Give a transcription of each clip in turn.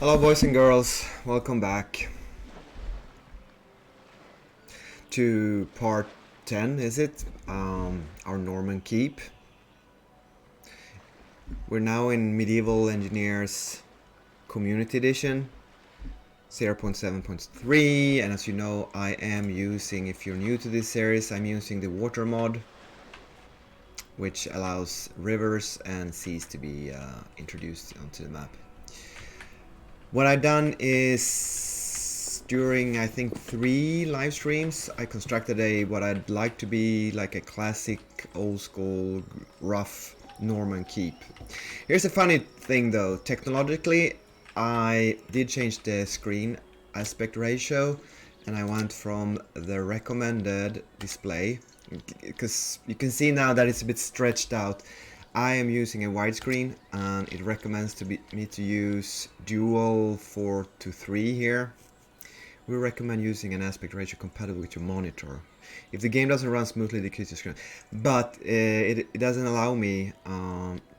Hello boys and girls, welcome back to part 10, is it? Our Norman Keep. We're now in Medieval Engineers Community Edition 0.7.3, and as you know I am using, if you're new to this series, I'm using the water mod, which allows rivers and seas to be introduced onto the map. What I've done is, during I think 3 live streams, I constructed what I'd like to be like a classic old school rough Norman keep. Here's a funny thing though, technologically I did change the screen aspect ratio and I went from the recommended display, because you can see now that it's a bit stretched out. I am using a widescreen and it recommends me to use dual 4:3 here. We recommend using an aspect ratio compatible with your monitor. If the game doesn't run smoothly, decrease the screen. But it doesn't allow me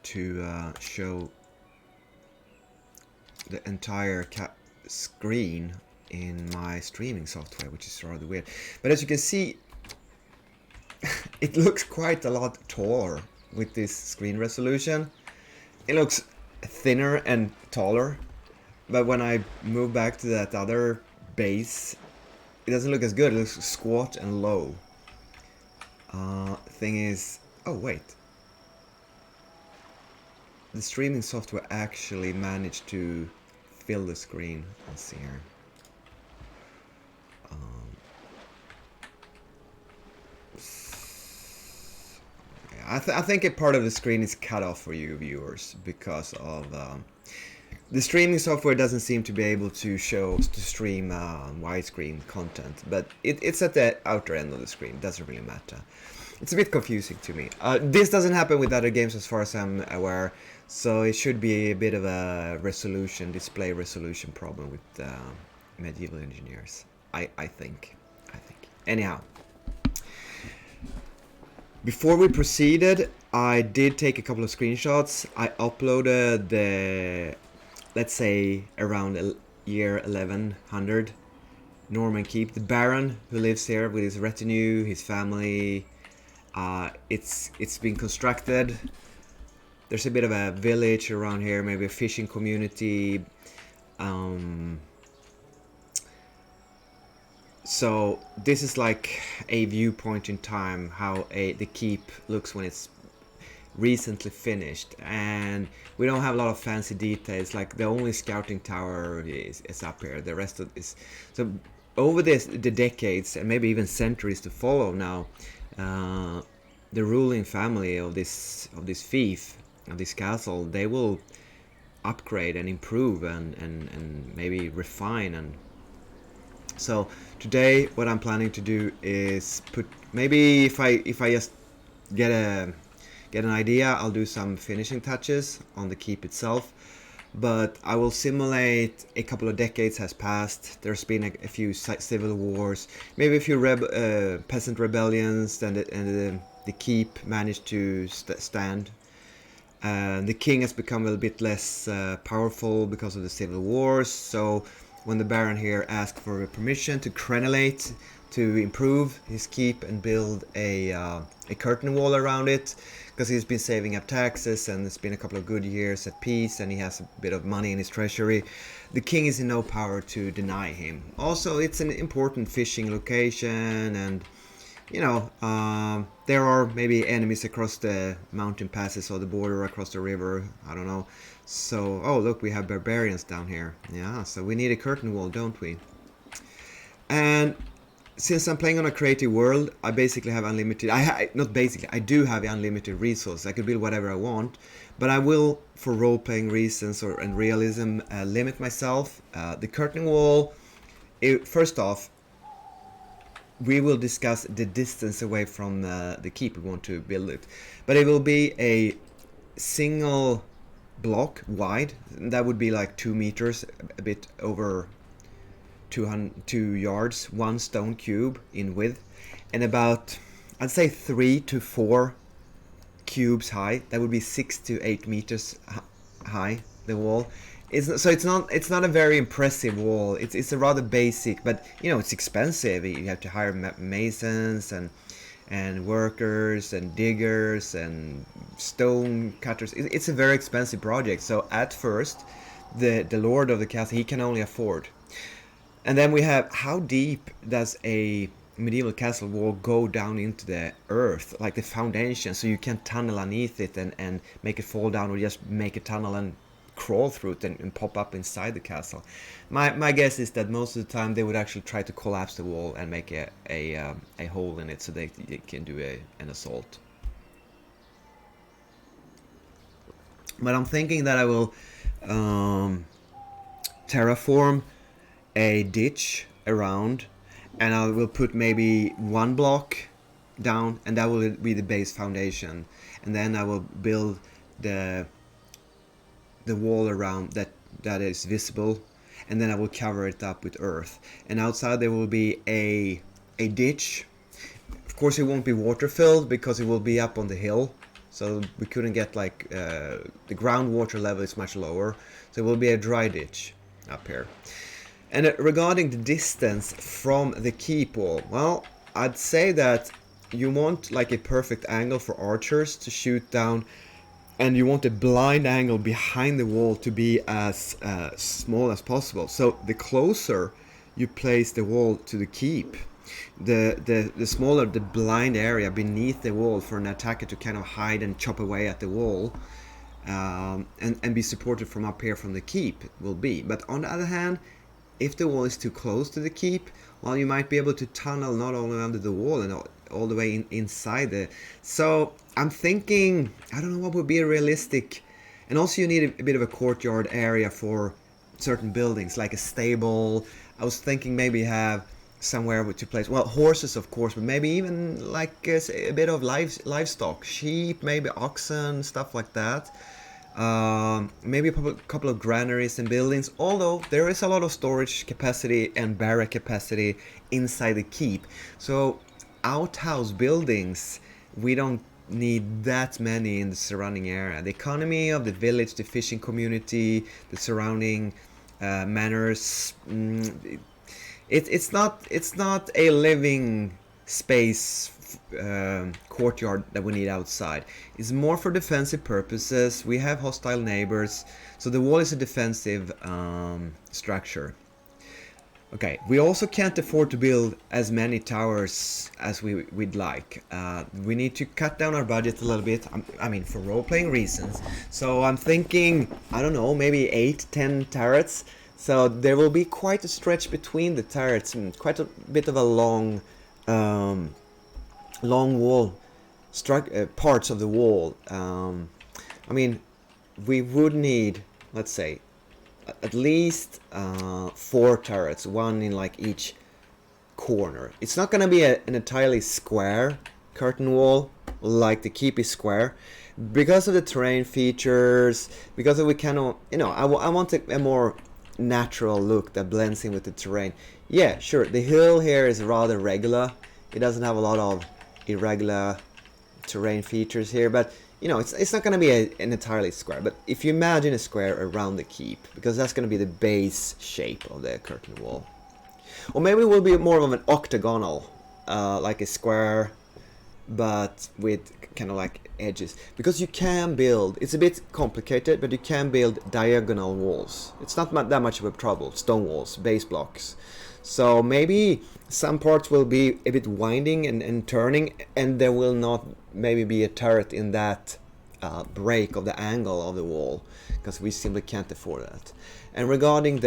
to show the entire screen in my streaming software, which is rather weird. But as you can see, it looks quite a lot taller with this screen resolution. It looks thinner and taller, but when I move back to that other base, it doesn't look as good. It looks squat and low. Thing is, oh wait, the streaming software actually managed to fill the screen. Let's see here. I think a part of the screen is cut off for you viewers because of the streaming software doesn't seem to be able to stream widescreen content, but it's at the outer end of the screen. It doesn't really matter. It's a bit confusing to me. This doesn't happen with other games as far as I'm aware, so it should be a bit of a display resolution problem with Medieval Engineers. I think. Anyhow. Before we proceeded, I did take a couple of screenshots. I uploaded the, let's say, around year 1100 Norman Keep. The Baron who lives here with his retinue, his family. It's been constructed. There's a bit of a village around here, maybe a fishing community. So this is like a viewpoint in time, how the keep looks when it's recently finished, and we don't have a lot of fancy details. Like the only scouting tower is up here. The rest of this, so over the decades and maybe even centuries to follow now, the ruling family of this fief of this castle, they will upgrade and improve and maybe refine. And so today what I'm planning to do is put, maybe if I just get an idea, I'll do some finishing touches on the keep itself, but I will simulate a couple of decades has passed. There's been a few civil wars, maybe a few peasant rebellions, and the keep managed to stand. The king has become a little bit less powerful because of the civil wars, so when the Baron here asked for permission to crenellate, to improve his keep and build a curtain wall around it, because he's been saving up taxes and it's been a couple of good years at peace and he has a bit of money in his treasury, the king is in no power to deny him. Also, it's an important fishing location, and you know, there are maybe enemies across the mountain passes or the border across the river, I don't know. So, oh look, we have barbarians down here. Yeah, so we need a curtain wall, don't we? And since I'm playing on a creative world, I basically have unlimited, I do have unlimited resources. I could build whatever I want, but I will, for role-playing reasons and realism, limit myself. The curtain wall, first off, we will discuss the distance away from the keep we want to build it, but it will be a single block wide. That would be like 2 meters, a bit over 2 yards, 1 stone cube in width, and about, I'd say 3 to 4 cubes high. That would be 6 to 8 meters high. the wall. It's not a very impressive wall. It's a rather basic, but you know it's expensive. You have to hire masons and workers and diggers and stone cutters. It's a very expensive project. So at first, the lord of the castle, he can only afford. And then we have, how deep does a medieval castle wall go down into the earth, like the foundation, so you can tunnel underneath it and make it fall down, or just make a tunnel and crawl through it and pop up inside the castle. My guess is that most of the time they would actually try to collapse the wall and make a hole in it so they can do an assault. But I'm thinking that I will terraform a ditch around, and I will put maybe one block down, and that will be the base foundation, and then I will build the wall around that is visible, and then I will cover it up with earth, and outside there will be a ditch. Of course it won't be water filled because it will be up on the hill, so we couldn't get like the groundwater level is much lower, so it will be a dry ditch up here. And regarding the distance from the keep wall, well, I'd say that you want like a perfect angle for archers to shoot down, and you want a blind angle behind the wall to be as small as possible. So the closer you place the wall to the keep, the smaller the blind area beneath the wall for an attacker to kind of hide and chop away at the wall, and be supported from up here from the keep will be. But on the other hand, if the wall is too close to the keep, well, you might be able to tunnel not only under the wall and all the way inside it. So I'm thinking, I don't know what would be a realistic, and also you need a bit of a courtyard area for certain buildings, like a stable. I was thinking maybe have somewhere to place, well, horses of course, but maybe even like a bit of livestock, sheep, maybe oxen, stuff like that. Maybe a couple of granaries and buildings, although there is a lot of storage capacity and barrack capacity inside the keep. So outhouse buildings, we don't need that many in the surrounding area. The economy of the village, the fishing community, the surrounding manors, it's not a living space courtyard that we need outside. It's more for defensive purposes. We have hostile neighbors, so the wall is a defensive structure. Okay, we also can't afford to build as many towers as we'd like. We need to cut down our budget a little bit, I mean for role-playing reasons. So I'm thinking, I don't know, maybe 8-10 turrets. So there will be quite a stretch between the turrets, and quite a bit of a long wall, parts of the wall. I mean, we would need, let's say, at least 4 turrets, one in like each corner. It's not gonna be an entirely square curtain wall like the keep is square, because of the terrain features, because we cannot, you know, I want a more natural look that blends in with the terrain. Yeah, sure, the hill here is rather regular. It doesn't have a lot of irregular terrain features here, but you know, it's not going to be an entirely square. But if you imagine a square around the keep, because that's going to be the base shape of the curtain wall. Or maybe it will be more of an octagonal, like a square, but with kind of like edges. Because you can build, it's a bit complicated, but you can build diagonal walls. It's not that much of a trouble. Stone walls, base blocks. So maybe some parts will be a bit winding and turning, and there will not maybe be a turret in that break of the angle of the wall, because we simply can't afford that. And regarding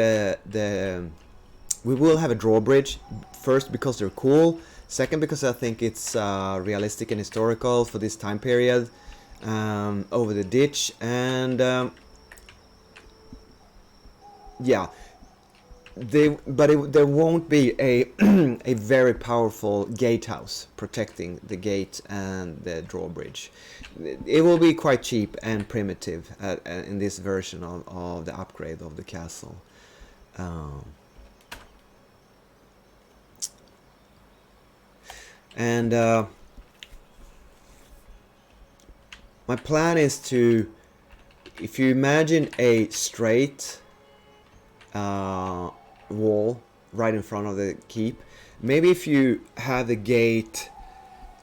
we will have a drawbridge, first because they're cool, second because I think it's realistic and historical for this time period, over the ditch, and yeah. There won't be a a very powerful gatehouse protecting the gate and the drawbridge. It will be quite cheap and primitive in this version of the upgrade of the castle. And my plan is to if you imagine a straight wall right in front of the keep, maybe if you have the gate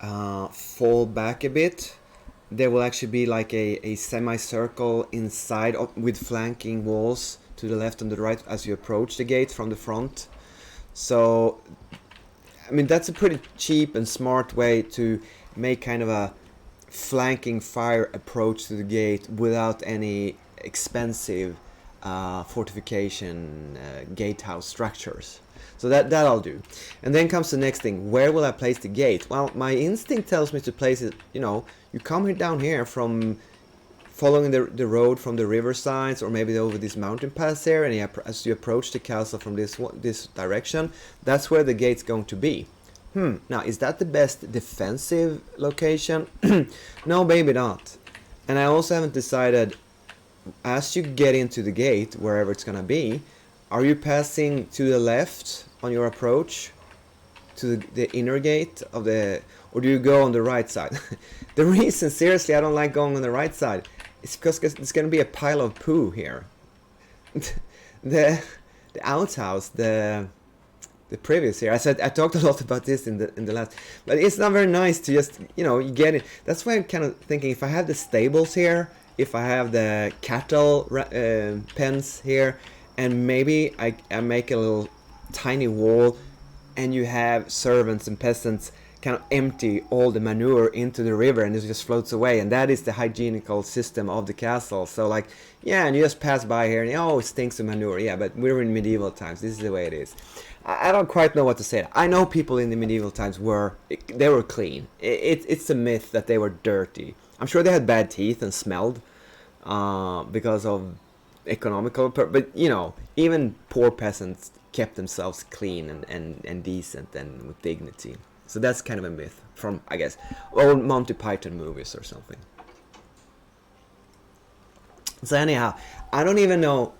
fall back a bit, there will actually be like a semicircle inside with flanking walls to the left and the right as you approach the gate from the front. So I mean, that's a pretty cheap and smart way to make kind of a flanking fire approach to the gate without any expensive fortification gatehouse structures. So that I'll do. And then comes the next thing. Where will I place the gate? Well, my instinct tells me to place it, you know, you come down here from following the road from the riversides, or maybe over this mountain pass here, and as you approach the castle from this direction, that's where the gate's going to be. Now, is that the best defensive location? No, maybe not. And I also haven't decided, as you get into the gate, wherever it's gonna be, are you passing to the left on your approach to the inner gate of the, or do you go on the right side? The reason, seriously, I don't like going on the right side is because it's gonna be a pile of poo here. the outhouse, the previous here. I talked a lot about this in the last, but it's not very nice to just, you know, you get it. That's why I'm kind of thinking, if I have the stables here, if I have the cattle pens here, and maybe I make a little tiny wall, and you have servants and peasants kind of empty all the manure into the river, and it just floats away, and that is the hygienical system of the castle. So like, yeah, and you just pass by here and oh, it stinks of manure. Yeah, but we're in medieval times, this is the way it is. I don't quite know what to say. I know people in the medieval times were clean. It's a myth that they were dirty. I'm sure they had bad teeth and smelled because of economical, but you know, even poor peasants kept themselves clean and decent and with dignity. So that's kind of a myth from, I guess, old Monty Python movies or something. So anyhow, I don't even know.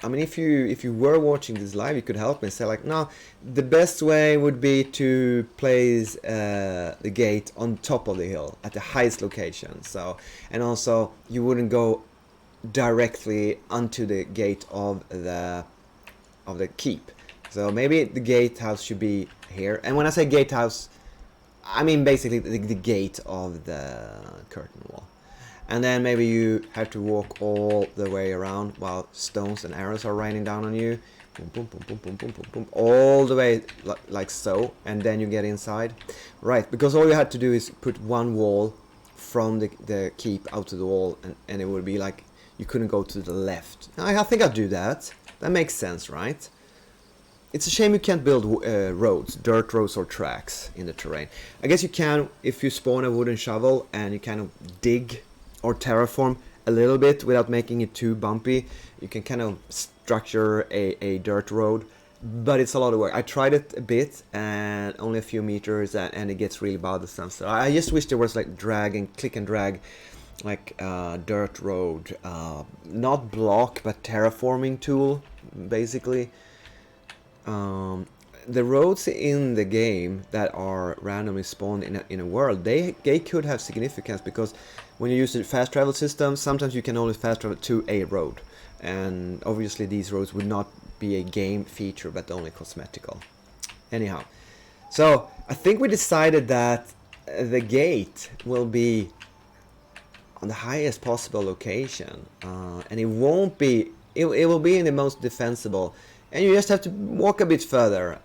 I mean, if you were watching this live, you could help me and say like, no, the best way would be to place the gate on top of the hill at the highest location. So, and also you wouldn't go directly onto the gate of the keep. So maybe the gatehouse should be here. And when I say gatehouse, I mean basically the gate of the curtain wall. And then maybe you have to walk all the way around while stones and arrows are raining down on you. Boom, boom, boom, boom, boom, boom, boom, boom, all the way like so. And then you get inside. Right, because all you had to do is put one wall from the keep out to the wall, and it would be like you couldn't go to the left. I think I'll do that. That makes sense, right? It's a shame you can't build roads, dirt roads or tracks in the terrain. I guess you can if you spawn a wooden shovel and you kind of dig or terraform a little bit without making it too bumpy. You can kind of structure a dirt road, but it's a lot of work. I tried it a bit and only a few meters, and it gets really bothersome. So I just wish there was like click and drag, like dirt road, not block but terraforming tool, basically. The roads in the game that are randomly spawned in a world, they could have significance, because when you use the fast travel system, sometimes you can only fast travel to a road, and obviously these roads would not be a game feature but only cosmetical. Anyhow, so I think we decided that the gate will be on the highest possible location, and it won't be, it will be in the most defensible. And you just have to walk a bit further.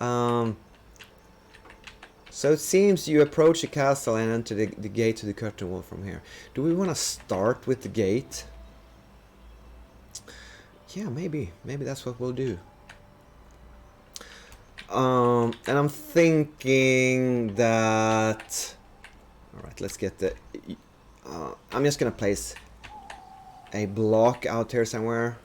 So it seems you approach the castle and enter the gate to the curtain wall from here. Do we want to start with the gate? Yeah, maybe that's what we'll do. And I'm thinking that... Alright, let's get the... I'm just gonna place a block out here somewhere.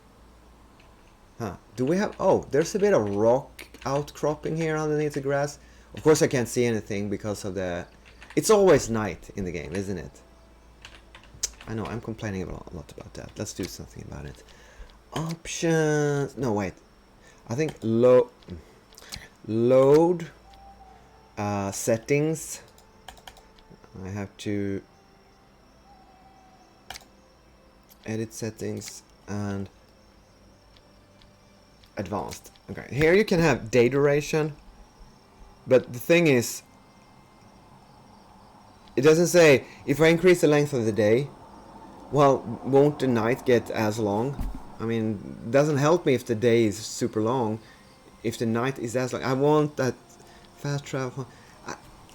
Huh. Do we have... Oh, there's a bit of rock outcropping here underneath the grass. Of course I can't see anything because of the... It's always night in the game, isn't it? I know, I'm complaining a lot about that. Let's do something about it. Options... No, wait. I think load settings. I have to... edit settings and advanced. Okay, here you can have day duration, but the thing is, it doesn't say if I increase the length of the day, well, won't the night get as long? I mean, it doesn't help me if the day is super long, if the night is as long. I want that fast travel.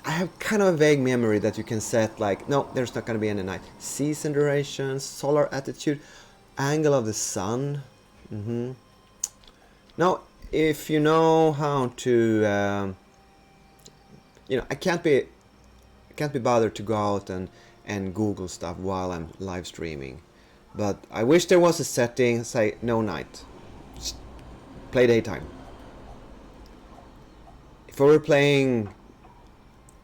I have kind of a vague memory that you can set like, no, there's not going to be any night. Season duration, solar attitude, angle of the sun. Now, if you know how to, you know, I can't be bothered to go out and Google stuff while I'm live streaming, but I wish there was a setting say no night, just play daytime. If I were playing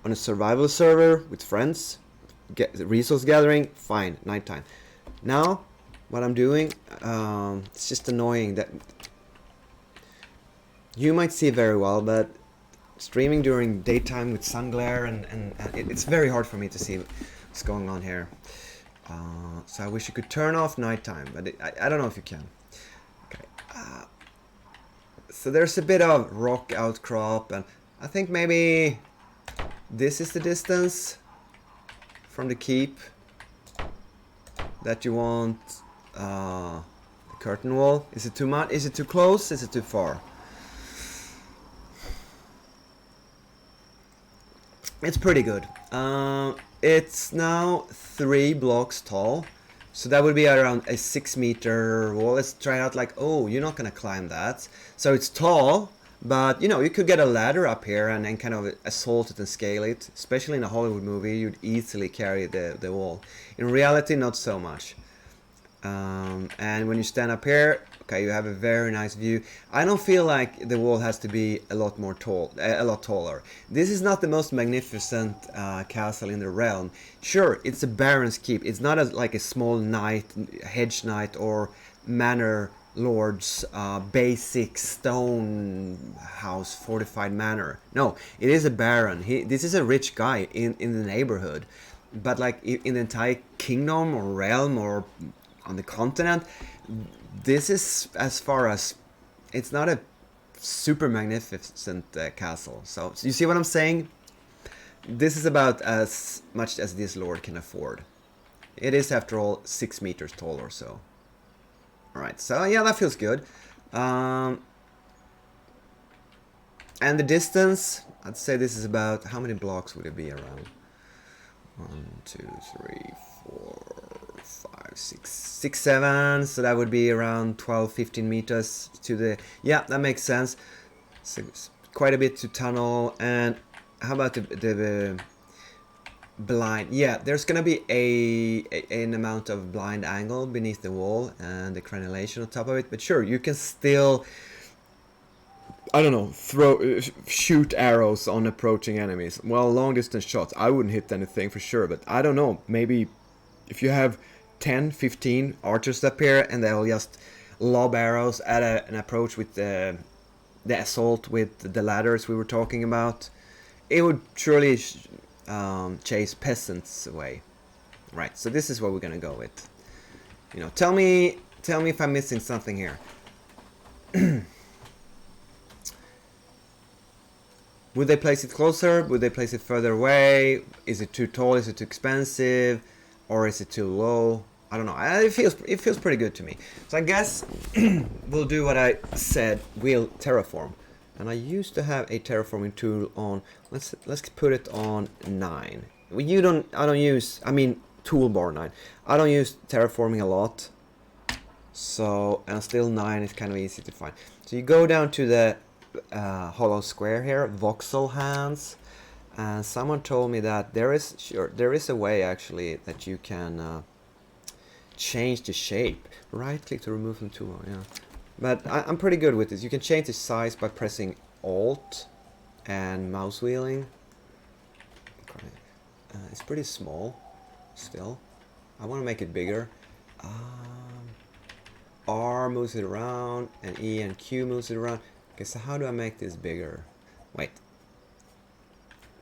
on a survival server with friends, get resource gathering, fine, nighttime. Now, what I'm doing, it's just annoying that you might see very well, but streaming during daytime with sun glare and it's very hard for me to see what's going on here. So I wish you could turn off nighttime, but I don't know if you can. Okay. So there's a bit of rock outcrop, and I think maybe this is the distance from the keep that you want the curtain wall. Is it too much? Is it too close? Is it too far? It's pretty good. It's now 3 blocks tall, so that would be around a 6-meter wall. Let's try it out. Like, oh, you're not gonna climb that. So it's tall, but you know, you could get a ladder up here and then kind of assault it and scale it. Especially in a Hollywood movie, you'd easily carry the wall. In reality, not so much. And when you stand up here, okay, you have a very nice view. I don't feel like the wall has to be a lot taller. This is not the most magnificent castle in the realm. Sure, it's a baron's keep. It's not like a small knight, hedge knight, or manor lord's basic stone house fortified manor. No, it is a baron. This is a rich guy in the neighborhood. But like in the entire kingdom or realm or on the continent, this is as far as it's not a super magnificent castle. So you see what I'm saying? This is about as much as this lord can afford. It is, after all, 6 meters tall or so. Alright, so yeah, that feels good. And the distance, I'd say this is about, how many blocks would it be around? 1, 2, 3, 4, 5, 6, 7. So that would be around 12-15 meters to the, yeah, that makes sense. So it's quite a bit to tunnel. And how about the blind? Yeah, there's gonna be an amount of blind angle beneath the wall and the crenellation on top of it. But sure, you can still, I don't know, shoot arrows on approaching enemies. Well, long distance shots, I wouldn't hit anything for sure, but I don't know, maybe if you have 10, 15 archers up here and they'll just lob arrows at an approach with the assault with the ladders we were talking about, it would surely chase peasants away. Right, so this is what we're gonna go with. You know, tell me if I'm missing something here. Would they place it closer? Would they place it further away? Is it too tall? Is it too expensive? Or is it too low? I don't know. It feels pretty good to me. So I guess we'll do what I said. We'll terraform. And I used to have a terraforming tool on. Let's put it on 9. I mean toolbar 9. I don't use terraforming a lot. So, and still 9 is kind of easy to find. So you go down to the hollow square here, voxel hands, and someone told me that there is a way actually that you can change the shape. Right click to remove from tool, yeah. But I'm pretty good with this. You can change the size by pressing Alt and mouse wheeling. Okay. It's pretty small still. I want to make it bigger. R moves it around and E and Q moves it around. Okay, so how do I make this bigger? Wait.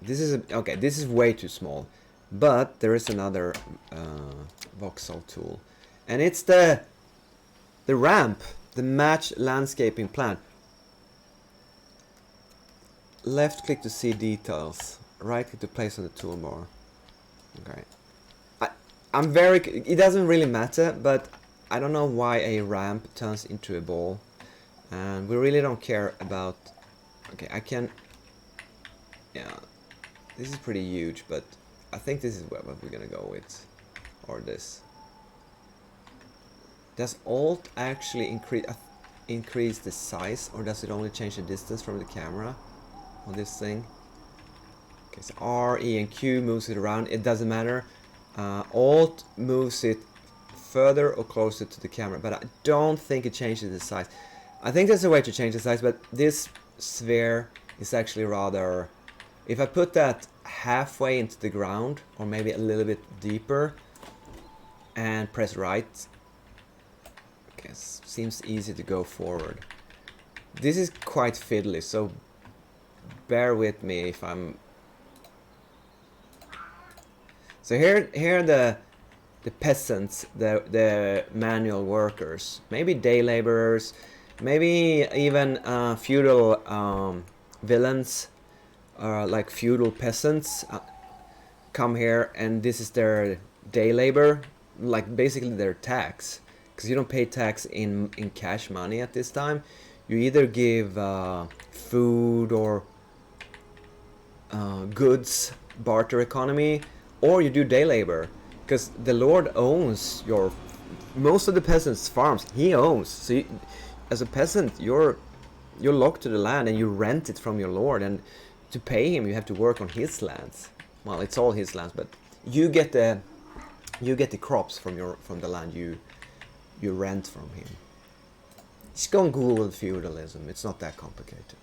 This is okay, this is way too small. But there is another voxel tool. and it's the ramp, the match landscaping plan. Left click to see details, right click to place on the toolbar. Okay, I'm very, it doesn't really matter, but I don't know why a ramp turns into a ball, and we really don't care about. Okay, I can, yeah, this is pretty huge, but I think this is what we're gonna go with, or this. Does Alt actually increase the size, or does it only change the distance from the camera on this thing? Okay, so R, E, and Q moves it around. It doesn't matter. Alt moves it further or closer to the camera, but I don't think it changes the size. I think there's a way to change the size, but this sphere is actually rather... If I put that halfway into the ground, or maybe a little bit deeper, and press right, okay, seems easy to go forward. This is quite fiddly, so bear with me if I'm... So here are the peasants, the manual workers, maybe day laborers, maybe even feudal villains, like feudal peasants, come here, and this is their day labor, like basically their tax, because you don't pay tax in cash money at this time. You either give food or goods, barter economy, or you do day labor, because the lord owns most of the peasants' farms. He owns. So you, as a peasant, you're locked to the land, and you rent it from your lord, and to pay him you have to work on his lands. Well, it's all his lands, but you get the crops from the land you rent from him. Just go and Google feudalism. It's not that complicated.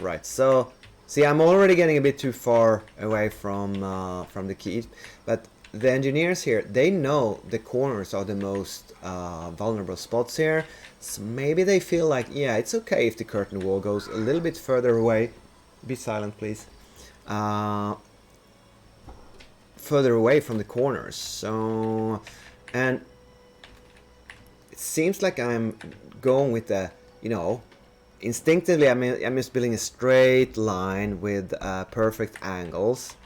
Right, so see, I'm already getting a bit too far away from the keys, but the engineers here, they know the corners are the most vulnerable spots here, so maybe they feel like, yeah, it's okay if the curtain wall goes a little bit further away. Be silent, please. Further away from the corners. So, and it seems like I'm going with the, you know, instinctively I'm just building a straight line with perfect angles,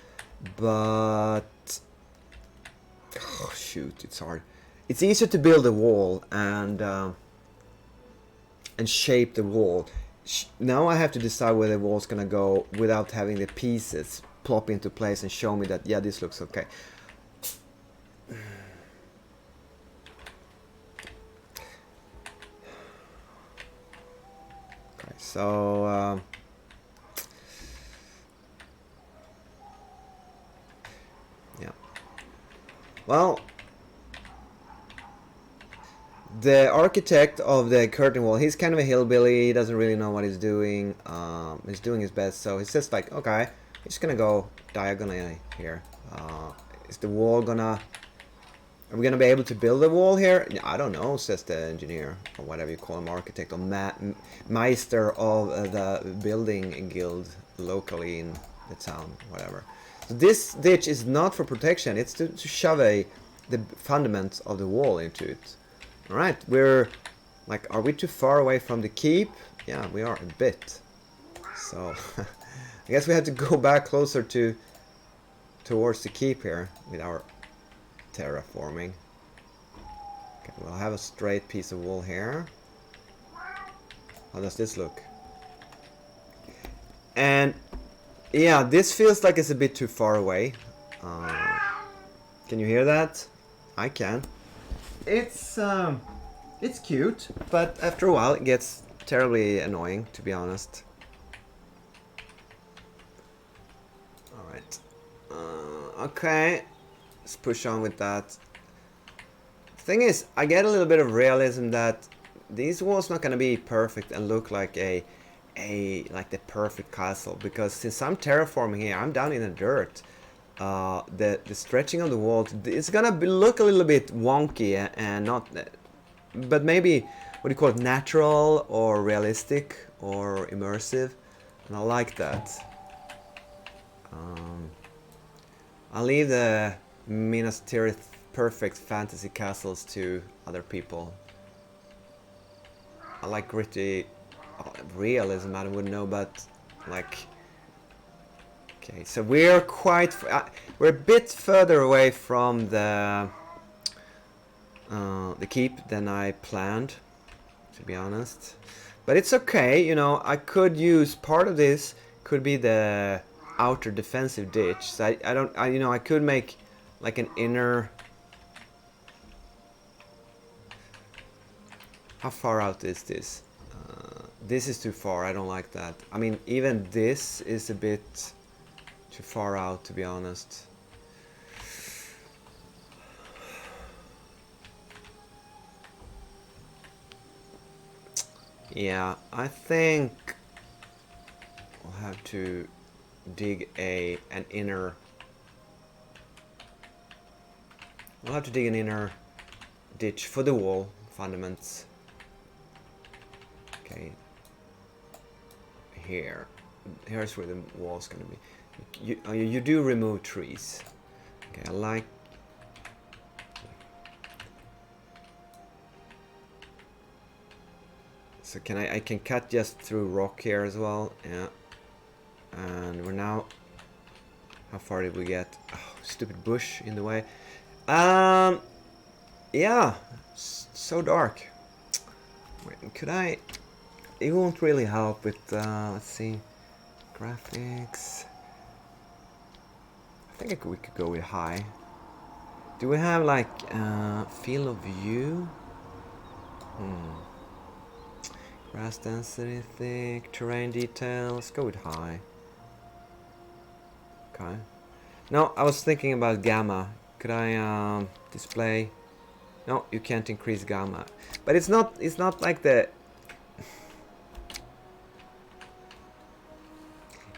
but oh, shoot, it's hard. It's easier to build a wall and shape the wall. Now I have to decide where the wall's gonna go without having the pieces plop into place and show me that, yeah, this looks okay. Okay, so yeah. Well, the architect of the curtain wall, he's kind of a hillbilly. He doesn't really know what he's doing. He's doing his best, so he's just like, okay, he's gonna go diagonally here. Is the wall gonna... Are we gonna be able to build a wall here? I don't know, says the engineer, or whatever you call him, architect, or meister of the building guild locally in the town, whatever. So this ditch is not for protection, it's to shove the fundaments of the wall into it. Alright, we're like, are we too far away from the keep? Yeah, we are a bit. So I guess we have to go back closer towards the keep here with our terraforming. Okay, we'll have a straight piece of wall here. How does this look? And yeah, this feels like it's a bit too far away. Can you hear that? I can. It's cute, but after a while it gets terribly annoying, to be honest. Alright. Okay. Let's push on with that. The thing is, I get a little bit of realism that these walls not gonna be perfect and look like like the perfect castle, because since I'm terraforming here, I'm down in the dirt. The stretching of the walls, it's gonna look a little bit wonky and not, but maybe, what do you call it, natural or realistic or immersive, and I like that. I'll leave the Minas Tirith perfect fantasy castles to other people. I like gritty realism, I wouldn't know, but like... Okay, so we're we're a bit further away from the keep than I planned, to be honest. But it's okay, you know, I could use part of this, could be the outer defensive ditch. So you know, I could make like an inner... How far out is this? This is too far, I don't like that. I mean, even this is a bit too far out, to be honest. Yeah, I think we'll have to dig an inner... We'll have to dig an inner ditch for the wall fundaments. Okay. Here's where the wall's gonna be. You do remove trees. Okay, I like... So I can cut just through rock here as well. Yeah. And we're now... How far did we get? Oh, stupid bush in the way. Yeah. So dark. Wait, could I... It won't really help with, let's see, graphics. I think we could go with high. Do we have like field of view? Grass density, thick, terrain details. Go with high. Okay. No, I was thinking about gamma. Could I display? No, you can't increase gamma. But it's not like the...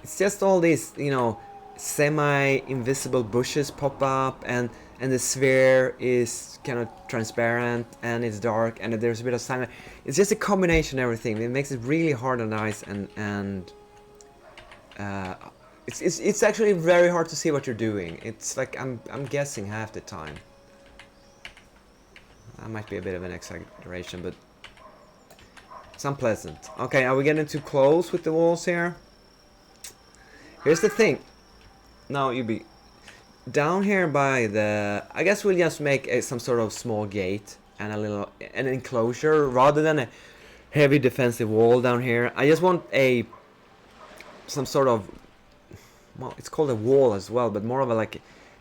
It's just all these, you know, semi-invisible bushes pop up, and the sphere is kind of transparent, and it's dark, and there's a bit of sunlight. It's just a combination of everything. It makes it really hard on eyes, and it's actually very hard to see what you're doing. It's like I'm guessing half the time. That might be a bit of an exaggeration, but it's unpleasant. Okay, are we getting too close with the walls here? Here's the thing. Now you be down here by the... I guess we'll just make some sort of small gate and an enclosure rather than a heavy defensive wall down here. I just want some sort of... Well, it's called a wall as well, but more of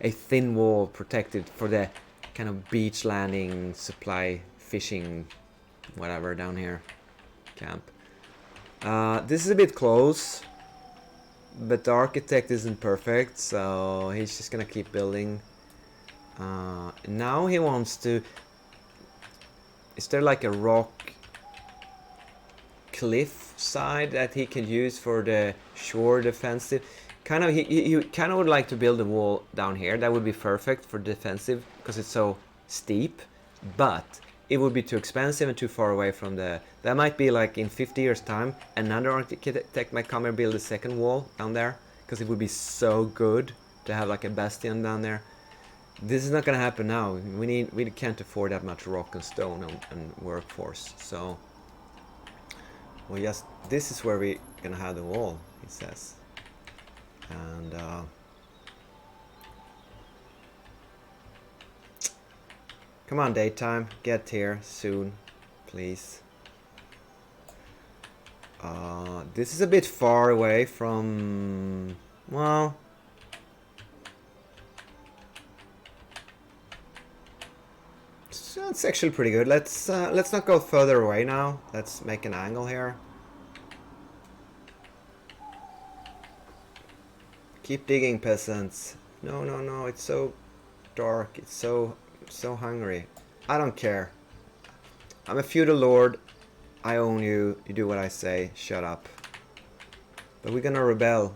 a thin wall protected for the kind of beach landing, supply, fishing, whatever down here. Camp. This is a bit close. But the architect isn't perfect, so he's just gonna keep building. Now he wants to... Is there like a rock cliff side that he can use for the shore defensive? Kind of, he kind of would like to build a wall down here. That would be perfect for defensive because it's so steep. But it would be too expensive and too far away from the... That might be like in 50 years time, another architect might come and build a second wall down there, because it would be so good to have like a bastion down there. This is not gonna happen now. We can't afford that much rock and stone and workforce. So this is where we're gonna have the wall, he says. And come on, daytime, get here soon, please. This is a bit far away from... Well... So it's actually pretty good. Let's not go further away now. Let's make an angle here. Keep digging, peasants. No, no, no, it's so dark. It's so hungry. I don't care. I'm a feudal lord. I own you. You do what I say. Shut up. But we're gonna rebel.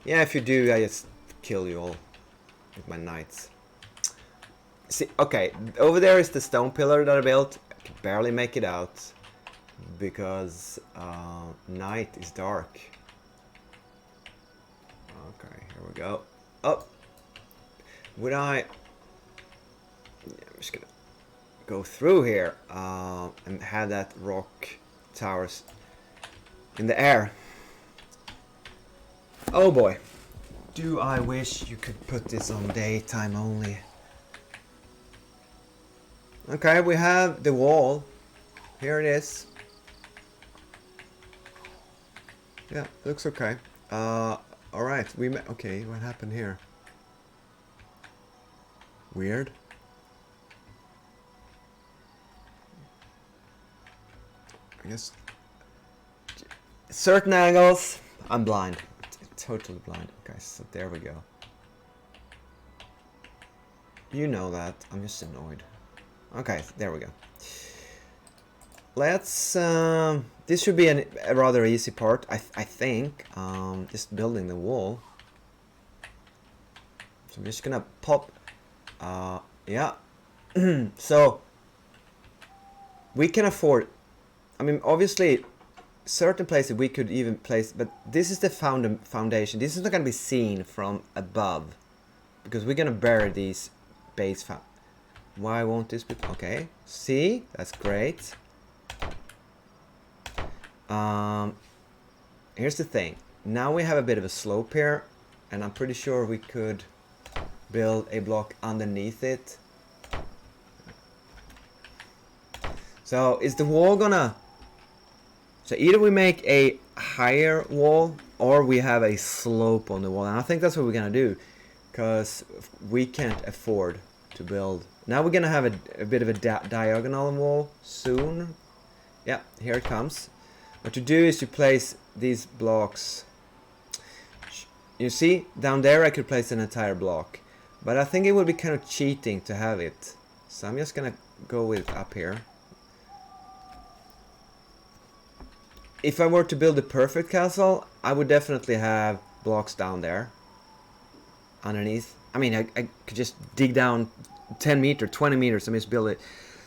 Yeah, if you do, I just kill you all with my knights. See, okay, over there is the stone pillar that I built. I can barely make it out because night is dark. Okay, here we go. Oh, would I I'm just gonna go through here and have that rock towers in the air. Oh boy, do I wish you could put this on daytime only. Okay, we have the wall. Here it is. Yeah, looks okay. Alright, okay, what happened here? Weird. I guess certain angles, I'm blind. Totally blind. Okay, so there we go. You know that. I'm just annoyed. Okay, there we go. Let's this should be a rather easy part, I think. Just building the wall. So I'm just gonna pop yeah. So we can afford, I mean, obviously certain places we could even place, but this is the foundation. This is not gonna be seen from above because we're gonna bury these base Why won't this be? Okay, see, that's great. Here's the thing. Now we have a bit of a slope here, and I'm pretty sure we could build a block underneath it. So is the wall gonna... So either we make a higher wall or we have a slope on the wall, and I think that's what we're gonna do, because we can't afford to build. Now we're gonna have a bit of a diagonal wall soon. Yeah, here it comes. What to do is to place these blocks. You see, down there I could place an entire block, but I think it would be kind of cheating to have it. So I'm just gonna go with up here. If I were to build a perfect castle, I would definitely have blocks down there underneath. I mean, I could just dig down 10 meters, 20 meters, and just build it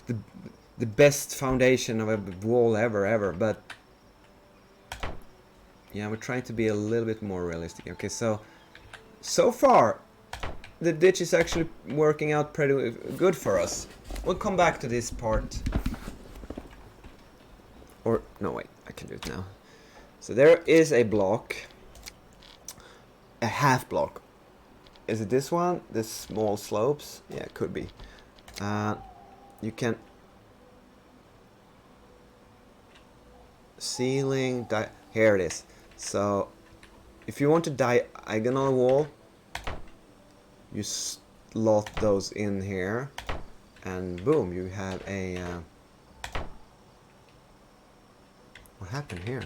the best foundation of a wall ever, but yeah, we're trying to be a little bit more realistic. Okay, so far the ditch is actually working out pretty good for us. We'll come back to this part. Or no, wait, I can do it now. So there is a block, a half block. Is it this one? This small slopes? Yeah, it could be. You can ceiling here it is. So if you want a diagonal wall, you slot those in here, and boom, you have a what happened here?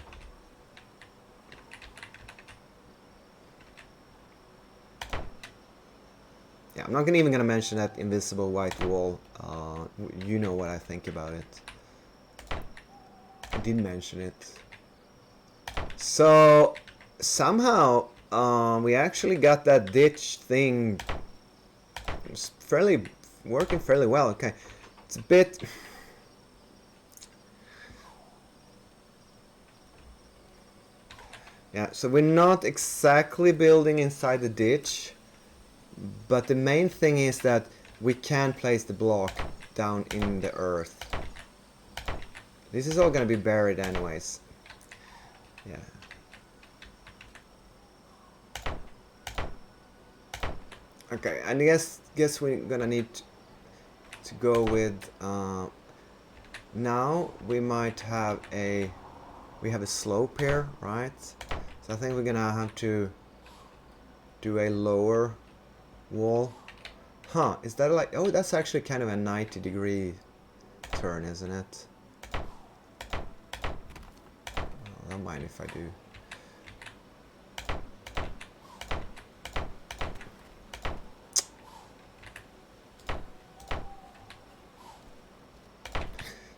Yeah, I'm not even gonna mention that invisible white wall. You know what I think about it. I did mention it. So somehow we actually got that ditch thing working fairly well. Okay, it's a bit. Yeah, so we're not exactly building inside the ditch, but the main thing is that we can place the block down in the earth. This is all gonna be buried anyways. Yeah. Okay, and I guess we're gonna need to go with now we might have a slope here, right? So I think we're gonna have to do a lower wall. Huh, is that like, oh, that's actually kind of a 90-degree turn, isn't it? I don't mind if I do.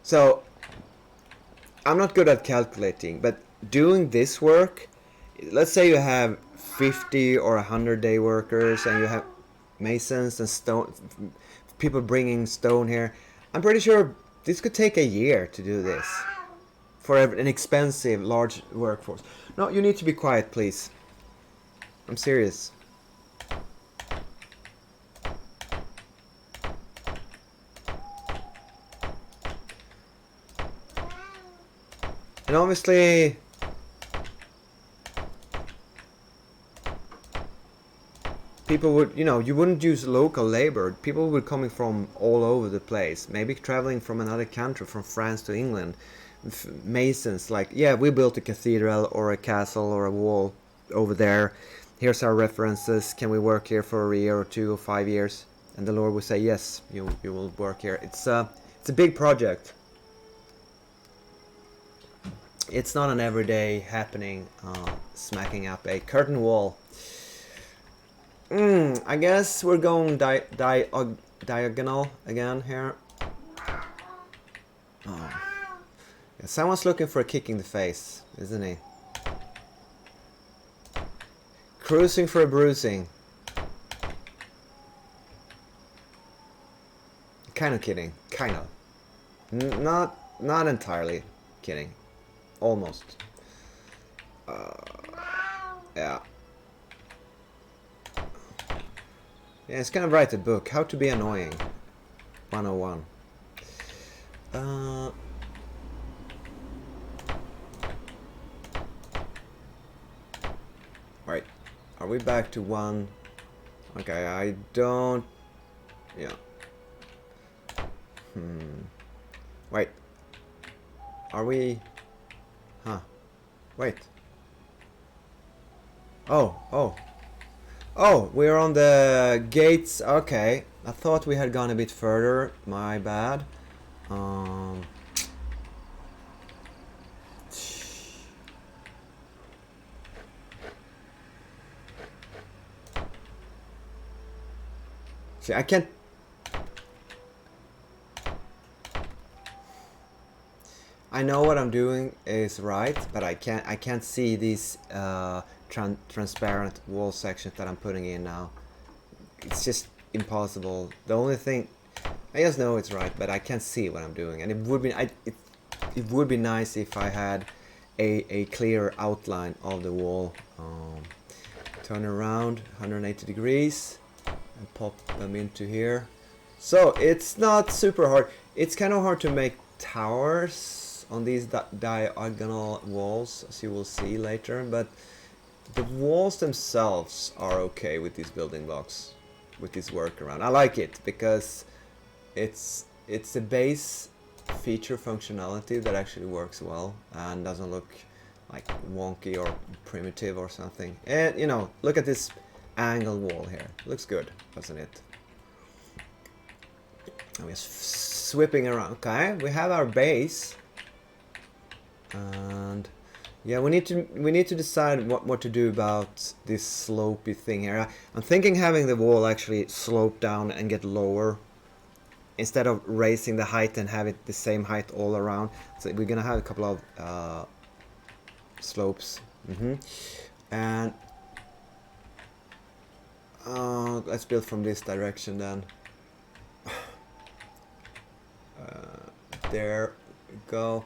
So I'm not good at calculating, but doing this work, let's say you have 50 or 100-day workers and you have masons and stone people bringing stone here. I'm pretty sure this could take a year to do this for an expensive large workforce. No, you need to be quiet, please. I'm serious. And obviously, people would, you know, you wouldn't use local labor. People would coming from all over the place, maybe traveling from another country, from France to England. Masons, like, yeah, we built a cathedral or a castle or a wall over there. Here's our references. Can we work here for a year or 2 or 5 years? And the Lord will say, yes, you will work here. It's a big project. It's not an everyday happening, smacking up a curtain wall. I guess we're going diagonal again here. Oh. Yeah, someone's looking for a kick in the face, isn't he? Cruising for a bruising. Kind of kidding. Kind of. Not entirely kidding. Almost. Yeah. Yeah, it's gonna write a book. How to be annoying. 101. Right. Are we back to 1? Okay, I don't... Yeah. Wait. Are we... Huh. Wait. Oh, we're on the gates. Okay. I thought we had gone a bit further. My bad. See, I can't... I know what I'm doing is right, but I can't see these transparent wall sections that I'm putting in now. It's just impossible. The only thing, I just know it's right, but I can't see what I'm doing. And it would be nice if I had a clear outline of the wall. Turn around 180 degrees and pop them into here. So it's not super hard. It's kind of hard to make towers on these diagonal walls, as you will see later, but the walls themselves are okay with these building blocks, with this workaround. I like it because it's a base feature functionality that actually works well and doesn't look like wonky or primitive or something. And you know, look at this angle wall here. Looks good, doesn't it? And we're sweeping around. Okay, we have our base. And yeah, we need to decide what to do about this slopey thing here. I'm thinking having the wall actually slope down and get lower instead of raising the height and have it the same height all around. So we're gonna have a couple of slopes. And let's build from this direction then. There we go.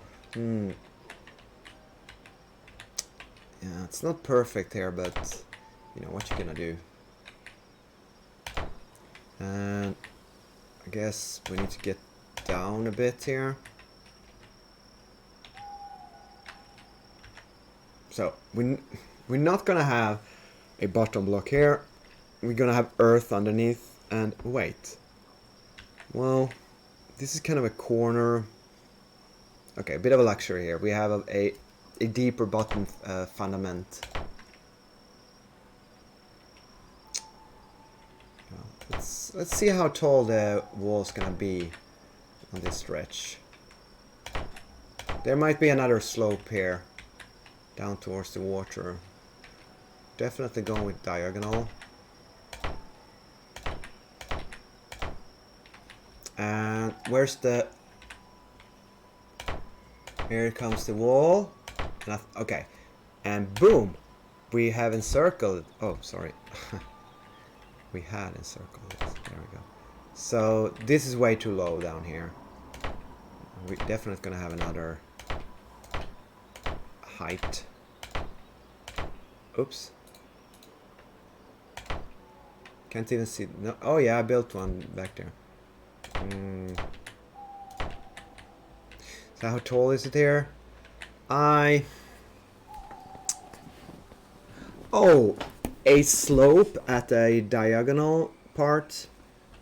Yeah, it's not perfect here, but you know what you're gonna do. And I guess we need to get down a bit here. So we're not gonna have a bottom block here. We're gonna have earth underneath. And wait, well, this is kind of a corner. Okay, a bit of a luxury here. We have a deeper bottom fundament. Let's see how tall the wall's gonna be on this stretch. There might be another slope here down towards the water. Definitely going with diagonal. And where's the... Here comes the wall. Okay, and boom, we have encircled. Oh, sorry. We had encircled it. There we go. So this is way too low down here. We're definitely gonna have another height. Oops. Can't even see. No. Oh yeah, I built one back there. So how tall is it here? Oh, a slope at a diagonal part.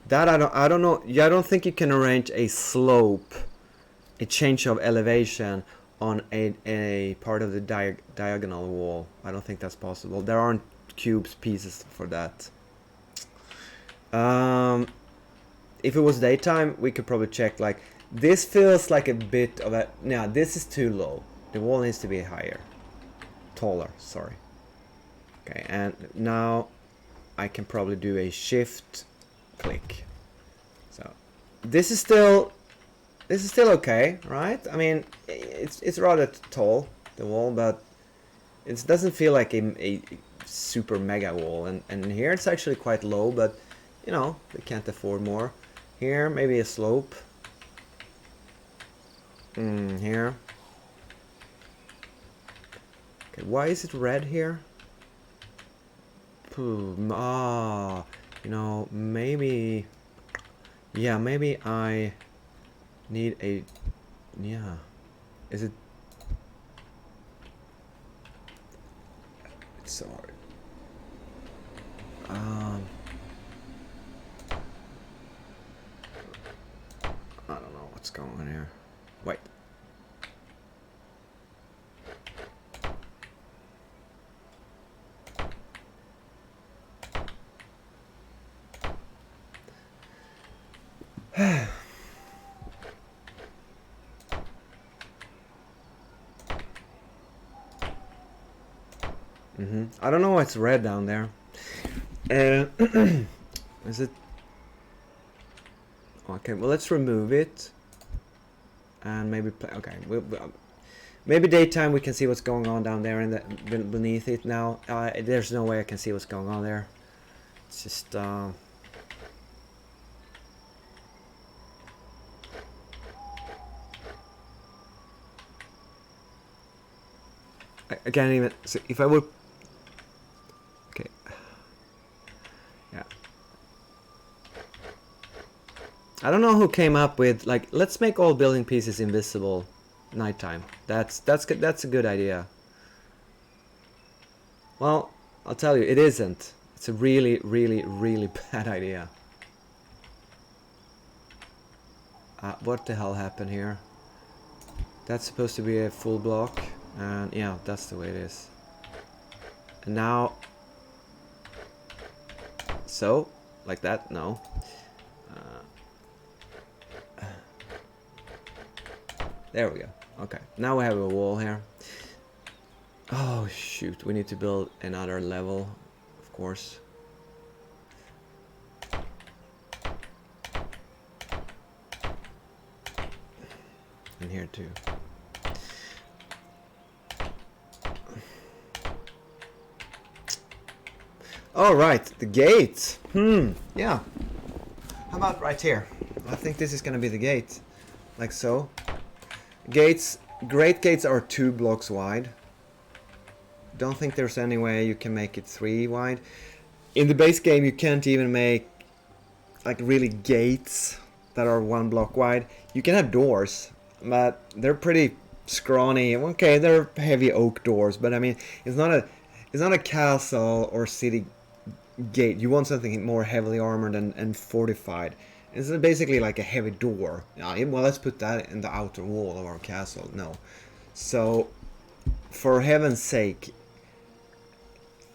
That I don't know. Yeah, I don't think you can arrange a slope, a change of elevation on a part of the diagonal wall. I don't think that's possible. There aren't cubes pieces for that. If it was daytime, we could probably check, like, this feels like a bit of a, no, this is too low. The wall needs to be higher. Taller, sorry. Okay, and now I can probably do a shift click. So this is still okay, right? I mean, it's rather tall, the wall, but it doesn't feel like a super mega wall. And here it's actually quite low, but you know, we can't afford more. Here, maybe a slope. Here. Okay, why is it red here? You know, maybe... Yeah, maybe I need a... Yeah. Is it... It's so hard. I don't know what's going on here. Wait. I don't know why it's red down there. Is it? Okay, well, let's remove it and maybe play. Okay, maybe daytime we can see what's going on down there in the beneath it. Now there's no way I can see what's going on there. It's just I can't even. So if I would. Okay. Yeah. I don't know who came up with, like, let's make all building pieces invisible nighttime. That's a good idea. Well, I'll tell you, it isn't. It's a really, really, really bad idea. What the hell happened here? That's supposed to be a full block, and yeah, that's the way it is. And now, so, like that? No. There we go. Okay, now we have a wall here. Oh shoot, we need to build another level, of course. And here too. All right, the gate. Yeah. How about right here? I think this is gonna be the gate, like so. Gates, great gates are 2 blocks wide. Don't think there's any way you can make it 3 wide. In the base game, you can't even make like really gates that are 1 block wide. You can have doors, but they're pretty scrawny. Okay, they're heavy oak doors, but I mean, it's not a castle or city gate. You want something more heavily armored and fortified. It's basically like a heavy door. Well, let's put that in the outer wall of our castle. No. So, for heaven's sake,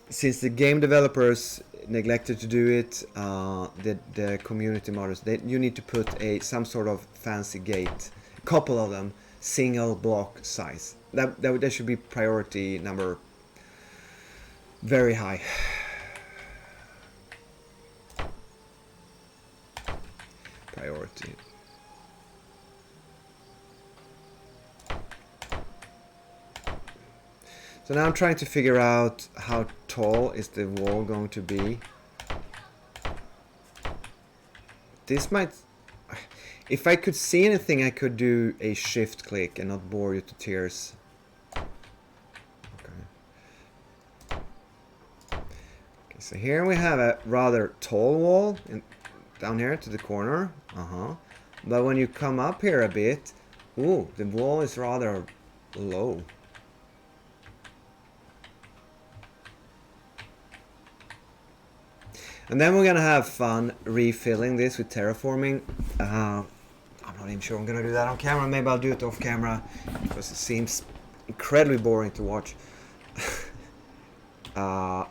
since the game developers neglected to do it, the community modders, you need to put some sort of fancy gate. A couple of them, single block size. That should be priority number very high. Priority. So now I'm trying to figure out how tall is the wall going to be. This might... If I could see anything, I could do a shift click and not bore you to tears. Okay. Okay, so here we have a rather tall wall down here to the corner. But when you come up here a bit, ooh, the wall is rather low. And then we're gonna have fun refilling this with terraforming. I'm not even sure I'm gonna do that on camera. Maybe I'll do it off camera because it seems incredibly boring to watch. Yeah,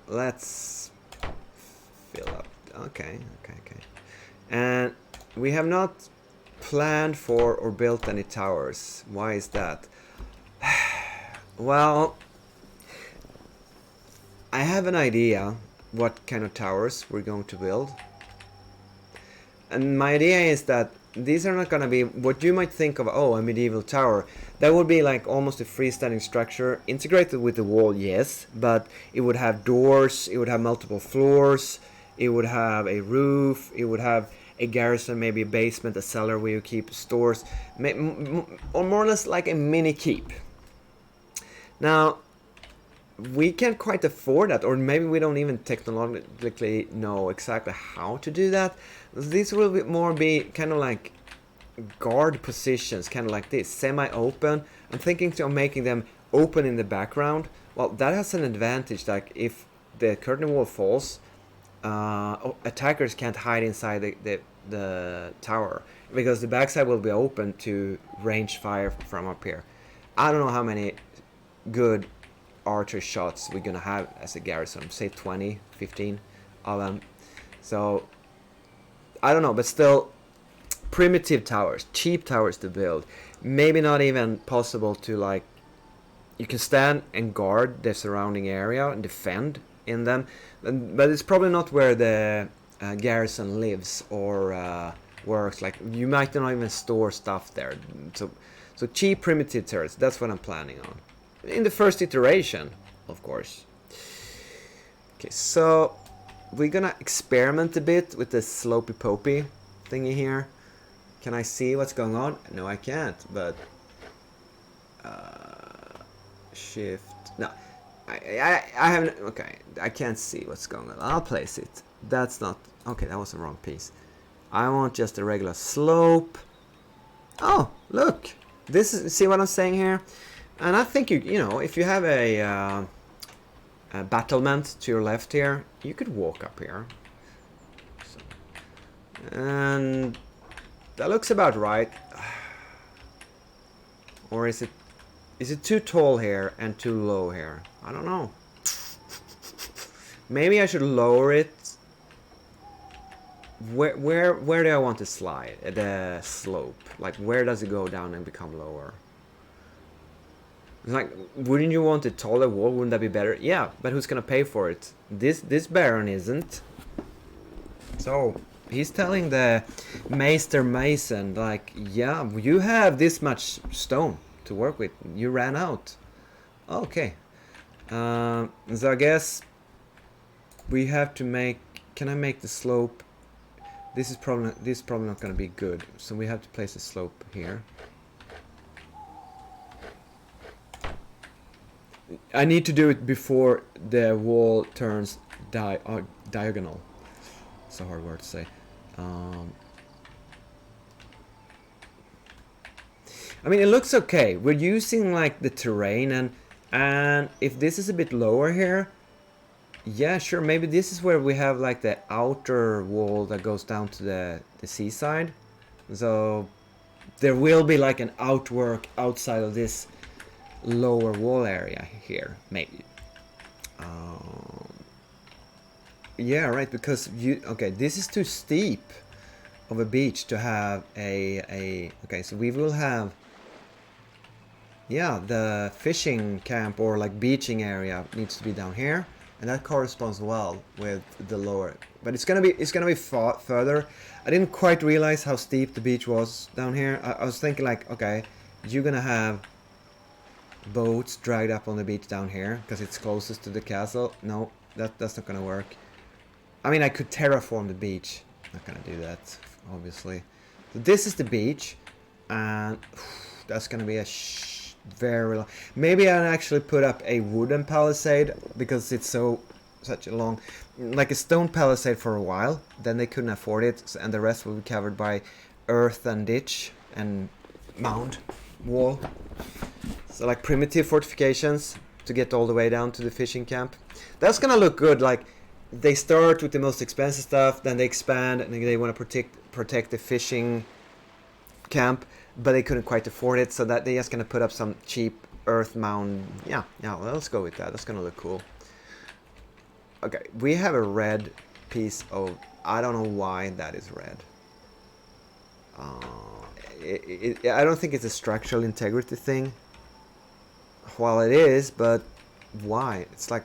let's fill up. Okay. And we have not planned for or built any towers. Why is that? Well, I have an idea what kind of towers we're going to build. And my idea is that these are not going to be what you might think of, oh, a medieval tower. That would be like almost a freestanding structure, integrated with the wall, yes, but it would have doors, it would have multiple floors, it would have a roof, it would have a garrison, maybe a basement, a cellar where you keep stores, or more or less like a mini keep. Now, we can't quite afford that, or maybe we don't even technologically know exactly how to do that. These will be kind of like guard positions, kind of like this, semi-open. I'm thinking of making them open in the background. Well, that has an advantage, like if the curtain wall falls, attackers can't hide inside the tower, because the backside will be open to range fire from up here. I don't know how many good archer shots we're gonna have as a garrison, say 20, 15 of them. So I don't know, but still primitive towers, cheap towers to build. Maybe not even possible to, like, you can stand and guard the surrounding area and defend in them, but it's probably not where the garrison lives or works. Like, you might not even store stuff there. So cheap primitive turrets, that's what I'm planning on. In the first iteration, of course. Okay, so we're gonna experiment a bit with the slopey popey thingy here. Can I see what's going on? No, I can't, but shift. No, I haven't. Okay, I can't see what's going on. I'll place it. That's not okay. That was the wrong piece. I want just a regular slope. Oh, look! This is, see what I'm saying here? And I think you know, if you have a battlement to your left here, you could walk up here. So, and that looks about right. Or is it too tall here and too low here? I don't know. Maybe I should lower it. Where do I want to slide? The slope. Like, where does it go down and become lower? Like, wouldn't you want a taller wall? Wouldn't that be better? Yeah, but who's gonna pay for it? This Baron isn't. So he's telling the Meister Mason, like, yeah, you have this much stone to work with. You ran out. Okay. So I guess we have to make. Can I make the slope? This is probably not gonna be good. So we have to place a slope here. I need to do it before the wall turns diagonal. It's a hard word to say. I mean, it looks okay. We're using like the terrain, and if this is a bit lower here, yeah, sure. Maybe this is where we have like the outer wall that goes down to the seaside. So there will be like an outwork outside of this lower wall area here, maybe. Yeah, right, because okay, this is too steep of a beach to have a okay, so we will have, yeah, the fishing camp or like beaching area needs to be down here, and that corresponds well with the lower, but it's gonna be far further. I didn't quite realize how steep the beach was down here. I was thinking like, okay, you're gonna have boats dragged up on the beach down here because it's closest to the castle. No, that's not gonna work. I mean, I could terraform the beach. Not gonna do that, obviously. So this is the beach, and that's gonna be a very long. Maybe I'll actually put up a wooden palisade because it's such a long, like a stone palisade for a while. Then they couldn't afford it, and the rest will be covered by earth and ditch and mound wall. So like primitive fortifications. to get all the way down to the fishing camp. That's gonna look good. Like they start with the most expensive stuff, then they expand and they want to protect the fishing camp, but they couldn't quite afford it, so that they're just gonna put up some cheap earth mound. Yeah, well, let's go with that. That's gonna look cool. Okay, we have a red piece of, I don't know why that is red. I don't think it's a structural integrity thing. Well, it is, but why? It's like,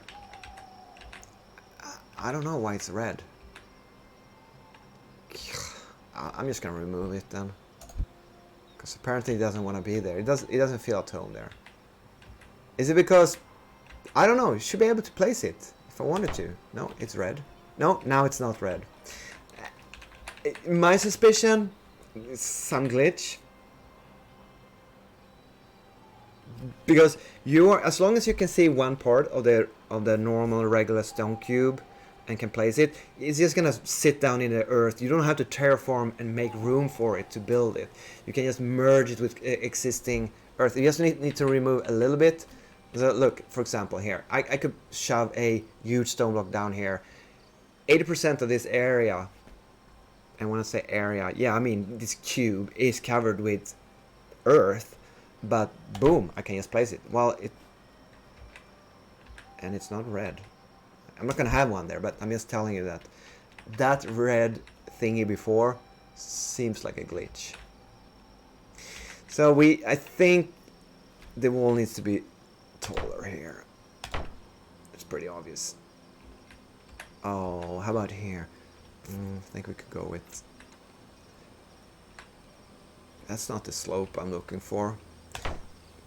I don't know why it's red. I'm just gonna remove it then, because apparently it doesn't want to be there. It doesn't feel at home there. Is it because, I don't know, you should be able to place it if I wanted to. No, it's red. No, now it's not red. My suspicion is some glitch. Because as long as you can see one part of the normal regular stone cube and can place it, it's just gonna sit down in the earth. You don't have to terraform and make room for it to build it. You can just merge it with existing earth. You just need to remove a little bit. So look, for example, here I could shove a huge stone block down here. 80% of this area, and when I say area, yeah, I mean this cube is covered with earth, but boom, I can just place it. Well, and it's not red. I'm not gonna have one there, but I'm just telling you that red thingy before seems like a glitch. So I think the wall needs to be taller here. It's pretty obvious. Oh, how about here? I think we could go with, that's not the slope I'm looking for.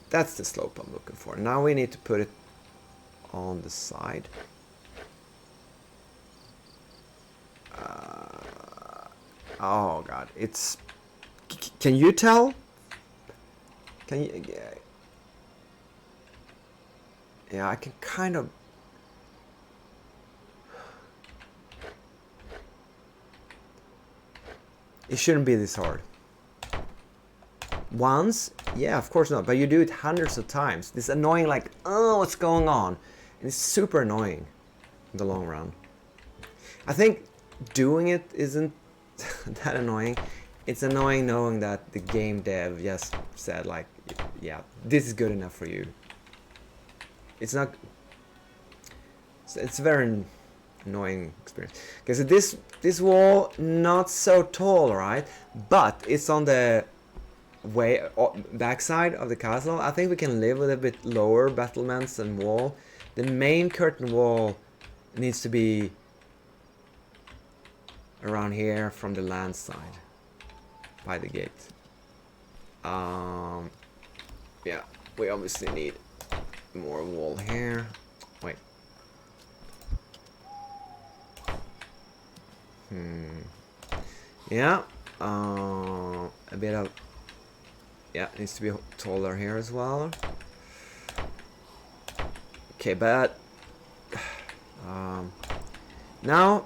That's the slope I'm looking for. Now we need to put it on the side. Oh god, it's, can you tell? Can you, yeah, I can kind of, it shouldn't be this hard. Once? Yeah, of course not. But you do it hundreds of times. This annoying, like, oh, what's going on? And it's super annoying in the long run. I think doing it isn't that annoying. It's annoying knowing that the game dev just said, like, yeah, this is good enough for you. It's not... It's a very annoying experience. Because this wall, not so tall, right? But it's on the backside of the castle. I think we can live with a bit lower battlements and wall. The main curtain wall needs to be around here from the land side by the gate. Yeah, we obviously need more wall here. Wait. Yeah, a bit of, yeah, it needs to be taller here as well. Okay, but now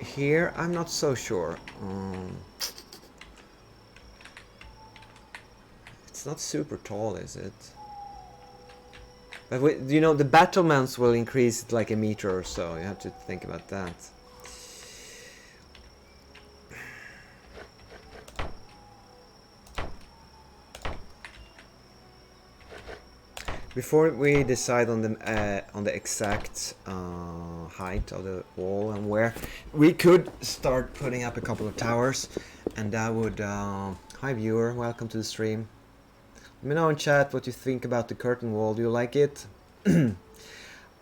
here I'm not so sure. It's not super tall, is it? But you know, the battlements will increase it like a meter or so. You have to think about that. Before we decide on the exact height of the wall and where, we could start putting up a couple of towers, and that would. Hi viewer, welcome to the stream. Let me know in chat what you think about the curtain wall. Do you like it?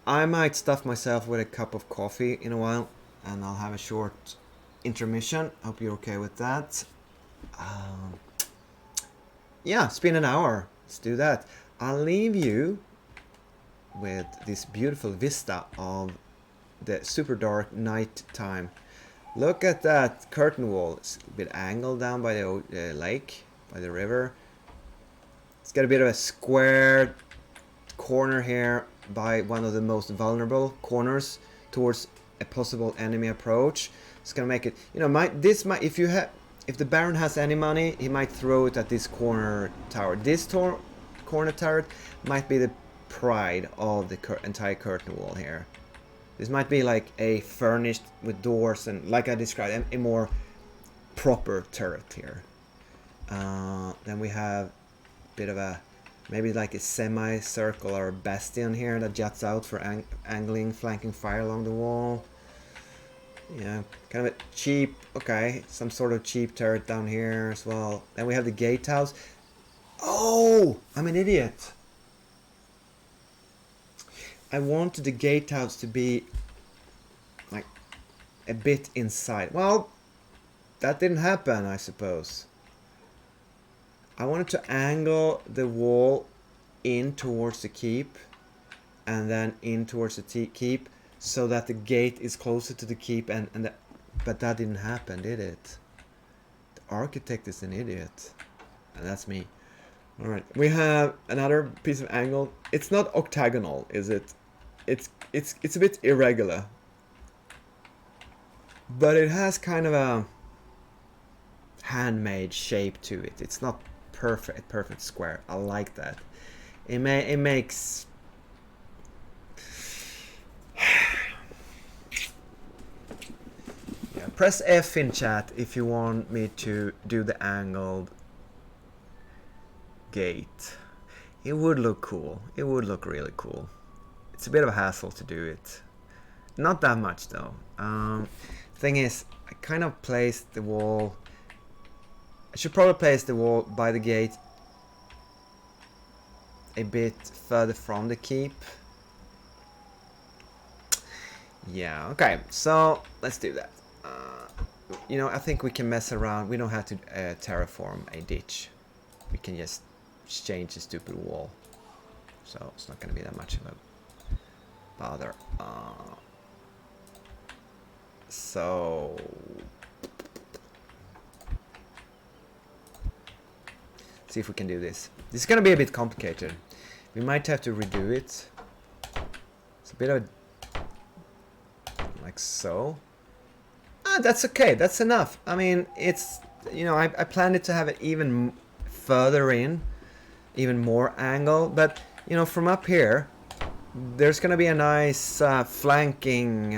I might stuff myself with a cup of coffee in a while, and I'll have a short intermission. Hope you're okay with that. Yeah, it's been an hour. Let's do that. I'll leave you with this beautiful vista of the super dark night time. Look at that curtain wall. It's a bit angled down by the lake, by the river. It's got a bit of a square corner here by one of the most vulnerable corners towards a possible enemy approach. It's gonna make it, you know, if the Baron has any money, he might throw it at this corner tower. This corner turret might be the pride of the entire curtain wall here. This might be like a furnished with doors and, like I described, a more proper turret here. Then we have a bit of a, maybe like a semi-circle or bastion here that juts out for angling, flanking fire along the wall. Yeah, kind of a cheap, okay, some sort of cheap turret down here as well. Then we have the gatehouse. Oh, I'm an idiot. I wanted the gatehouse to be like a bit inside. Well, that didn't happen, I suppose. I wanted to angle the wall in towards the keep and then in towards the keep, so that the gate is closer to the keep, but that didn't happen, did it? The architect is an idiot, and that's me. All right, we have another piece of angle. It's not octagonal, is it? It's a bit irregular, but it has kind of a handmade shape to it. It's not perfect square. I like that. It makes. Yeah, press F in chat if you want me to do the angled gate. It would look cool. It would look really cool. It's a bit of a hassle to do it. Not that much though. Thing is, I kind of placed the wall. I should probably place the wall by the gate a bit further from the keep. Yeah, okay, so let's do that. You know, I think we can mess around. We don't have to terraform a ditch. We can just change the stupid wall. So it's not going to be that much of a bother. So see if we can do this. This is going to be a bit complicated. We might have to redo it. It's a bit of like so. That's okay. That's enough. I mean, it's, you know, I planned it to have it even further in, even more angle. But, you know, from up here, there's going to be a nice flanking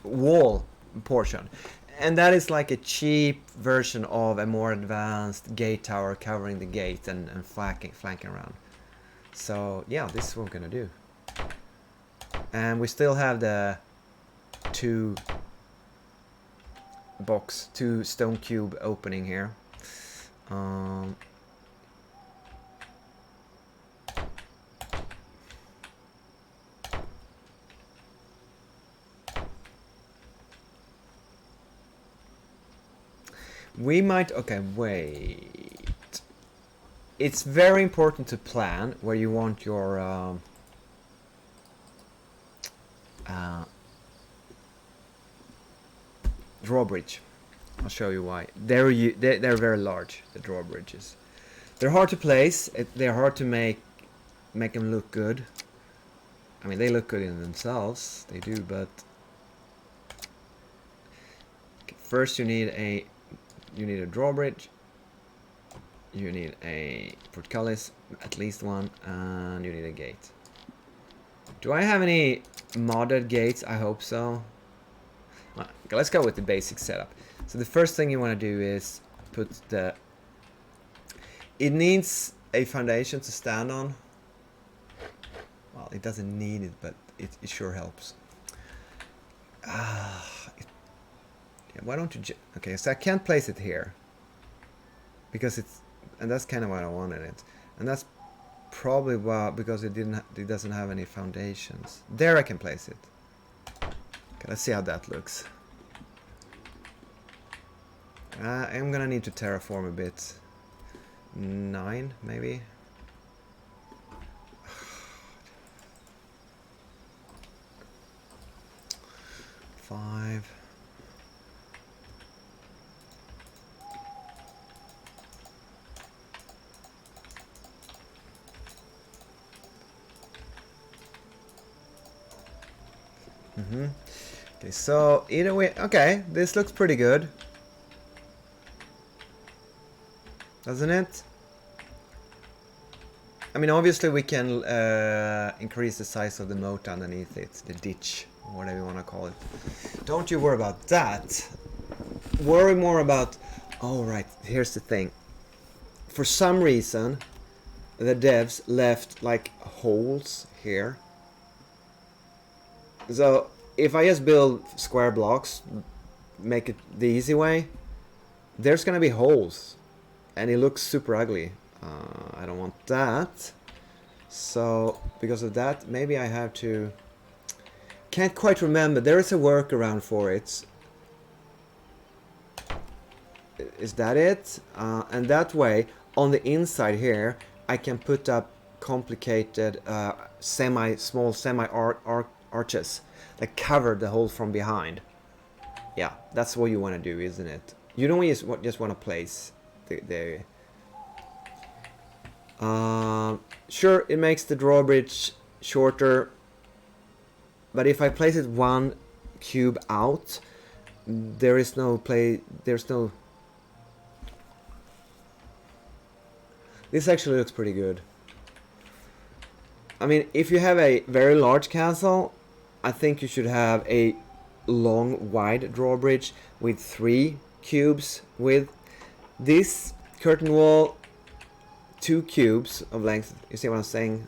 wall portion. And that is like a cheap version of a more advanced gate tower covering the gate and flanking around. So, yeah, this is what we're going to do. And we still have the two stone cube opening here. We might, okay, wait. It's very important to plan where you want your drawbridge. I'll show you why. They're very large, the drawbridges. They're hard to place. They're hard to make them look good. I mean, they look good in themselves. They do, but okay, first you need a drawbridge. You need a portcullis, at least one, and you need a gate. Do I have any modded gates? I hope so. Okay, let's go with the basic setup. So the first thing you want to do is put the... It needs a foundation to stand on. Well, it doesn't need it, but it sure helps. Yeah, why don't you... Okay, so I can't place it here. Because it's... And that's kind of why I wanted it. And that's probably why, because it doesn't have any foundations. There I can place it. Okay, let's see how that looks. I'm gonna need to terraform a bit. 9, maybe. 5. Okay, so either way, okay, this looks pretty good, doesn't it? I mean, obviously we can increase the size of the moat underneath it, the ditch, whatever you want to call it. Don't you worry about that. Worry more about... Oh, right, here's the thing. For some reason, the devs left like holes here. So if I just build square blocks, make it the easy way, there's gonna be holes, and it looks super ugly. I don't want that. So because of that, maybe I have to... Can't quite remember. There is a workaround for it. Is that it? And that way, on the inside here, I can put up complicated small semi arches that cover the hole from behind. Yeah, that's what you want to do, isn't it? You don't just want to place the sure, it makes the drawbridge shorter, but if I place it one cube out, there's no... This actually looks pretty good. I mean, if you have a very large castle, I think you should have a long, wide drawbridge with 3 cubes width. This curtain wall, 2 cubes of length. You see what I'm saying?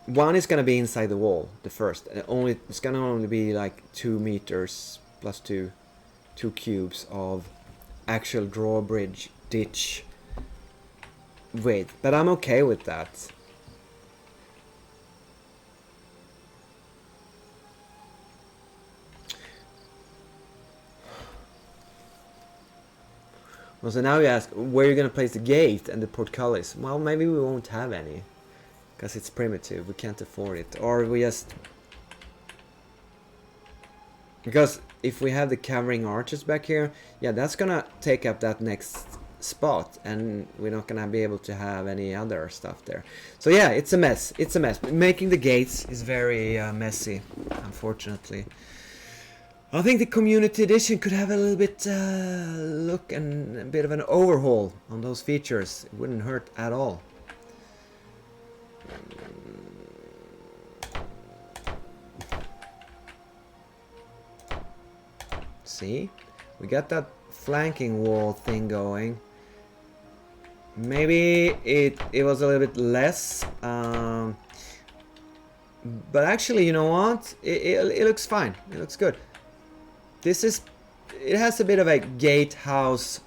One is gonna be inside the wall, the first. It's gonna only be like 2 meters plus 2 cubes of actual drawbridge ditch width, but I'm okay with that. Well, so now you ask where you're gonna place the gate and the portcullis. Well, maybe we won't have any because it's primitive. We can't afford it, or we just... Because if we have the covering arches back here, yeah, that's gonna take up that next spot, and we're not gonna be able to have any other stuff there. So yeah, it's a mess. It's a mess. Making the gates is very messy, unfortunately. I think the community edition could have a little bit look and a bit of an overhaul on those features. It wouldn't hurt at all. See, we got that flanking wall thing going. Maybe it was a little bit less, but actually, you know what? It looks fine. It looks good. It has a bit of a gatehouse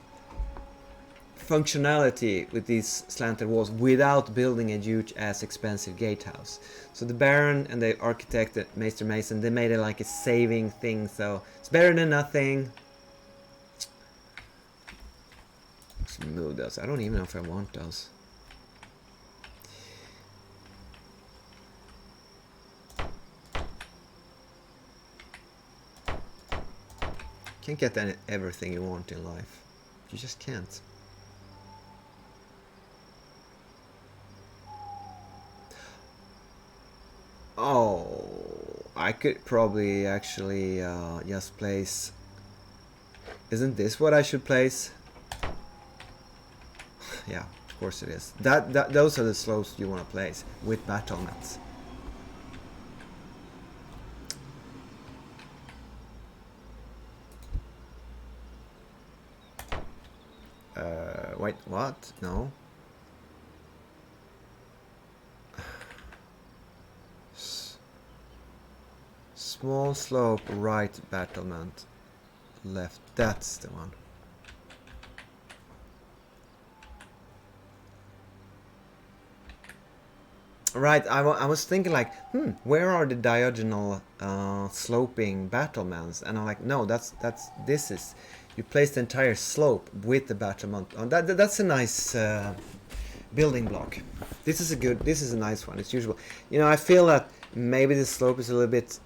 functionality with these slanted walls without building a huge ass expensive gatehouse. So the Baron and the architect, Maester Mason, they made it like a saving thing, so it's better than nothing. Let's move those. I don't even know if I want those. Can't get everything you want in life. You just can't. Oh, I could probably actually just place... Isn't this what I should place? Yeah, of course it is. Those are the slopes you want to place with battlements. Wait, what? No. Small slope, right battlement, left. That's the one. Right, I was thinking like, where are the diagonal sloping battlements? And I'm like, no, this is... You place the entire slope with the battlement on. That's a nice building block. This is a nice one. It's usual. You know, I feel that maybe the slope is a little bit...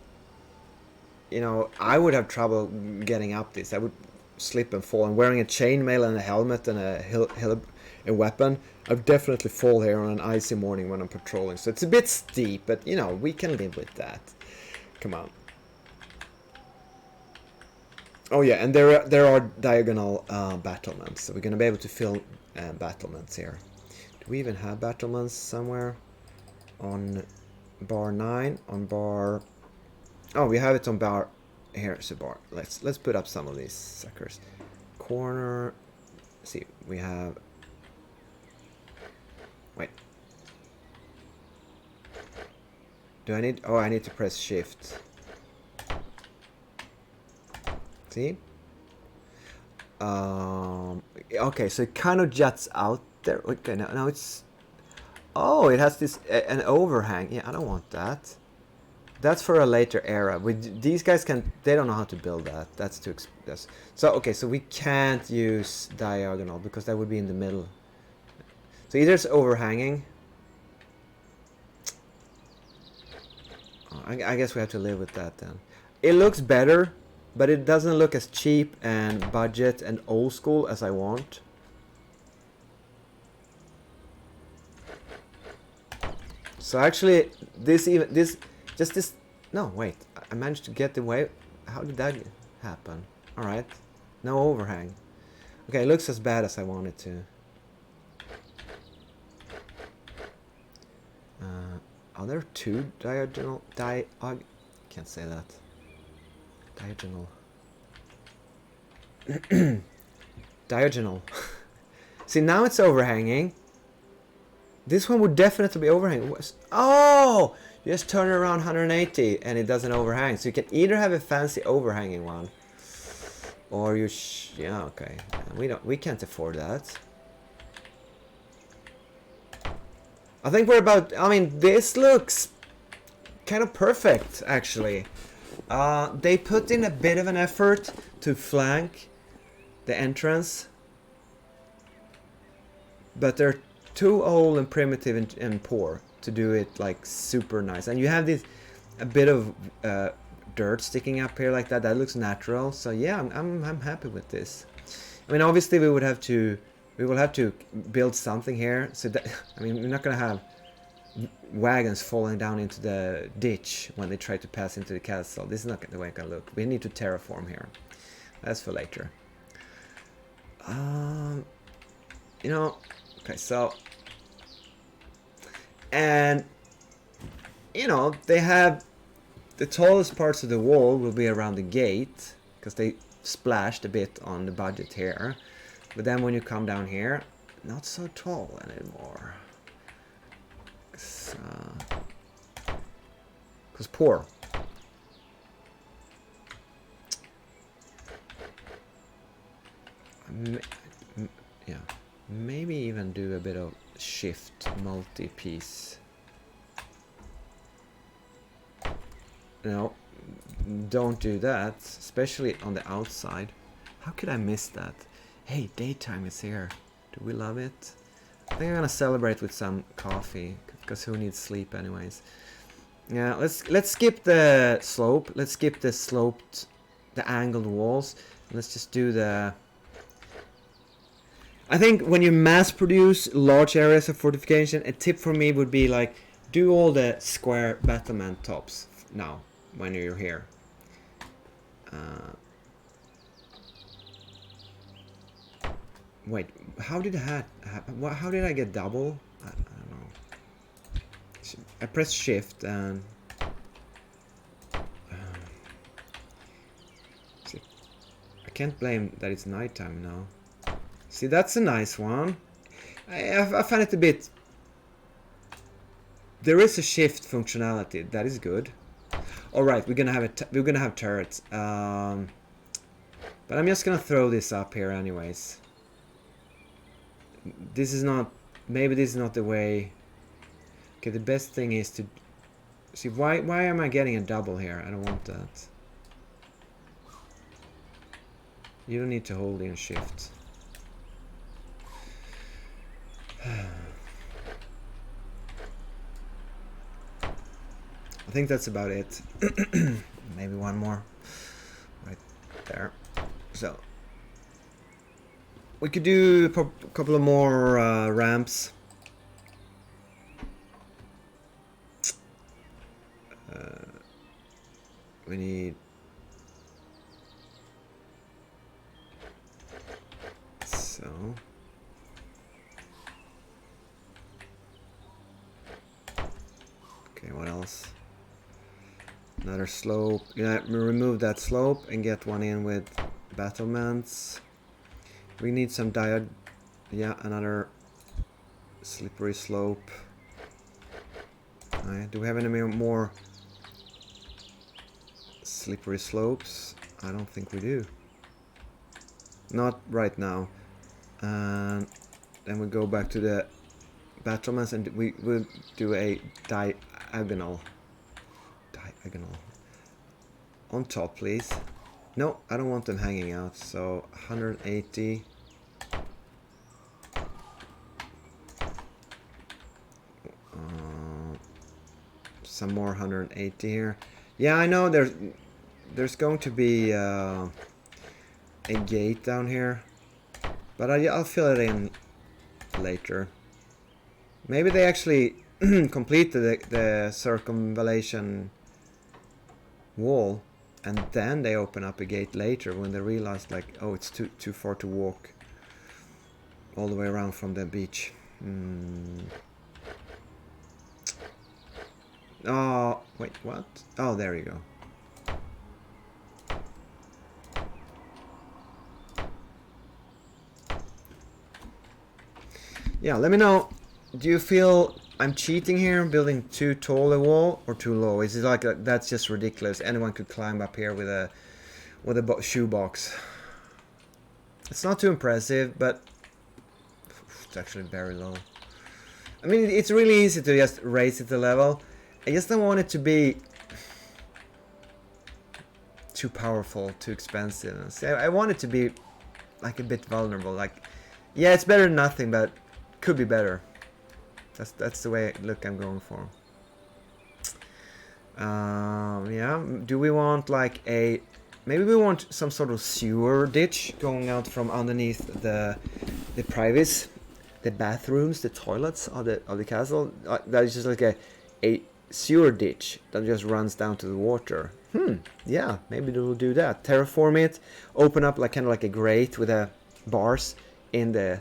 You know, I would have trouble getting up this. I would slip and fall. And wearing a chainmail and a helmet and a weapon, I'd definitely fall here on an icy morning when I'm patrolling. So it's a bit steep, but you know, we can live with that. Come on. Oh yeah, and there are diagonal battlements, so we're gonna be able to fill battlements here. Do we even have battlements somewhere? On bar 9, on bar... Oh, we have it on bar... Here's a bar. Let's put up some of these suckers. Corner... Let's see, we have... Wait. Do I need... Oh, I need to press shift. See? Okay, so it kind of juts out there. Okay, now it's... Oh, it has this an overhang. Yeah, I don't want that. That's for a later era. These guys can... They don't know how to build that. That's too expensive. So, okay, so we can't use diagonal because that would be in the middle. So either it's overhanging. Oh, I guess we have to live with that then. It looks better, but it doesn't look as cheap and budget and old school as I want. So actually, no, wait, I managed to get the way. How did that happen? All right, no overhang. Okay, it looks as bad as I want it to. Are there two diagonal can't say that. Diagonal. Diagonal. See, now it's overhanging. This one would definitely be overhanging. Oh! You just turn it around 180 and it doesn't overhang. So you can either have a fancy overhanging one, or you yeah, okay. We can't afford that. I think we're about... I mean, this looks kind of perfect, actually. They put in a bit of an effort to flank the entrance, but they're too old and primitive and poor to do it like super nice. And you have this a bit of dirt sticking up here like that. That looks natural. So yeah, I'm happy with this. I mean, obviously we will have to build something here. So that, I mean, we're not gonna have wagons falling down into the ditch when they try to pass into the castle. This is not the way it's gonna look. We need to terraform here. That's for later. You know, okay, so, and you know, they have the tallest parts of the wall will be around the gate because they splashed a bit on the budget here. But then when you come down here, not so tall anymore. Because poor. Yeah, maybe even do a bit of shift multi-piece. No, don't do that, especially on the outside. How could I miss that? Hey, daytime is here. Do we love it? I think I'm gonna celebrate with some coffee, because who needs sleep anyways? Yeah, let's skip the slope. Let's skip the sloped, the angled walls. Let's just do the... I think when you mass produce large areas of fortification, a tip for me would be like, do all the square battlement tops now, when you're here. Wait, how did that happen? How did I get double? I don't know. I pressed shift and... see, I can't blame that it's nighttime now. See, that's a nice one. I find it a bit... There is a shift functionality. That is good. All right, we're gonna have turrets. But I'm just gonna throw this up here anyways. This is not... Maybe this is not the way... Okay, the best thing is to... See, why am I getting a double here? I don't want that. You don't need to hold in shift. I think that's about it. Maybe one more. Right there. So... We could do a couple of more ramps. We need... So okay, what else? Another slope. Yeah, remove that slope and get one in with battlements. We need some yeah, another slippery slope. Do we have any more slippery slopes? I don't think we do. Not right now. And then we go back to the battlements and we will do a diagonal. On top, please. No, I don't want them hanging out. So 180. Some more 180 here. Yeah, I know there's going to be a gate down here, but I'll fill it in later. Maybe they actually completed the circumvallation wall, and then they open up a gate later when they realized, like, oh, it's too far to walk all the way around from the beach. Oh, wait, what? Oh, there you go. Yeah, let me know. Do you feel I'm cheating here, building too tall a wall or too low? Is it like that's just ridiculous? Anyone could climb up here with a shoebox. It's not too impressive, but it's actually very low. I mean, it's really easy to just raise it to level. I just don't want it to be too powerful, too expensive. See, I want it to be like a bit vulnerable. Like, yeah, it's better than nothing, but could be better. That's the way look I'm going for. Yeah. Do we want like maybe we want some sort of sewer ditch going out from underneath the privates, the bathrooms, the toilets of the castle. That is just like a sewer ditch that just runs down to the water. Yeah, maybe we'll do that. Terraform it, open up like kind of like a grate with a bars in the.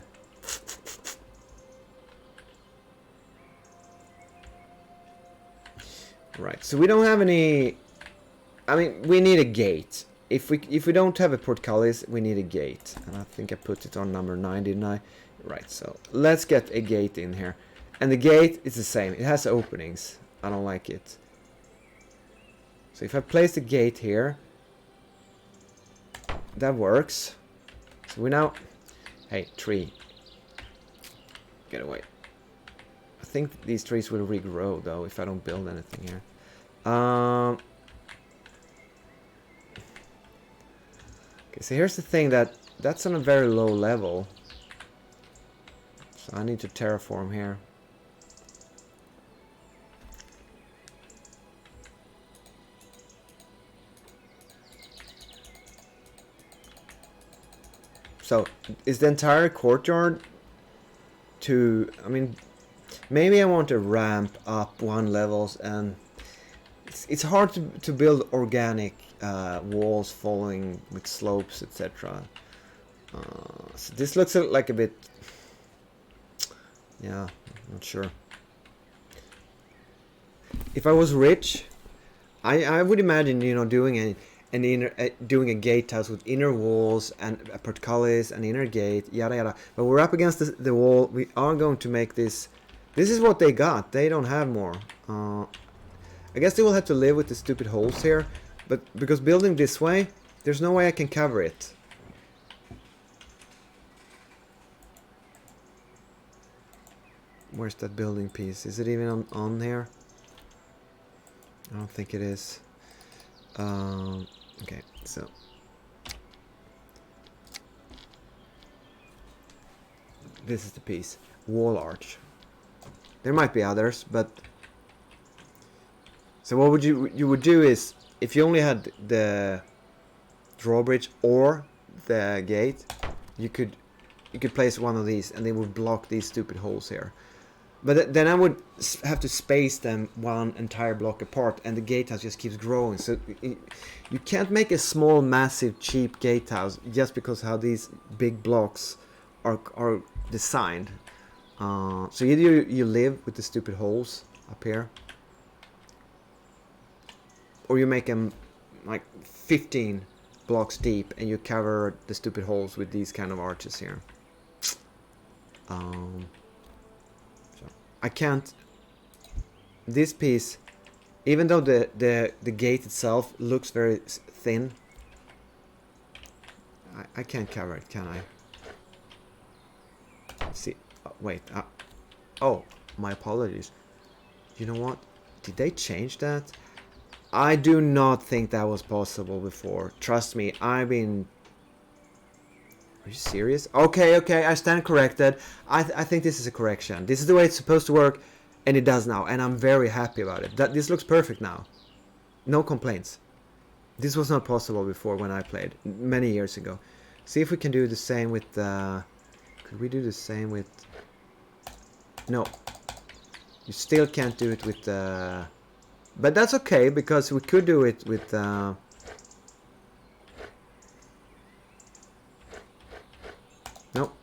Right, so we don't have any. I mean, we need a gate. If we don't have a portcullis, we need a gate, and I think I put it on number 9, didn't I? Right, so let's get a gate in here, and the gate is the same. It has openings. I don't like it. So if I place the gate here, that works. So we now, hey, tree, get away. I think these trees will regrow though if I don't build anything here. Okay, so here's the thing, that's on a very low level. So I need to terraform here. So is the entire courtyard to, I mean, maybe I want to ramp up one levels, and it's hard to build organic walls following with slopes, etc. So this looks like a bit, yeah, not sure. If I was rich, I would imagine, you know, doing doing a gatehouse with inner walls and a portcullis, an inner gate, yada yada. But we're up against the wall. We are going to make this. This is what they got. They don't have more. I guess they will have to live with the stupid holes here. But because building this way, there's no way I can cover it. Where's that building piece? Is it even on here? I don't think it is. Okay, so this is the piece. Wall arch. There might be others, but so what would you would do is, if you only had the drawbridge or the gate, you could place one of these and they would block these stupid holes here. But then I would have to space them one entire block apart, and the gatehouse just keeps growing. So you can't make a small, massive, cheap gatehouse just because how these big blocks are designed. So either you live with the stupid holes up here, or you make them like 15 blocks deep and you cover the stupid holes with these kind of arches here. So I can't, this piece, even though the gate itself looks very thin, I can't cover it, can I? Let's see. Oh, wait. Oh, my apologies. You know what? Did they change that? I do not think that was possible before. Trust me, I've been... Are you serious? Okay, okay, I stand corrected. I think this is a correction. This is the way it's supposed to work, and it does now. And I'm very happy about it. This looks perfect now. No complaints. This was not possible before when I played, many years ago. See if we can do the same with... could we do the same with... No. You still can't do it with... But that's okay, because we could do it with... No,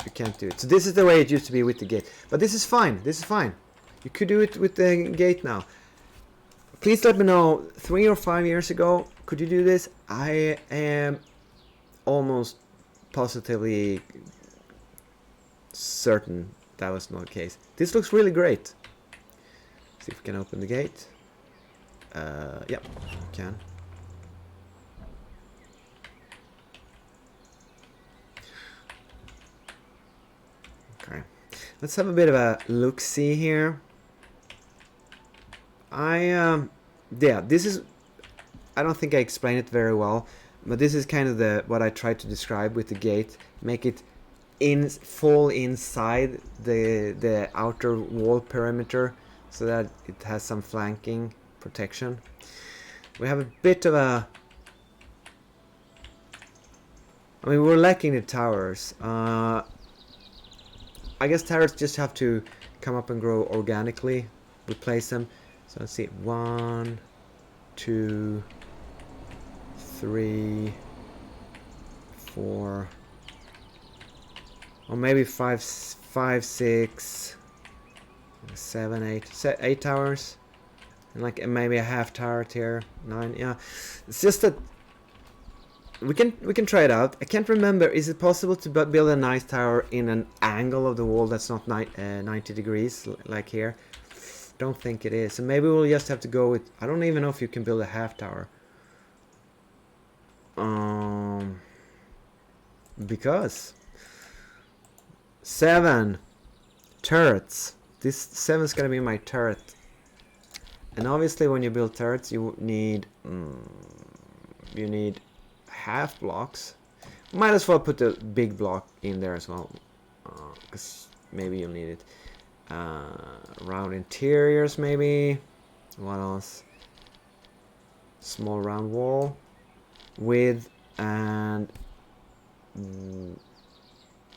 you can't do it. So this is the way it used to be with the gate. But this is fine. This is fine. You could do it with the gate now. Please let me know, 3 or 5 years ago, could you do this? I am almost positively certain that was not the case. This looks really great. See if we can open the gate. Yep, we can. Okay, let's have a bit of a look-see here. Yeah, this is, I don't think I explained it very well, but this is kind of what I tried to describe with the gate. Make it fall inside the outer wall perimeter, so that it has some flanking protection. We have a bit of a... I mean, we're lacking the towers. I guess towers just have to come up and grow organically. Replace them. So let's see. 1, 2, 3, 4, or maybe 5, 6, 7, 8 towers, and like maybe a half tower here, 9. Yeah, it's just that we can try it out. I can't remember. Is it possible to build a nice tower in an angle of the wall that's not 90 degrees like here? Don't think it is. So maybe we'll just have to go with... I don't even know if you can build a half tower. Because 7 turrets. This 7 is gonna be my turret. And obviously, when you build turrets, you need half blocks. Might as well put the big block in there as well, because maybe you'll need it. Round interiors, maybe. What else? Small round wall, width, and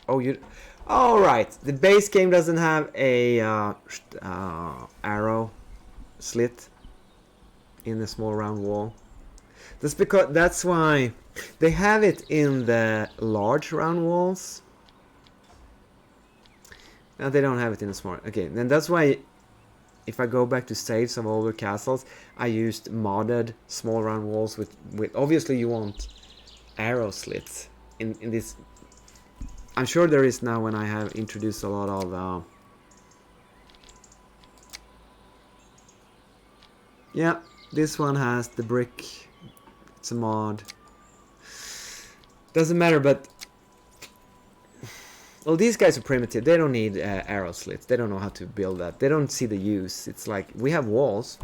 oh, you. All right, the base game doesn't have a arrow slit in the small round wall. That's why they have it in the large round walls. Now they don't have it in the small. Okay, then that's why if I go back to saves of older castles, I used modded small round walls with obviously you want arrow slits in this. I'm sure there is now when I have introduced a lot of yeah, this one has the brick. It's a mod. Doesn't matter, but well, these guys are primitive. They don't need arrow slits. They don't know how to build that. They don't see the use. It's like we have walls.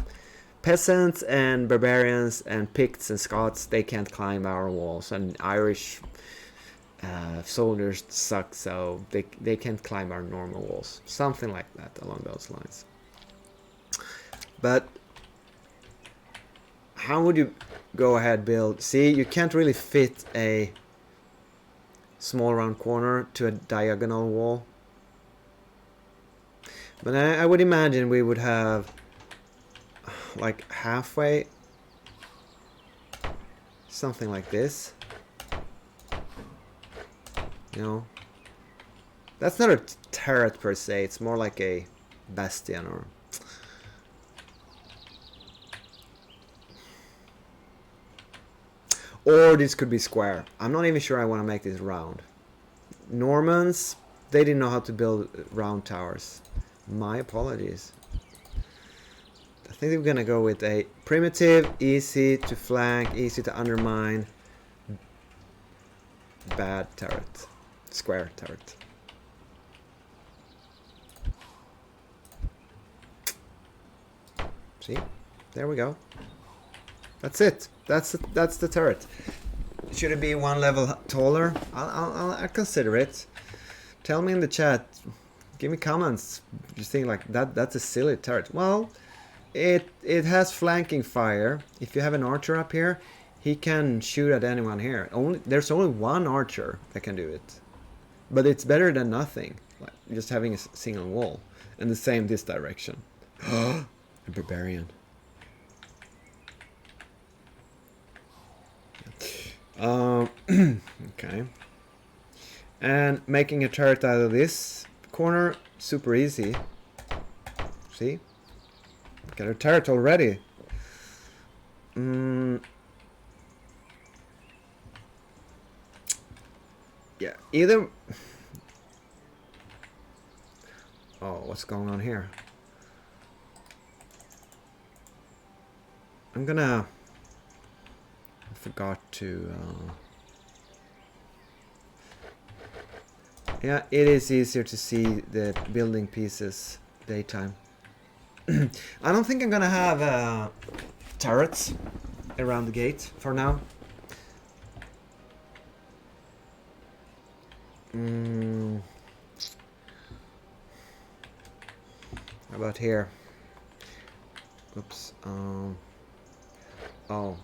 Peasants and barbarians and Picts and Scots, they can't climb our walls. And Irish soldiers suck, so they can't climb our normal walls. Something like that along those lines. But how would you go ahead build? See, you can't really fit a small round corner to a diagonal wall. But I would imagine we would have like halfway, something like this. You know, That's not a turret per se, it's more like a bastion or... Or this could be square. I'm not even sure I want to make this round. Normans, they didn't know how to build round towers. My apologies. I think we're gonna go with a primitive, easy to flank, easy to undermine, bad turret. Square turret. See? There we go. That's it. That's the turret. Should it be one level taller? I'll consider it. Tell me in the chat. Give me comments. You think like that's a silly turret? Well, it has flanking fire. If you have an archer up here, he can shoot at anyone here. There's only one archer that can do it, but it's better than nothing. Like just having a single wall. And the same this direction. A barbarian. Okay. And making a turret out of this corner, super easy. See? Got a turret already. Yeah, either... Oh, what's going on here? I'm gonna... I forgot to... Yeah, it is easier to see the building pieces daytime. I don't think I'm gonna have turrets around the gate for now. How about here? Oops. Oh.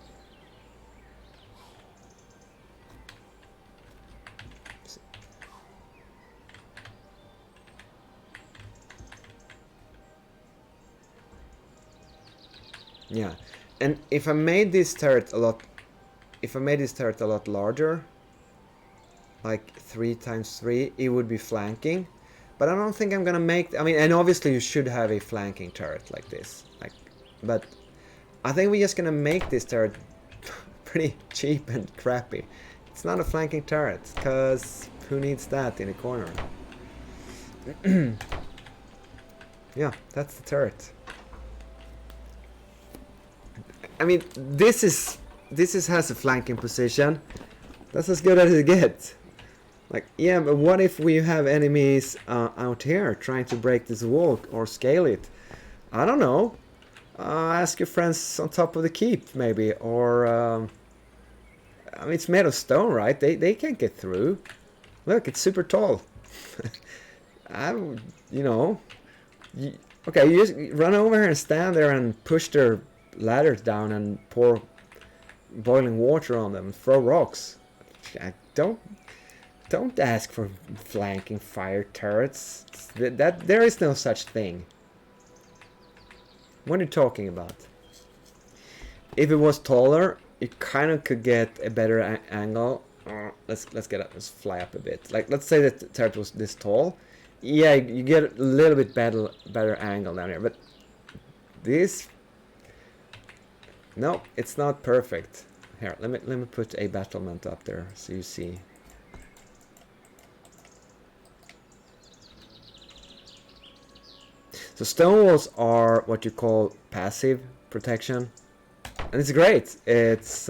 Yeah, and if I made this turret a lot, larger, like 3 times 3, it would be flanking. But I don't think I'm gonna make. I mean, and obviously you should have a flanking turret like this, but I think we're just gonna make this turret pretty cheap and crappy. It's not a flanking turret, cause who needs that in a corner? Yeah, that's the turret. I mean, this has a flanking position. That's as good as it gets. Like, yeah, but what if we have enemies out here trying to break this wall or scale it? I don't know. Ask your friends on top of the keep, maybe. Or, I mean, it's made of stone, right? They can't get through. Look, it's super tall. Okay, you just run over here and stand there and push their ladders down and pour boiling water on them and throw rocks. Don't ask for flanking fire turrets. That there is no such thing. What are you talking about? If it was taller, you kind of could get a better angle. Let's fly up a bit. Like, let's say that the turret was this tall. Yeah, you get a little bit better angle down here, but this... No, it's not perfect. Here, let me put a battlement up there so you see. So stone walls are what you call passive protection, and it's great. It's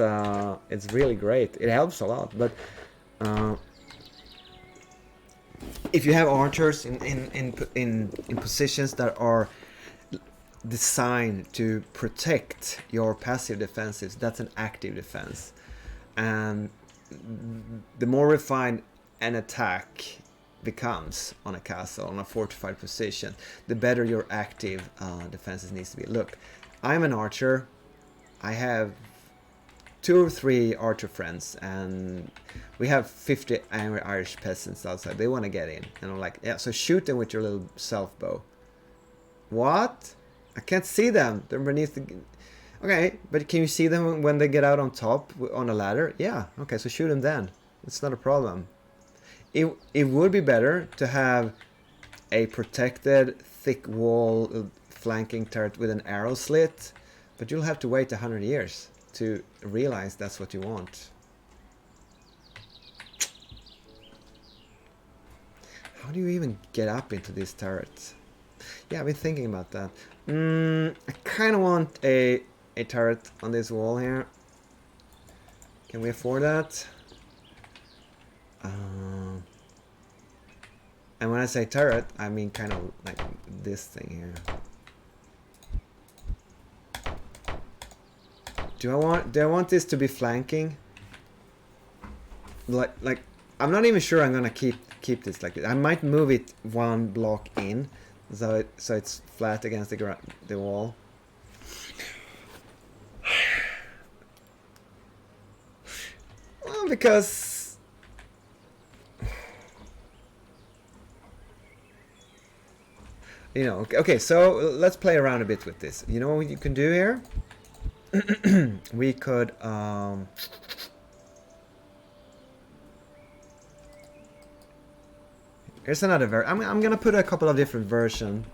really great. It helps a lot. But if you have archers in positions that are designed to protect your passive defenses, that's an active defense, and the more refined an attack becomes on a castle, on a fortified position, the better your active defenses needs to be. Look, I'm an archer. I have 2 or 3 archer friends, and we have 50 angry Irish peasants outside. They want to get in, and I'm like, yeah, so shoot them with your little self bow. What? I can't see them. They're beneath the... Okay, but can you see them when they get out on top on a ladder? Yeah, okay, so shoot them then. It's not a problem. it would be better to have a protected thick wall flanking turret with an arrow slit, but you'll have to wait 100 years to realize that's what you want. How do you even get up into these turrets? Yeah, I've been thinking about that. I kind of want a turret on this wall here. Can we afford that? And when I say turret, I mean kind of like this thing here. Do I want this to be flanking? Like I'm not even sure I'm gonna keep this like this. I might move it one block in, so it's flat against the wall. Well, because you know. Okay, so let's play around a bit with this. You know what you can do here? We could here's another I'm gonna put a couple of different versions.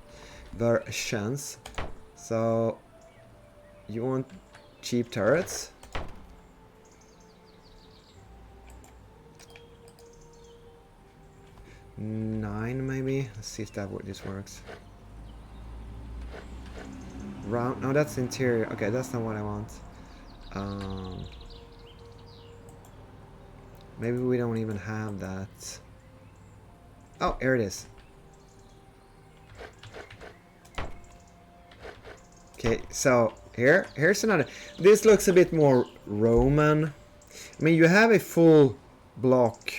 So you want cheap turrets? Nine maybe. Let's see if this works. Round. No, that's interior. Okay, that's not what I want. Maybe we don't even have that. Oh, here it is. Okay, so here's another. This looks a bit more Roman. I mean, you have a full block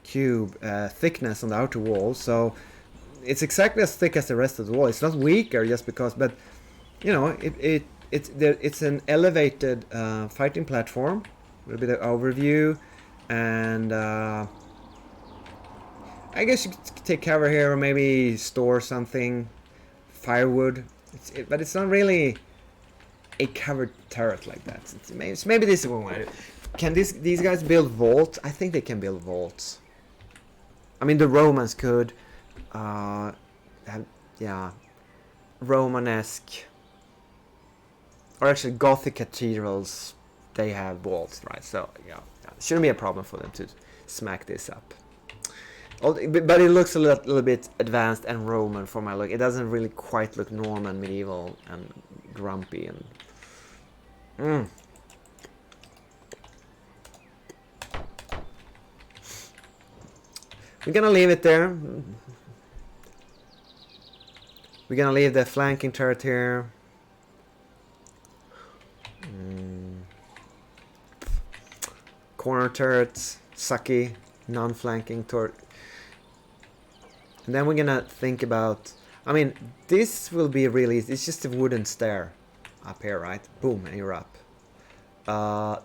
cube thickness on the outer wall, so it's exactly as thick as the rest of the wall. It's not weaker just because, but you know, it's an elevated fighting platform with a bit of overview, and I guess you could take cover here or maybe store something, firewood. But it's not really a covered turret like that. Maybe this is what we want to do. Can these guys build vaults? I think they can build vaults. I mean, the Romans could. Yeah, Romanesque, or actually Gothic cathedrals. They have vaults, right? So yeah, shouldn't be a problem for them to smack this up. But it looks a little bit advanced and Roman for my look. It doesn't really quite look Norman, medieval, and grumpy and. We're gonna leave it there. We're gonna leave the flanking turret here. Corner turrets, sucky, non-flanking turret. And then we're gonna think about. I mean, this will be really easy. It's just a wooden stair up here, right? Boom, and you're up.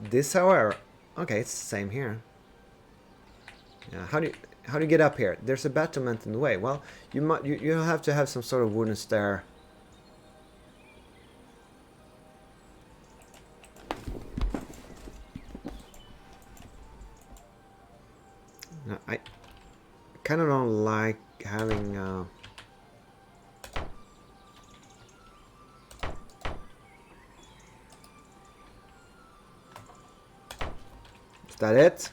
This, however, okay, it's the same here. Yeah, how do you get up here? There's a battlement in the way. Well, you have to have some sort of wooden stair. Now, I kind of don't like having. Is that it?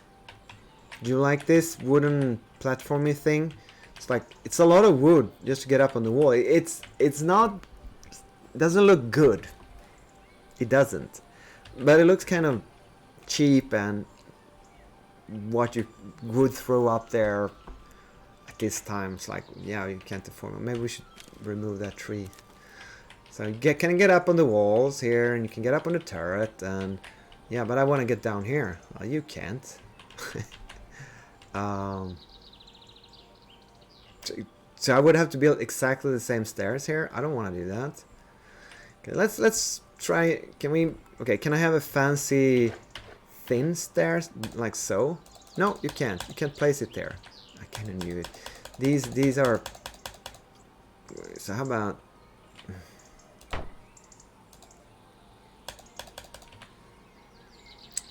Do you like this wooden platformy thing? It's like it's a lot of wood just to get up on the wall. It's not. It doesn't look good. It doesn't, but it looks kind of cheap and what you would throw up there at this time. It's like, yeah, you can't afford it. Maybe we should remove that tree. So you can get up on the walls here, and you can get up on the turret, and yeah, but I want to get down here. Well, you can't. So I would have to build exactly the same stairs here. I don't want to do that. Okay, let's try. Can we? Okay, can I have a fancy thin stairs like so? No, you can't. You can't place it there. I kind of knew it. These are. So how about?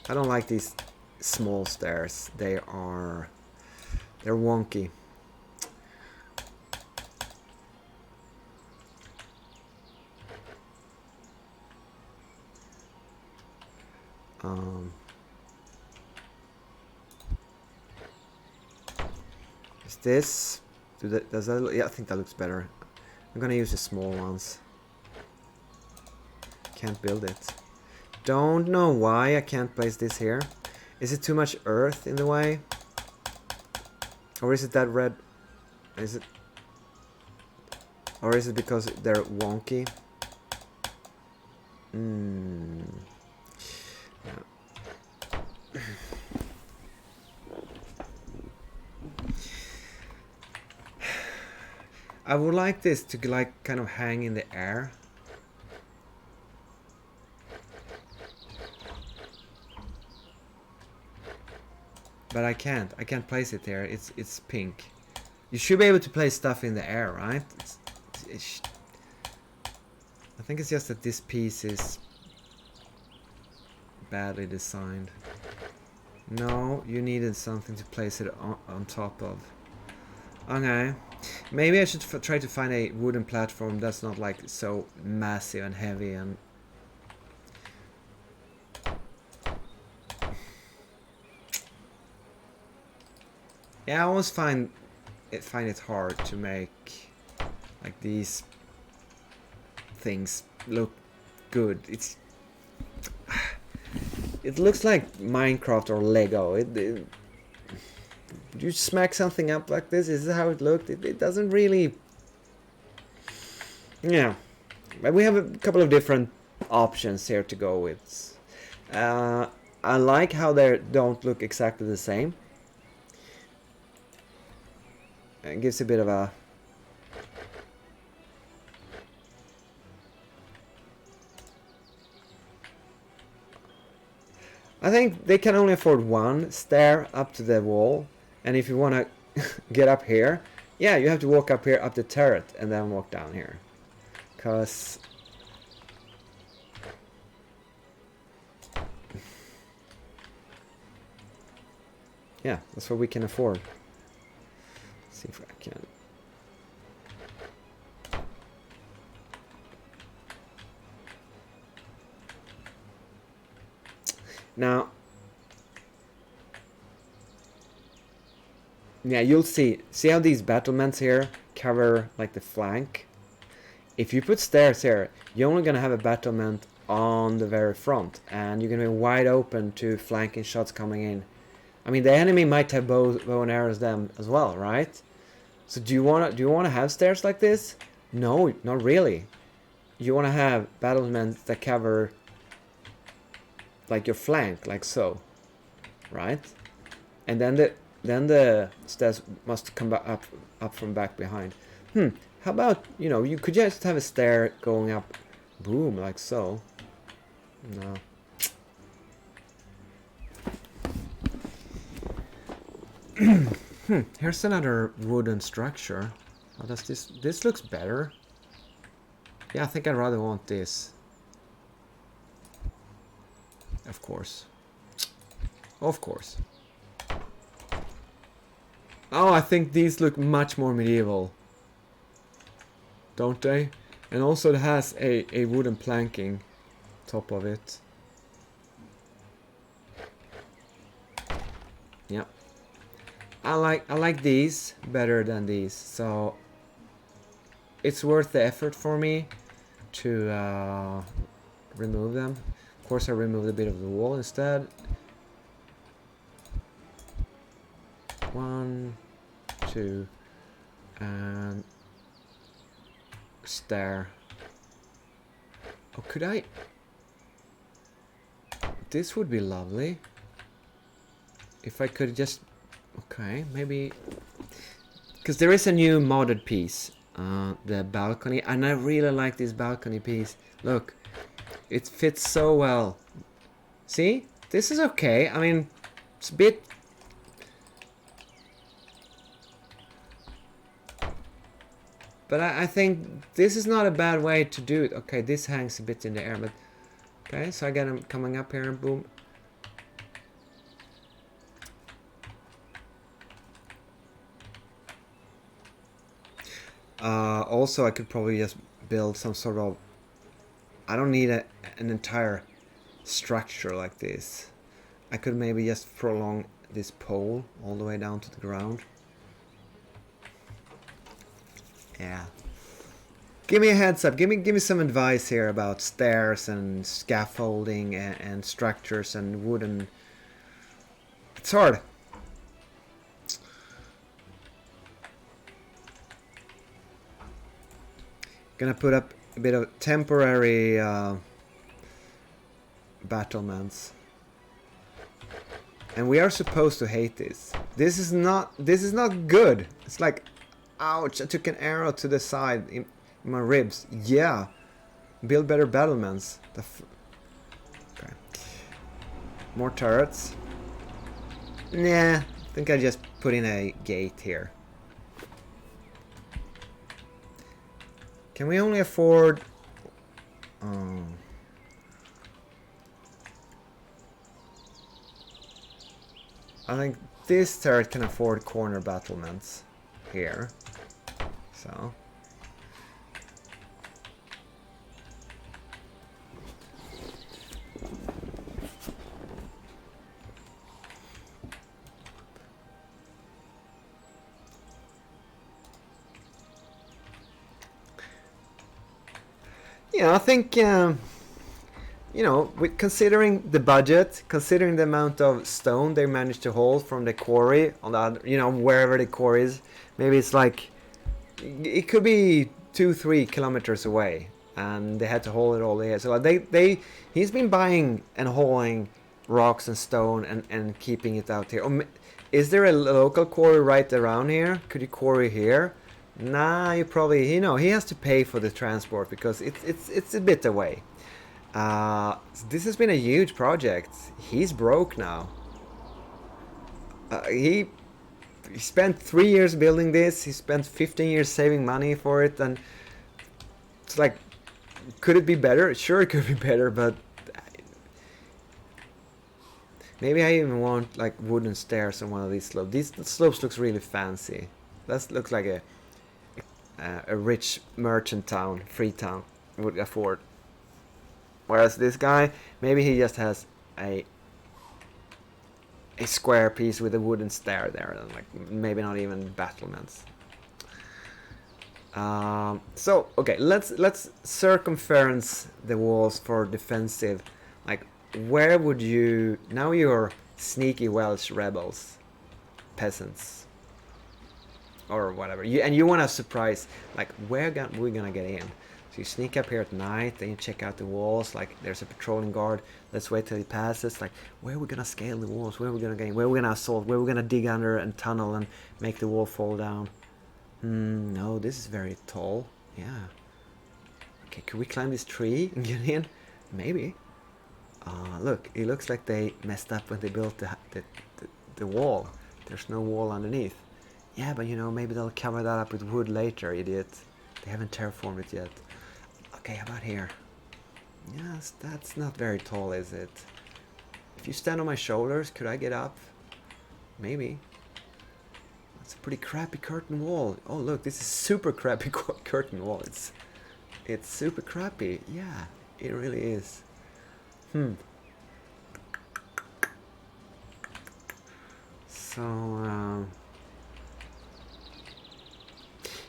I don't like these small stairs. They are. They're wonky. Is this? Does that? Yeah, I think that looks better. I'm gonna use the small ones. Can't build it. Don't know why I can't place this here. Is it too much earth in the way? Or is it that red? Is it? Or is it because they're wonky? Yeah. I would like this to like kind of hang in the air. But I can't. I can't place it there. It's pink. You should be able to place stuff in the air, right? I think it's just that this piece is badly designed. No, you needed something to place it on top of. Okay. Maybe I should try to find a wooden platform that's not like so massive and heavy and... Yeah, I always find it hard to make like these things look good. It looks like Minecraft or Lego. You smack something up like this. Is this how it looked? It doesn't really. Yeah, but we have a couple of different options here to go with. I like how they don't look exactly the same. It gives a bit of a... I think they can only afford one stair up to the wall, and if you want to get up here, yeah, you have to walk up here up the turret and then walk down here. Cause yeah, that's what we can afford. Let's see if I can. Now, yeah, you'll see how these battlements here cover like the flank. If you put stairs here, you're only gonna have a battlement on the very front, and you're gonna be wide open to flanking shots coming in. I mean, the enemy might have bow and arrows them as well, right? So do you wanna have stairs like this? No, not really. You wanna have battlements that cover like your flank, like so, right? And then the stairs must come back up from back behind. How about, you could just have a stair going up, boom, like so. No. Here's another wooden structure. How does this looks better. Yeah, I think I'd rather want this. Of course. Of course. Oh, I think these look much more medieval. Don't they? And also it has a wooden planking top of it. Yep. I like these better than these, so it's worth the effort for me to remove them. Of course, I removed a bit of the wall instead. 1, 2, and stair. Oh, could I? This would be lovely if I could just. Okay, maybe because there is a new modded piece, the balcony, and I really like this balcony piece. Look, it fits so well. See, this is okay. I mean, it's a bit. But I think this is not a bad way to do it. Okay, this hangs a bit in the air, but okay, so I get him coming up here and boom. Also, I could probably just build some sort of... I don't need an entire structure like this. I could maybe just prolong this pole all the way down to the ground. Yeah. Give me a heads up. Give me some advice here about stairs and scaffolding and structures and wooden. It's hard. Gonna put up a bit of temporary battlements. And we are supposed to hate this. This is not good. It's like, ouch, I took an arrow to the side in my ribs. Yeah. Build better battlements. Okay. More turrets. Nah, I think I just put in a gate here. Can we only afford... I think this turret can afford corner battlements here. So... Yeah, I think, you know, with considering the budget, considering the amount of stone they managed to haul from the quarry, on the other, you know, wherever the quarry is, maybe it's like, it could be 2-3 kilometers away, and they had to haul it all there. So he's been buying and hauling rocks and stone and keeping it out here. Is there a local quarry right around here? Could you quarry here? Nah, you probably, you know, he has to pay for the transport because it's a bit away. This has been a huge project. He's broke now. He spent 3 years building this. He spent 15 years saving money for it, and it's like, could it be better? Sure, it could be better, but maybe I even want like wooden stairs on one of these slopes. These slopes looks really fancy. That looks like a rich merchant town, free town would afford. Whereas this guy, maybe he just has a square piece with a wooden stair there, and like maybe not even battlements. So okay, let's circumference the walls for defensive. Like, where would you... Now you're sneaky Welsh rebels, peasants, or whatever. You want to surprise, like, where we gonna get in? So you sneak up here at night, then you check out the walls, like there's a patrolling guard, let's wait till he passes, like, where are we gonna scale the walls, where are we gonna get in, where are we gonna assault, where are we gonna dig under and tunnel and make the wall fall down? No, this is very tall. Yeah. Okay, could we climb this tree and get in? Maybe. Look, it looks like they messed up when they built the wall. There's no wall underneath. Yeah, but you know, maybe they'll cover that up with wood later, idiot. They haven't terraformed it yet. Okay, how about here? Yes, that's not very tall, is it? If you stand on my shoulders, could I get up? Maybe. That's a pretty crappy curtain wall. Oh, look, this is super crappy curtain wall. It's super crappy. Yeah, it really is. So, I'm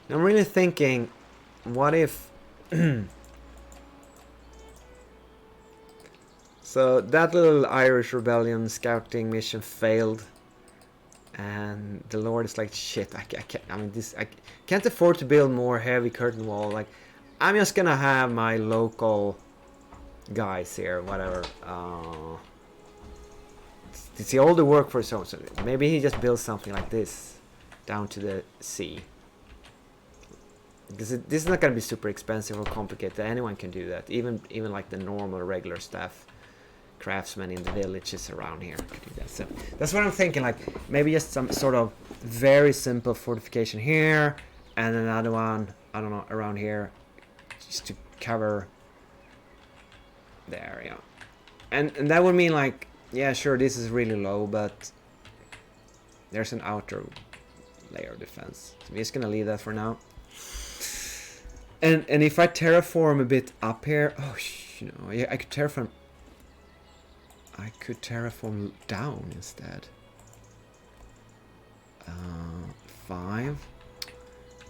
really thinking, what if... So, that little Irish rebellion scouting mission failed. And the Lord is like, shit, I can't afford to build more heavy curtain wall. Like, I'm just gonna have my local guys here, whatever. See all the work for so maybe he just builds something like this down to the sea. Because this is not going to be super expensive or complicated. Anyone can do that. Even like the normal regular staff craftsmen in the villages around here can do that. So that's what I'm thinking. Like, maybe just some sort of very simple fortification here, and another one, I don't know, around here, just to cover the area. And that would mean, like, yeah, sure, this is really low, but there's an outer layer of defense. So I'm just gonna leave that for now. And if I terraform a bit up here, oh, you know, yeah, I could terraform. I could terraform down instead. 5.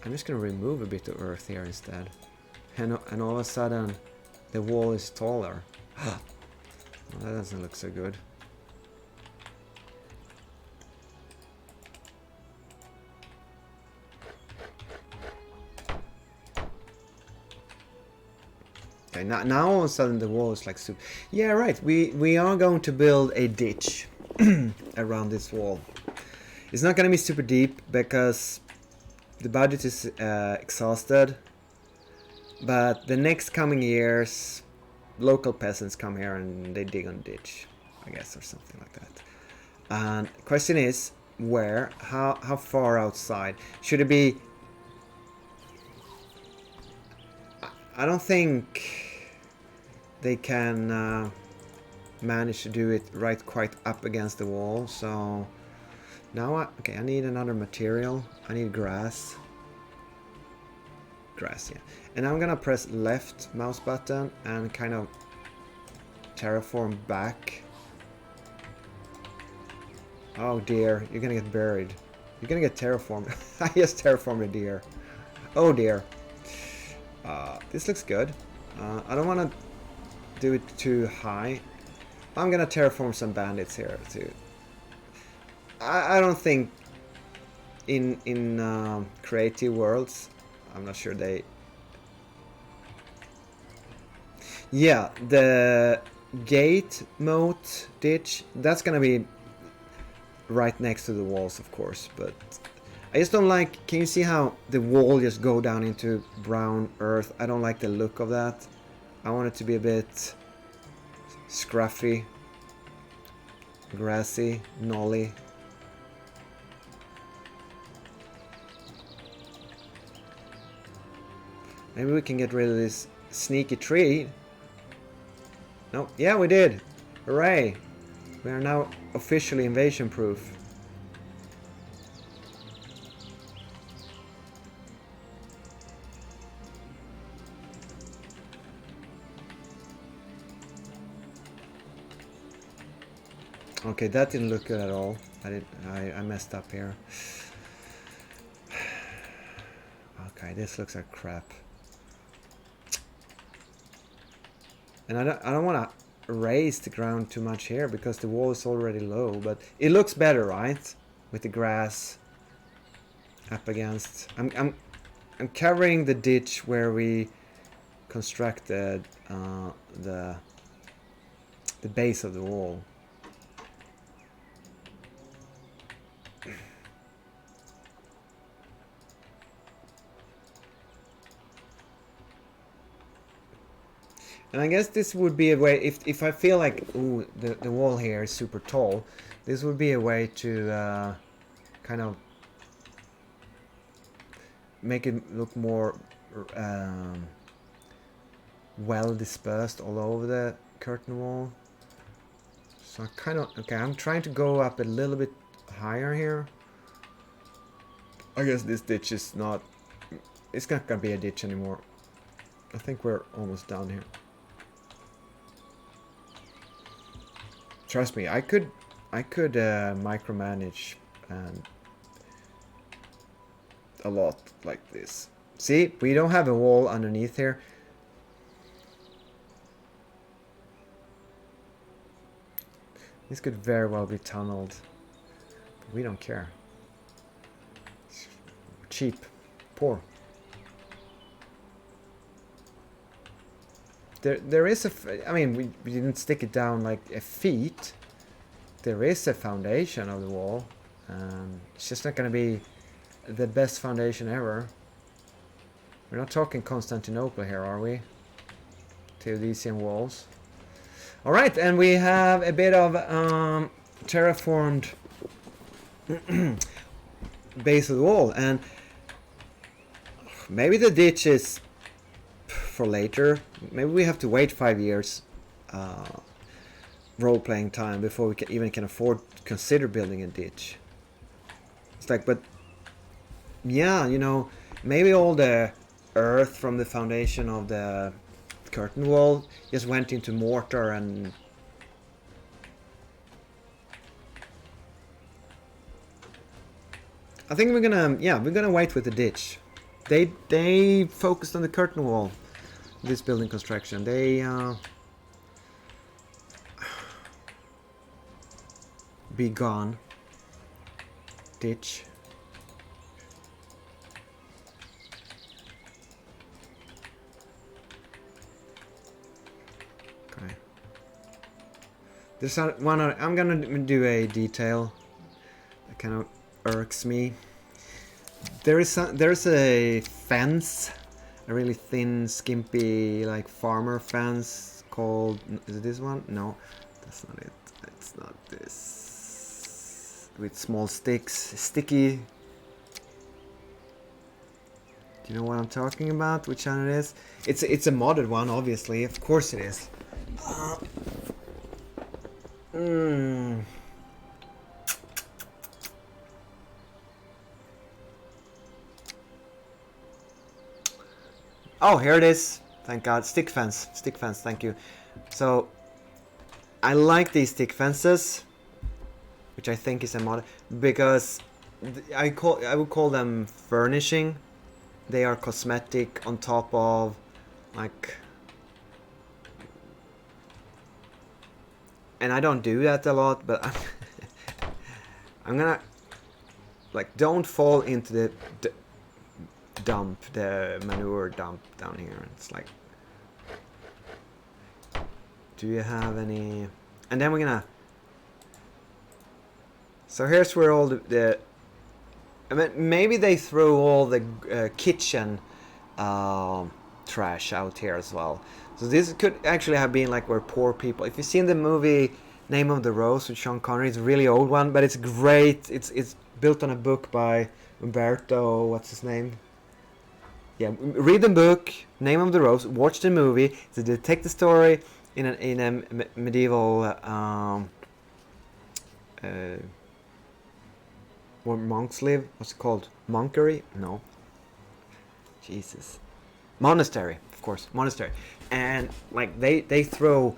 I'm just gonna remove a bit of earth here instead, and all of a sudden, the wall is taller. Well, that doesn't look so good. Okay, now all of a sudden the wall is like super. Yeah, right. We are going to build a ditch around this wall. It's not going to be super deep because the budget is exhausted. But the next coming years, local peasants come here and they dig on the ditch, I guess, or something like that. And the question is, where? How far outside? Should it be... I don't think they can manage to do it right quite up against the wall, so now okay, I need another material. I need grass, yeah, and I'm gonna press left mouse button and kind of terraform back. Oh dear, you're gonna get buried. You're gonna get terraformed. I just terraformed a deer. Oh dear. This looks good. I don't want to do it too high. I'm gonna terraform some bandits here too. I don't think in creative worlds, I'm not sure they... Yeah, the gate moat ditch, that's gonna be right next to the walls, of course, but I just don't like... Can you see how the wall just go down into brown earth? I don't like the look of that. I want it to be a bit scruffy, grassy, knolly. Maybe we can get rid of this sneaky tree. No, yeah, we did. Hooray! We are now officially invasion proof. Okay, that didn't look good at all. I messed up here. Okay, this looks like crap. And I don't want to raise the ground too much here because the wall is already low, but it looks better, right? With the grass up against. I'm covering the ditch where we constructed the base of the wall. And I guess this would be a way, if I feel like, ooh, the wall here is super tall, this would be a way to kind of make it look more well dispersed all over the curtain wall. So I kind of, okay, I'm trying to go up a little bit higher here. I guess this ditch is not, it's not gonna be a ditch anymore. I think we're almost done here. Trust me, I could micromanage and a lot like this. See, we don't have a wall underneath here. This could very well be tunneled. But we don't care. Cheap, poor. There is a, I mean, we didn't stick it down like a feet. There is a foundation of the wall. It's just not going to be the best foundation ever. We're not talking Constantinople here, are we? Theodosian walls. Alright, and we have a bit of terraformed base of the wall. And maybe the ditch is for later. Maybe we have to wait 5 years role-playing time before we even can afford to consider building a ditch. It's like, but yeah, you know, maybe all the earth from the foundation of the curtain wall just went into mortar, and I think we're gonna wait with the ditch. They focused on the curtain wall. This building construction. They be gone. Ditch. Okay. There's one. I'm gonna do a detail that kind of irks me. There's a fence, a really thin, skimpy, like farmer fence called. Is it this one? No, that's not it. It's not this. With small sticks, sticky. Do you know what I'm talking about? Which one it is? It's a modded one, obviously. Of course it is. Oh, here it is. Thank God. Stick fence. Stick fence. Thank you. So, I like these stick fences, which I think is a mod, because I would call them furnishing. They are cosmetic on top of, like, and I don't do that a lot, but I'm gonna, like, don't fall into the dump, the manure dump down here. It's like, do you have any? And then we're gonna, so here's where all the I mean, maybe they throw all the kitchen trash out here as well. So this could actually have been like where poor people, if you've seen the movie Name of the Rose with Sean Connery, it's a really old one, but it's great. It's built on a book by Umberto, what's his name? Yeah, read the book, Name of the Rose, watch the movie. It's a detective story in a medieval where monks live. What's it called? Monkery? No. Jesus. Monastery, of course. Monastery. And like they throw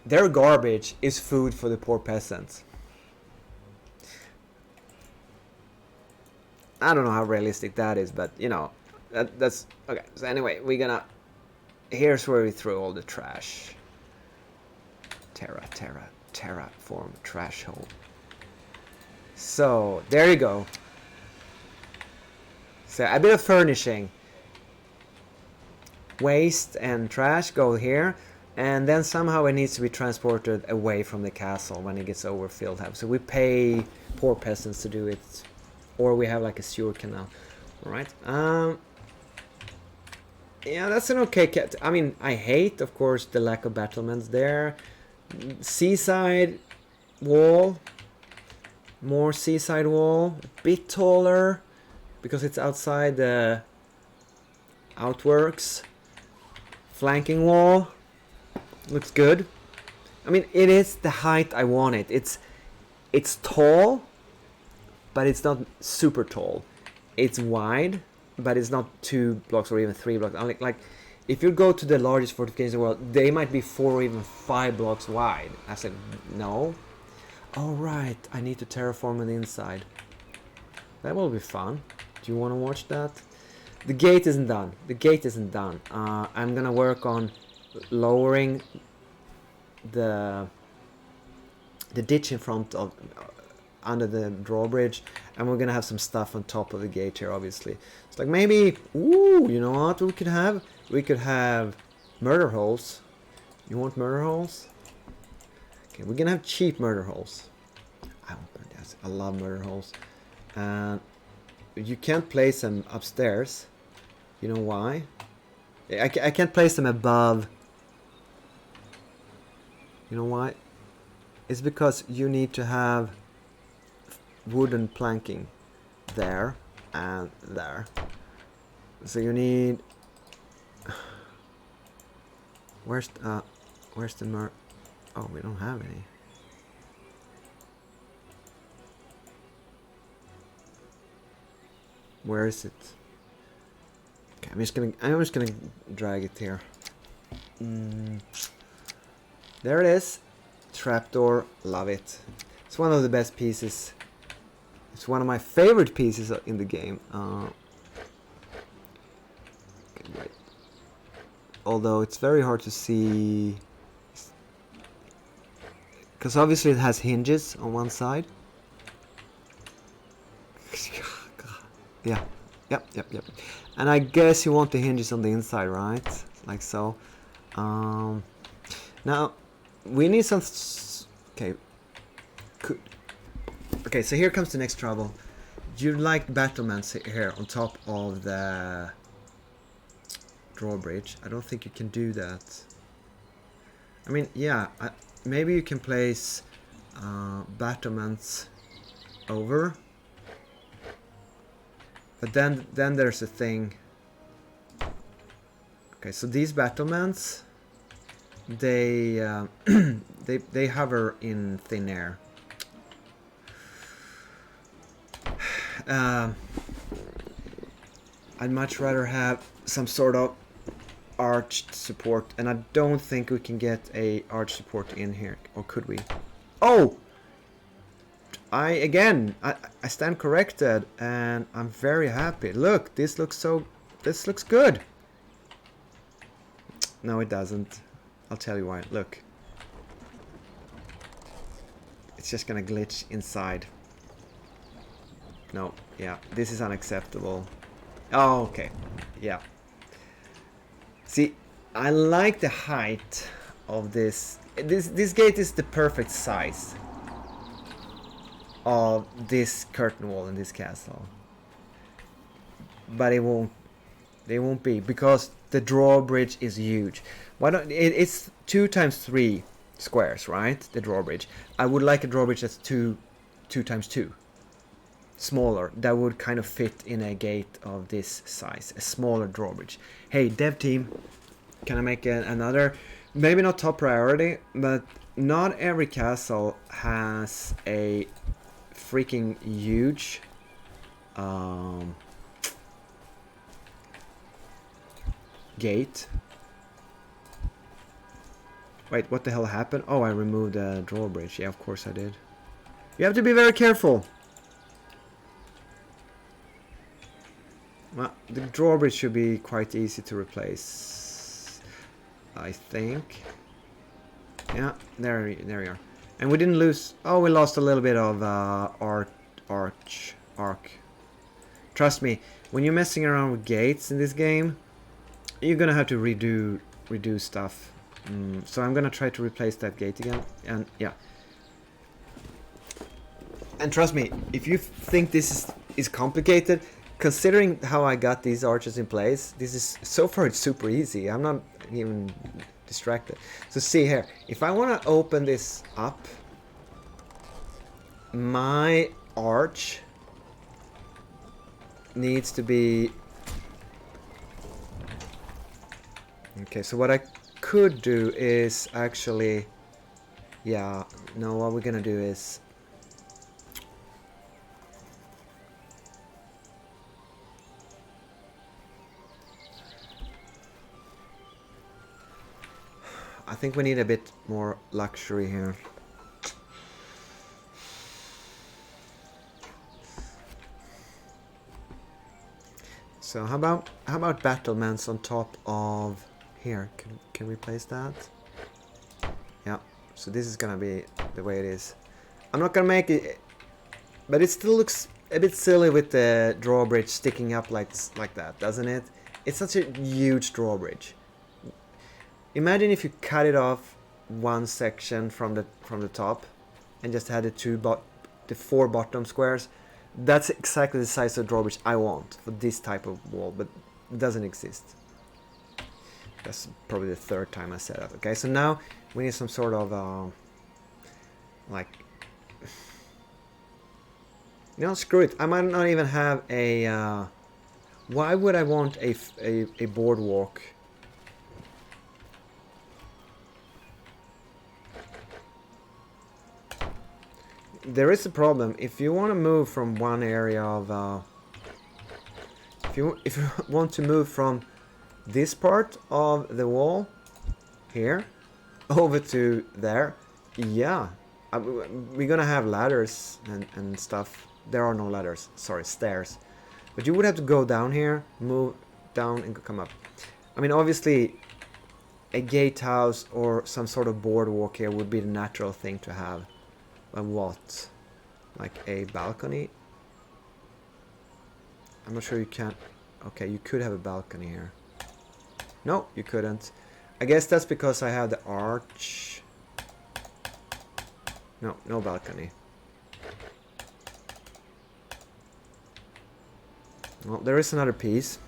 their garbage is food for the poor peasants. I don't know how realistic that is, but you know, that's okay. So anyway, we're gonna, here's where we throw all the trash. Terraform trash hole. So there you go. So a bit of furnishing. Waste and trash go here, and then somehow it needs to be transported away from the castle when it gets overfilled. So we pay poor peasants to do it, or we have like a sewer canal. All right. Yeah, that's an okay cat. I mean, I hate, of course, the lack of battlements there. Seaside wall. More seaside wall. A bit taller, because it's outside the outworks. Flanking wall. Looks good. I mean, it is the height I want it. It's tall, but it's not super tall. It's wide, but it's not 2 blocks or even 3 blocks. Like if you go to the largest fortifications in the world, they might be 4 or even 5 blocks wide. I said, no. Oh, right, I need to terraform on the inside. That will be fun. Do you want to watch that? The gate isn't done. The gate isn't done. I'm gonna work on lowering the ditch in front of under the drawbridge, and we're gonna have some stuff on top of the gate here, obviously. It's like maybe, ooh, you know what we could have? We could have murder holes. You want murder holes? Okay, we're gonna have cheap murder holes. I love murder holes. And you can't place them upstairs. You know why? I can't place them above. You know why? It's because you need to have wooden planking there and there. So you need. Where's the Oh, we don't have any. Where is it? Okay, I'm just gonna drag it here. There it is. Trapdoor, love it. It's one of the best pieces. It's one of my favorite pieces in the game. Okay, right. Although it's very hard to see, because obviously it has hinges on one side. Yeah, yep. And I guess you want the hinges on the inside, right? Like so. Now we need some. Okay. Okay, so here comes the next trouble. You'd like battlements here on top of the drawbridge. I don't think you can do that. I mean, yeah, maybe you can place battlements over. But then there's a thing. Okay, so these battlements, they they hover in thin air. I'd much rather have some sort of arched support, and I don't think we can get a arch support in here, or could we? Oh! I stand corrected, and I'm very happy. Look, this looks good. No, it doesn't. I'll tell you why. Look. It's just gonna glitch inside. No, yeah, this is unacceptable. Oh, okay. Yeah. See, I like the height of this. This gate is the perfect size of this curtain wall in this castle. But it won't be, because the drawbridge is huge. Why don't it's 2 times 3 squares, right? The drawbridge. I would like a drawbridge that's 2 times 2. Smaller, that would kind of fit in a gate of this size, a smaller drawbridge. Hey, dev team, can I make another, maybe not top priority, but not every castle has a freaking huge gate. Wait, what the hell happened? Oh, I removed the drawbridge. Yeah, of course I did. You have to be very careful. Well, the drawbridge should be quite easy to replace, I think. Yeah, there we are. And we didn't lose. Oh, we lost a little bit of arc. Trust me, when you're messing around with gates in this game, you're gonna have to redo stuff. So I'm gonna try to replace that gate again. And yeah. And trust me, if you think this is complicated, considering how I got these arches in place, this is, so far it's super easy. I'm not even distracted. So see here, if I want to open this up, my arch needs to be... Okay, so what I could do is actually... Yeah, no, what we're gonna do is... I think we need a bit more luxury here. So how about battlements on top of here? Can we place that? Yeah. So this is gonna be the way it is. I'm not gonna make it, but it still looks a bit silly with the drawbridge sticking up like that, doesn't it? It's such a huge drawbridge. Imagine if you cut it off one section from the top and just had the 4 bottom squares. That's exactly the size of drawbridge I want for this type of wall, but it doesn't exist. That's probably the 3rd time I said that. Okay, so now we need some sort of like, you know, screw it. I might not even have a. Why would I want a boardwalk? There is a problem. If you want to move from one area of if you want to move from this part of the wall here over to there, yeah, we're gonna have ladders and stuff. There are no ladders, sorry, stairs. But you would have to go down here, move down and come up. I mean, obviously a gatehouse or some sort of boardwalk here would be the natural thing to have. But what? Like a balcony? I'm not sure you can. Okay, you could have a balcony here. No, you couldn't. I guess that's because I have the arch. No, no balcony. Well, there is another piece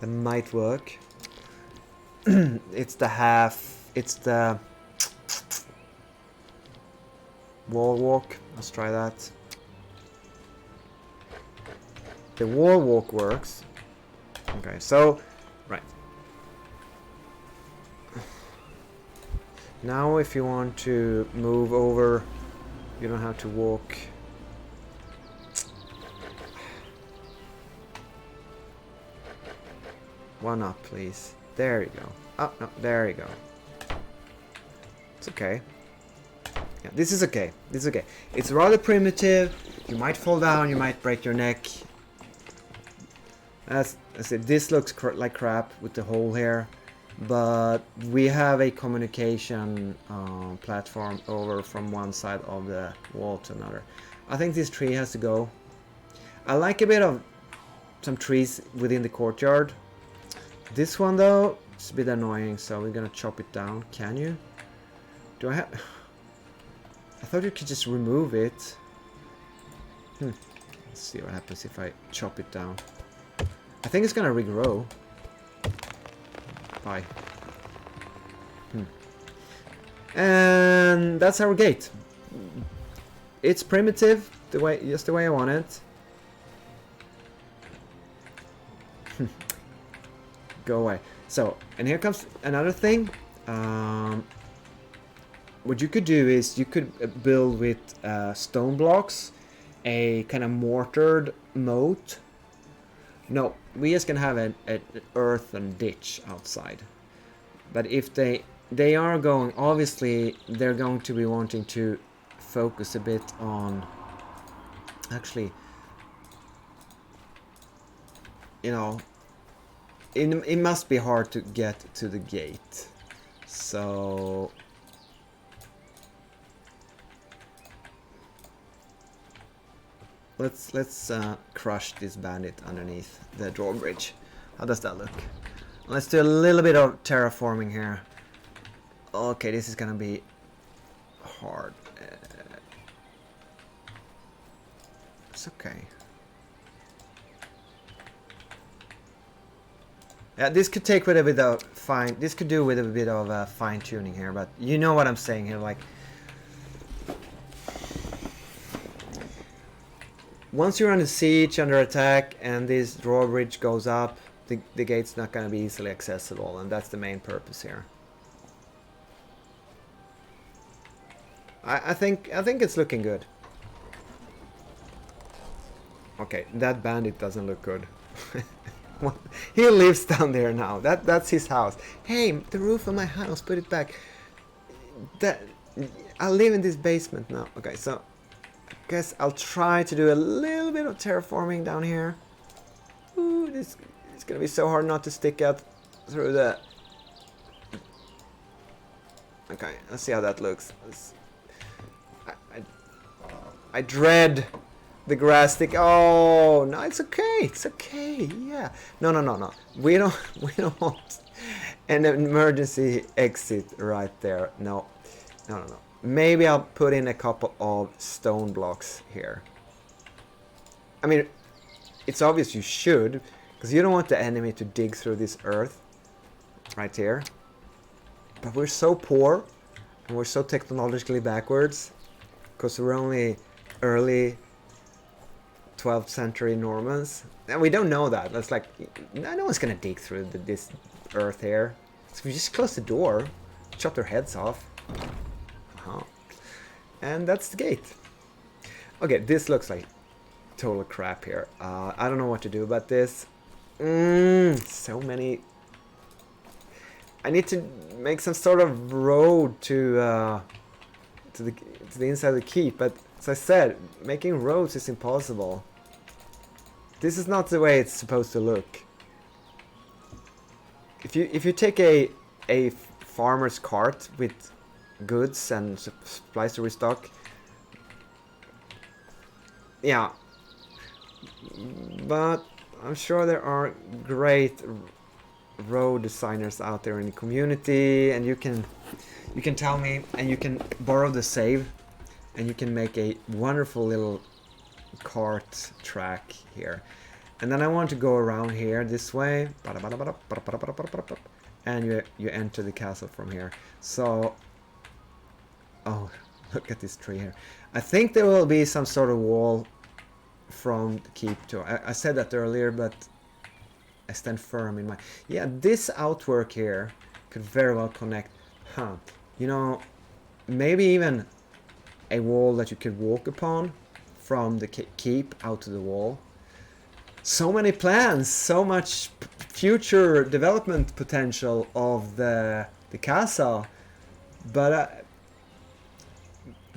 that might work. It's the wall walk. Let's try that. The wall walk works. Okay, so right. Now if you want to move over, you don't have to walk. One up, please. There you go. Oh, no, there you go. It's okay. Yeah, this is okay. This is okay. It's rather primitive. You might fall down, you might break your neck. As I said, this looks like crap with the hole here. But we have a communication platform over from one side of the wall to another. I think this tree has to go. I like a bit of some trees within the courtyard. This one though, it's a bit annoying, so we're gonna chop it down. Can you? Do I have... I thought you could just remove it. Let's see what happens if I chop it down. I think it's gonna regrow. Bye. And that's our gate. It's primitive, just the way I want it. Go away. So, and here comes another thing. What you could do is you could build with stone blocks a kind of mortared moat. No, we just gonna have an earthen ditch outside. But if they are going, obviously they're going to be wanting to focus a bit on actually, you know, it must be hard to get to the gate. So let's crush this bandit underneath the drawbridge. How does that look? Let's do a little bit of terraforming here. Okay, this is gonna be hard. It's okay. Yeah, this could take with a bit of fine. This could do with a bit of fine tuning here, but you know what I'm saying here. Like, once you're under siege, under attack, and this drawbridge goes up, the gate's not going to be easily accessible, and that's the main purpose here. I think it's looking good. Okay, that bandit doesn't look good. He lives down there now. That's his house. Hey, the roof of my house, put it back. I live in this basement now. Okay, so I guess I'll try to do a little bit of terraforming down here. Ooh, it's gonna be so hard not to stick out through the... Okay, let's see how that looks. I dread the grass stick. Oh no, it's okay. It's okay. Yeah. No. We don't want an emergency exit right there. No. Maybe I'll put in a couple of stone blocks here. I mean, it's obvious you should, because you don't want the enemy to dig through this earth right here. But we're so poor and we're so technologically backwards because we're only early 12th century Normans, and we don't know that. That's like, no one's gonna dig through this earth here. So we just close the door, chop their heads off, and that's the gate. Okay, this looks like total crap here. I don't know what to do about this. So many. I need to make some sort of road to the inside of the keep, but as I said, making roads is impossible. This is not the way it's supposed to look. If you take a farmer's cart with goods and supplies to restock, yeah, but I'm sure there are great road designers out there in the community, and you can tell me, and you can borrow the save, and you can make a wonderful little cart track here. And then I want to go around here this way, and you enter the castle from here. So, oh, look at this tree here. I think there will be some sort of wall from the keep to. I said that earlier, but I stand firm in my. Yeah, this outwork here could very well connect. Huh? You know, maybe even a wall that you could walk upon from the keep out to the wall. So many plans, so much future development potential of the castle, but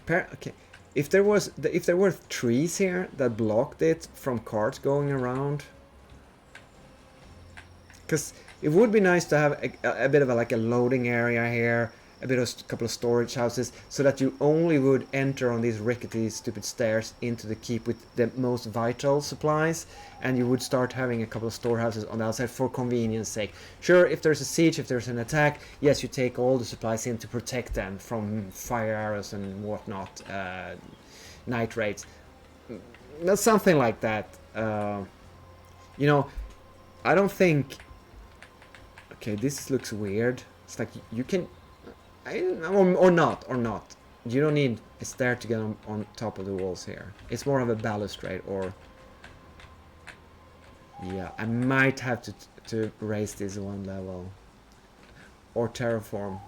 okay. If there were trees here that blocked it from carts going around, because it would be nice to have a bit of like a loading area here, a bit of a couple of storage houses, so that you only would enter on these rickety stupid stairs into the keep with the most vital supplies, and you would start having a couple of storehouses on the outside for convenience sake. Sure, if there's a siege, if there's an attack, yes, you take all the supplies in to protect them from fire arrows and whatnot, night raids. That's something like that. You know, I don't think. Okay, this looks weird. It's like you can. Or not. You don't need a stair to get on top of the walls here. It's more of a balustrade, or yeah, I might have to raise this one level or terraform.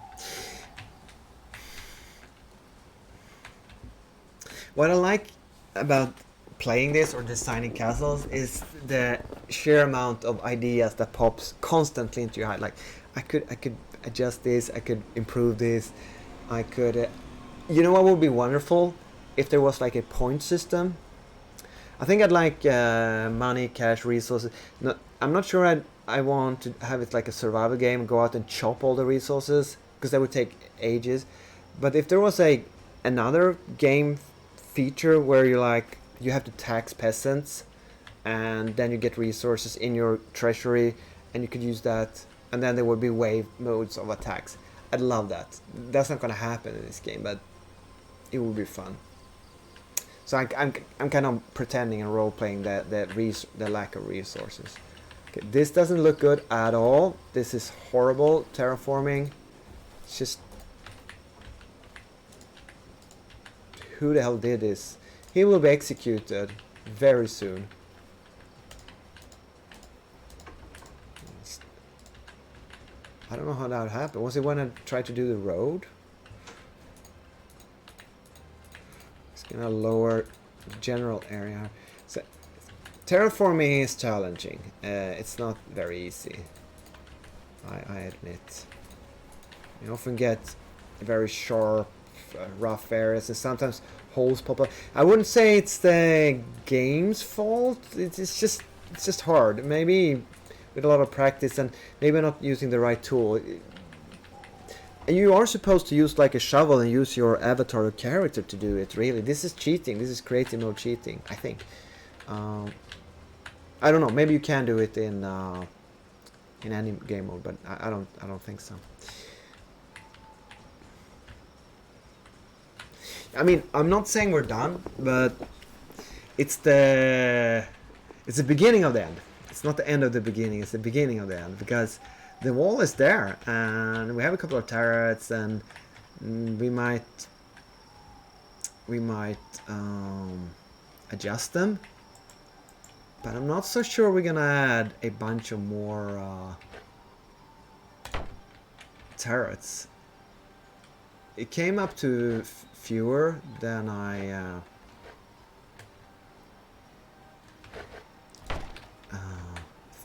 What I like about playing this or designing castles is the sheer amount of ideas that pops constantly into your head. Like I could adjust this, I could improve this, I could you know what would be wonderful if there was like a point system. I think I'd like money, cash, resources. No, I'm not sure I want to have it like a survival game, go out and chop all the resources, because that would take ages. But if there was another game feature where you have to tax peasants, and then you get resources in your treasury, and you could use that, and then there would be wave modes of attacks. I'd love that. That's not gonna happen in this game, but it would be fun. So I'm kind of pretending and role playing the lack of resources. Okay, this doesn't look good at all. This is horrible terraforming. It's just, who the hell did this? He will be executed very soon. I don't know how that happened. Was it when I tried to do the road? It's gonna lower general area. So terraforming is challenging. It's not very easy. I admit. You often get very sharp, rough areas, and sometimes holes pop up. I wouldn't say it's the game's fault. It's just hard. Maybe with a lot of practice and maybe not using the right tool. And you are supposed to use like a shovel and use your avatar or character to do it, really. This is cheating. This is creative mode cheating, I think. I don't know. Maybe you can do it in any game mode, but I don't think so. I mean, I'm not saying we're done, but it's the beginning of the end. It's not the end of the beginning, it's the beginning of the end, because the wall is there, and we have a couple of turrets, and we might adjust them, but I'm not so sure we're gonna add a bunch of more turrets. It came up to fewer than I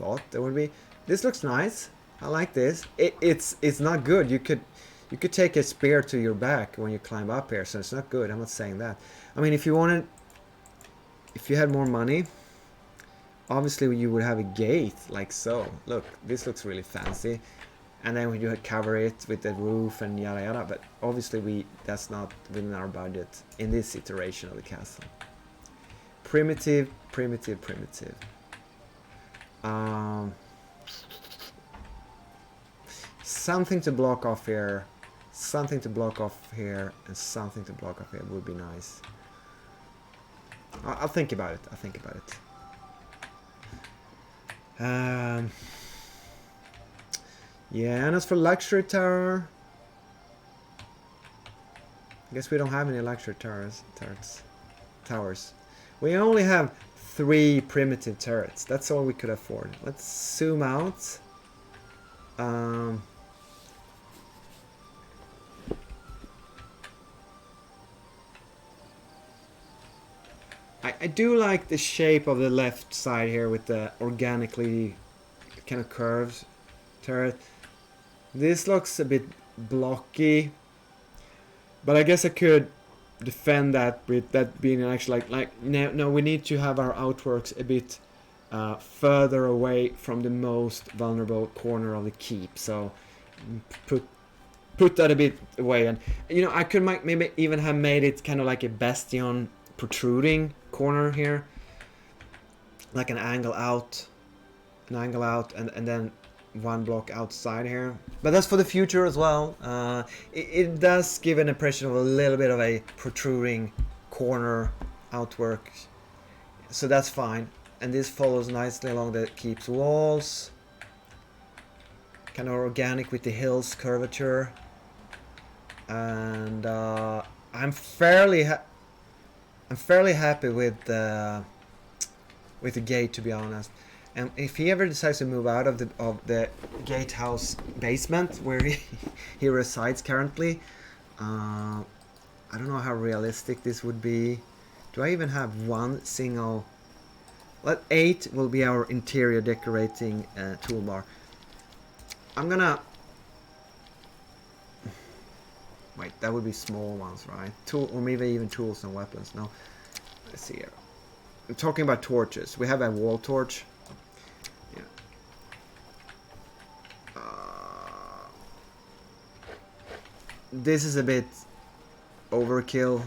thought there would be. This looks nice. I like this. It's not good. You could take a spear to your back when you climb up here, so it's not good. I'm not saying that. I mean, if you had more money, obviously you would have a gate like so. Look, this looks really fancy. And then you cover it with the roof and yada yada, but obviously that's not within our budget in this iteration of the castle. Primitive. Something to block off here, something to block off here, and something to block off here would be nice. I'll think about it. Yeah, and as for luxury tower, I guess we don't have any luxury towers. We only have 3 primitive turrets. That's all we could afford. Let's zoom out. I do like the shape of the left side here with the organically kind of curved turret. This looks a bit blocky, but I guess I could defend that with that being actually like no, we need to have our outworks a bit further away from the most vulnerable corner of the keep. So put that a bit away, and you know, I could maybe even have made it kind of like a bastion protruding corner here, like an angle out, and then one block outside here. But that's for the future as well. It does give an impression of a little bit of a protruding corner outwork, so that's fine. And this follows nicely along the keep's walls, kind of organic with the hill's curvature. And I'm fairly happy with the gate, to be honest. And if he ever decides to move out of the gatehouse basement where he resides currently, I don't know how realistic this would be. Do I even have one single? Well, 8 will be our interior decorating toolbar. I'm gonna wait. That would be small ones, right? Or maybe even tools and weapons. No, let's see here. I'm talking about torches. We have a wall torch. This is a bit overkill,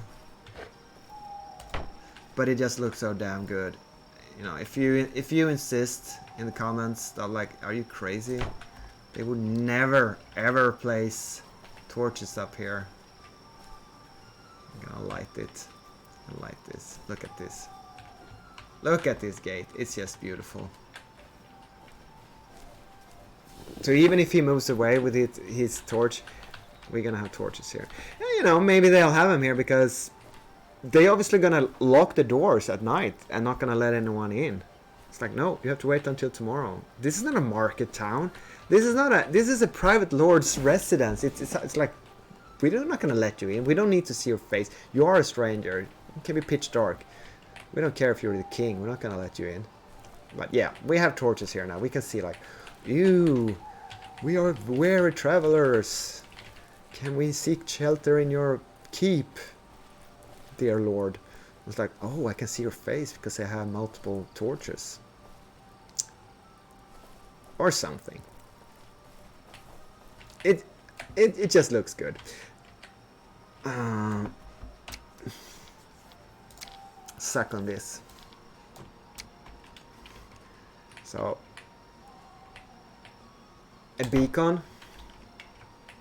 but it just looks so damn good. You know, if you insist in the comments that, like, are you crazy? They would never ever place torches up here. I'm gonna light it. I like this. Look at this. Look at this gate. It's just beautiful. So even if he moves away with his torch, we're gonna have torches here. And, you know, maybe they'll have them here because they obviously gonna lock the doors at night and not gonna let anyone in. It's like, no, you have to wait until tomorrow. This is not a market town. This is a private lord's residence. It's like, we're not gonna let you in. We don't need to see your face. You are a stranger. It can be pitch dark. We don't care if you're the king. We're not gonna let you in. But yeah, we have torches here now. We can see, like, ew, we are weary travelers. Can we seek shelter in your keep, dear lord? It's like, oh, I can see your face because I have multiple torches. Or something. It just looks good. Suck on this. So, a beacon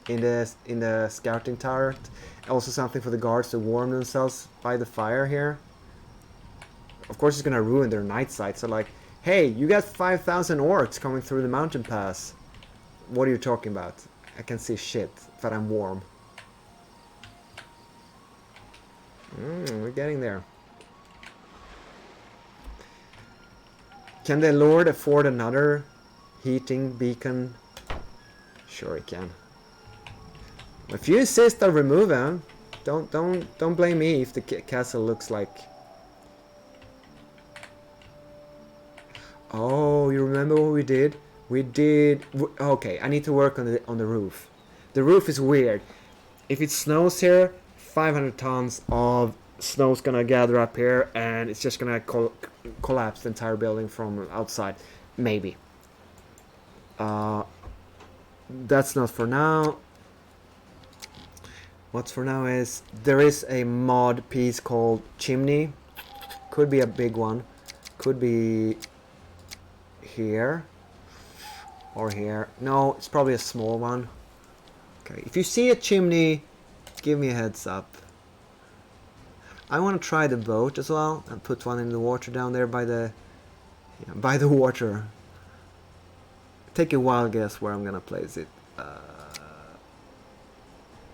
in the scouting turret. Also something for the guards to warm themselves by the fire here. Of course, it's gonna ruin their night sight. So, like, hey, you got 5,000 orcs coming through the mountain pass. What are you talking about? I can see shit, but I'm warm. We're getting there. Can the lord afford another heating beacon? Sure he can. If you insist, I'll remove him. Don't blame me if the castle looks like. Oh, you remember what we did? We did... Okay, I need to work on the roof. The roof is weird. If it snows here, 500 tons of snow's gonna gather up here, and it's just gonna collapse the entire building from outside. Maybe. That's not for now. What's for now is there is a mod piece called chimney. Could be a big one. Could be here or here. No, it's probably a small one. Okay, if you see a chimney, give me a heads up. I want to try the boat as well and put one in the water down there by the water. Take a wild guess where I'm gonna place it.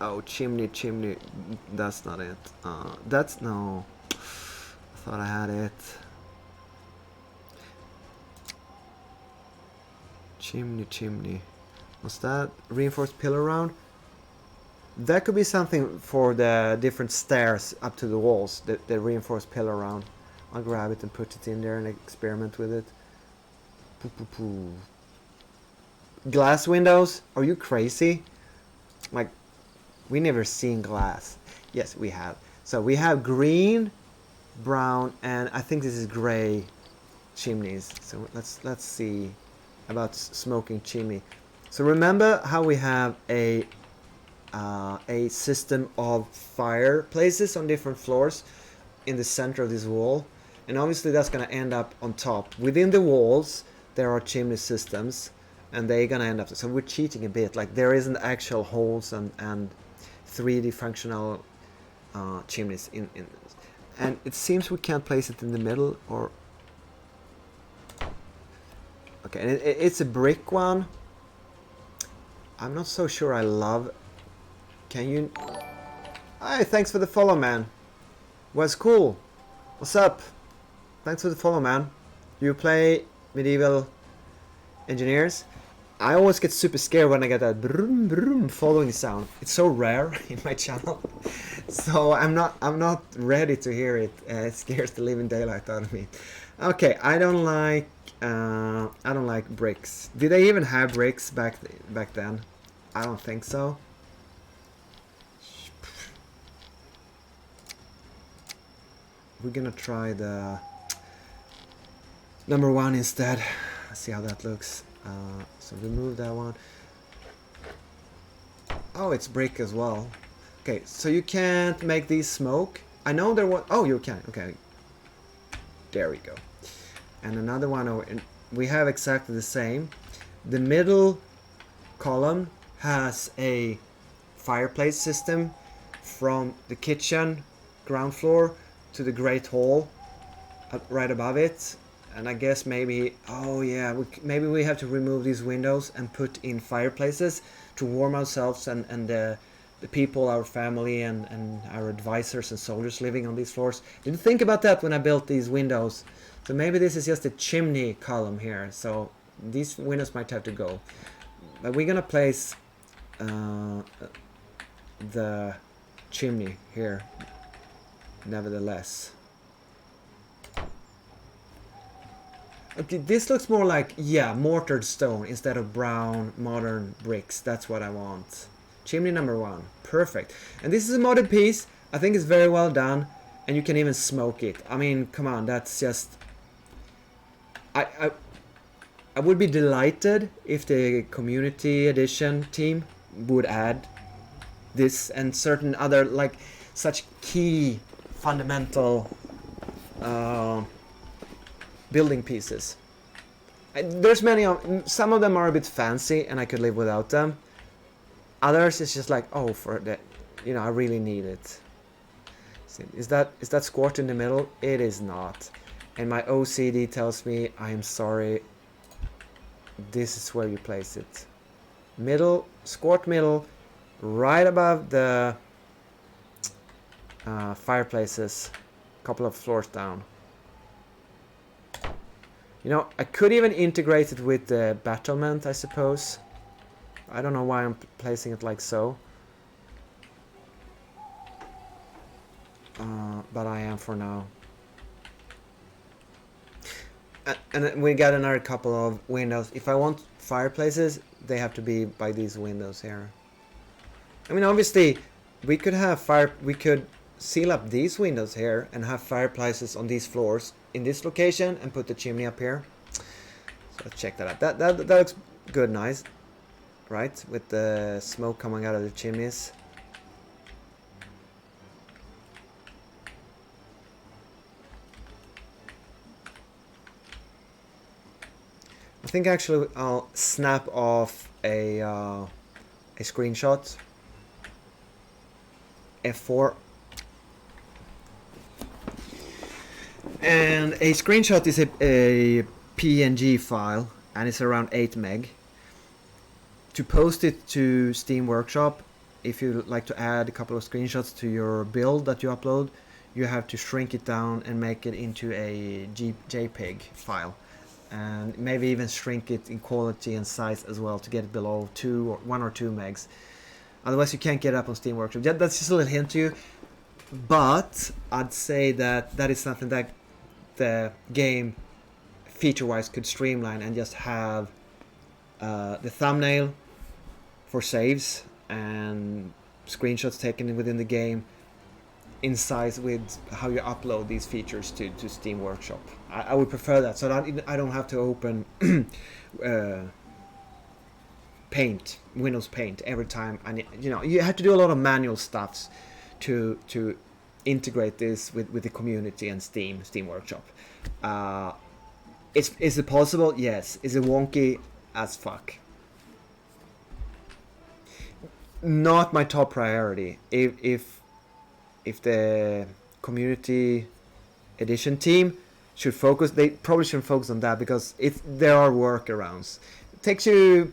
Oh, chimney. That's not it. That's no. I thought I had it. Chimney. Was that reinforced pillar round? That could be something for the different stairs up to the walls. The reinforced pillar round. I'll grab it and put it in there and experiment with it. Glass windows? Are you crazy? Like, we never seen glass. Yes, we have. So we have green, brown, and I think this is gray chimneys. So let's see about smoking chimney. So remember how we have a system of fireplaces on different floors in the center of this wall, and obviously that's going to end up on top. Within the walls there are chimney systems, and they're going to end up, so we're cheating a bit, like there isn't actual holes and 3D functional chimneys in and it seems we can't place it in the middle, or okay, and it's a brick one. I'm not so sure I love. Can you... Hi, thanks for the follow, man. Was cool. What's up? Thanks for the follow, man. You play Medieval Engineers? I always get super scared when I get that brum brum following sound. It's so rare in my channel, so I'm not ready to hear it. It scares the living daylight out of me. Okay, I don't like bricks. Did they even have bricks back then? I don't think so. We're gonna try the number 1 instead. See how that looks. So remove that one. Oh, it's brick as well. Okay, so you can't make these smoke. I know there was... Oh, you can. Okay. There we go. And another one over... And we have exactly the same. The middle column has a fireplace system from the kitchen, ground floor, to the great hall right above it. And I guess maybe, oh yeah, maybe we have to remove these windows and put in fireplaces to warm ourselves and the people, our family, and our advisors and soldiers living on these floors. Didn't think about that when I built these windows. So maybe this is just a chimney column here. So these windows might have to go. But we're gonna place the chimney here, nevertheless. Okay, this looks more like, yeah, mortared stone instead of brown modern bricks. That's what I want. Chimney number 1. Perfect. And this is a modded piece. I think it's very well done. And you can even smoke it. I mean, come on, that's just... I would be delighted if the community edition team would add this and certain other, like, such key fundamental building pieces. There's many of... Some of them are a bit fancy and I could live without them. Others it's just like, oh, for the... You know, I really need it. See, is that squat in the middle? It is not. And my OCD tells me, I'm sorry, this is where you place it. Middle, squat middle, right above the fireplaces, a couple of floors down. You know, I could even integrate it with the battlement, I suppose. I don't know why I'm placing it like so. But I am for now. And we got another couple of windows. If I want fireplaces, they have to be by these windows here. I mean, obviously, we could seal up these windows here and have fireplaces on these floors in this location and put the chimney up here. So let's check that out. That looks good, nice, right? With the smoke coming out of the chimneys. I think actually I'll snap off a screenshot. F4. And a screenshot is a PNG file, and it's around 8 meg. To post it to Steam Workshop, if you like to add a couple of screenshots to your build that you upload, you have to shrink it down and make it into a JPEG file. And maybe even shrink it in quality and size as well to get it below 1 or 2 megs. Otherwise you can't get it up on Steam Workshop. That's just a little hint to you. But I'd say that is something that the game feature-wise could streamline and just have the thumbnail for saves and screenshots taken within the game in size with how you upload these features to Steam Workshop. I would prefer that, so that I don't have to open Paint, Windows Paint every time. And you have to do a lot of manual stuffs to integrate this with the community and Steam Workshop. Is it possible? Yes. Is it wonky as fuck? Not my top priority. If the community edition team should focus, they probably shouldn't focus on that, because there are workarounds. It takes you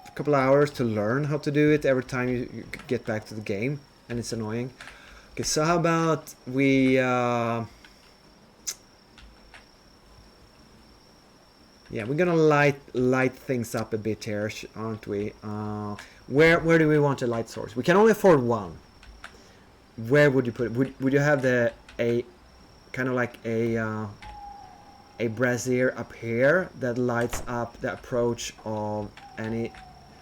a couple of hours to learn how to do it every time you get back to the game, and it's annoying. Okay, so how about we yeah, we're gonna light things up a bit here, aren't we? Where do we want a light source? We can only afford one. Where would you put it? Would you have a kind of like a brazier up here that lights up the approach of any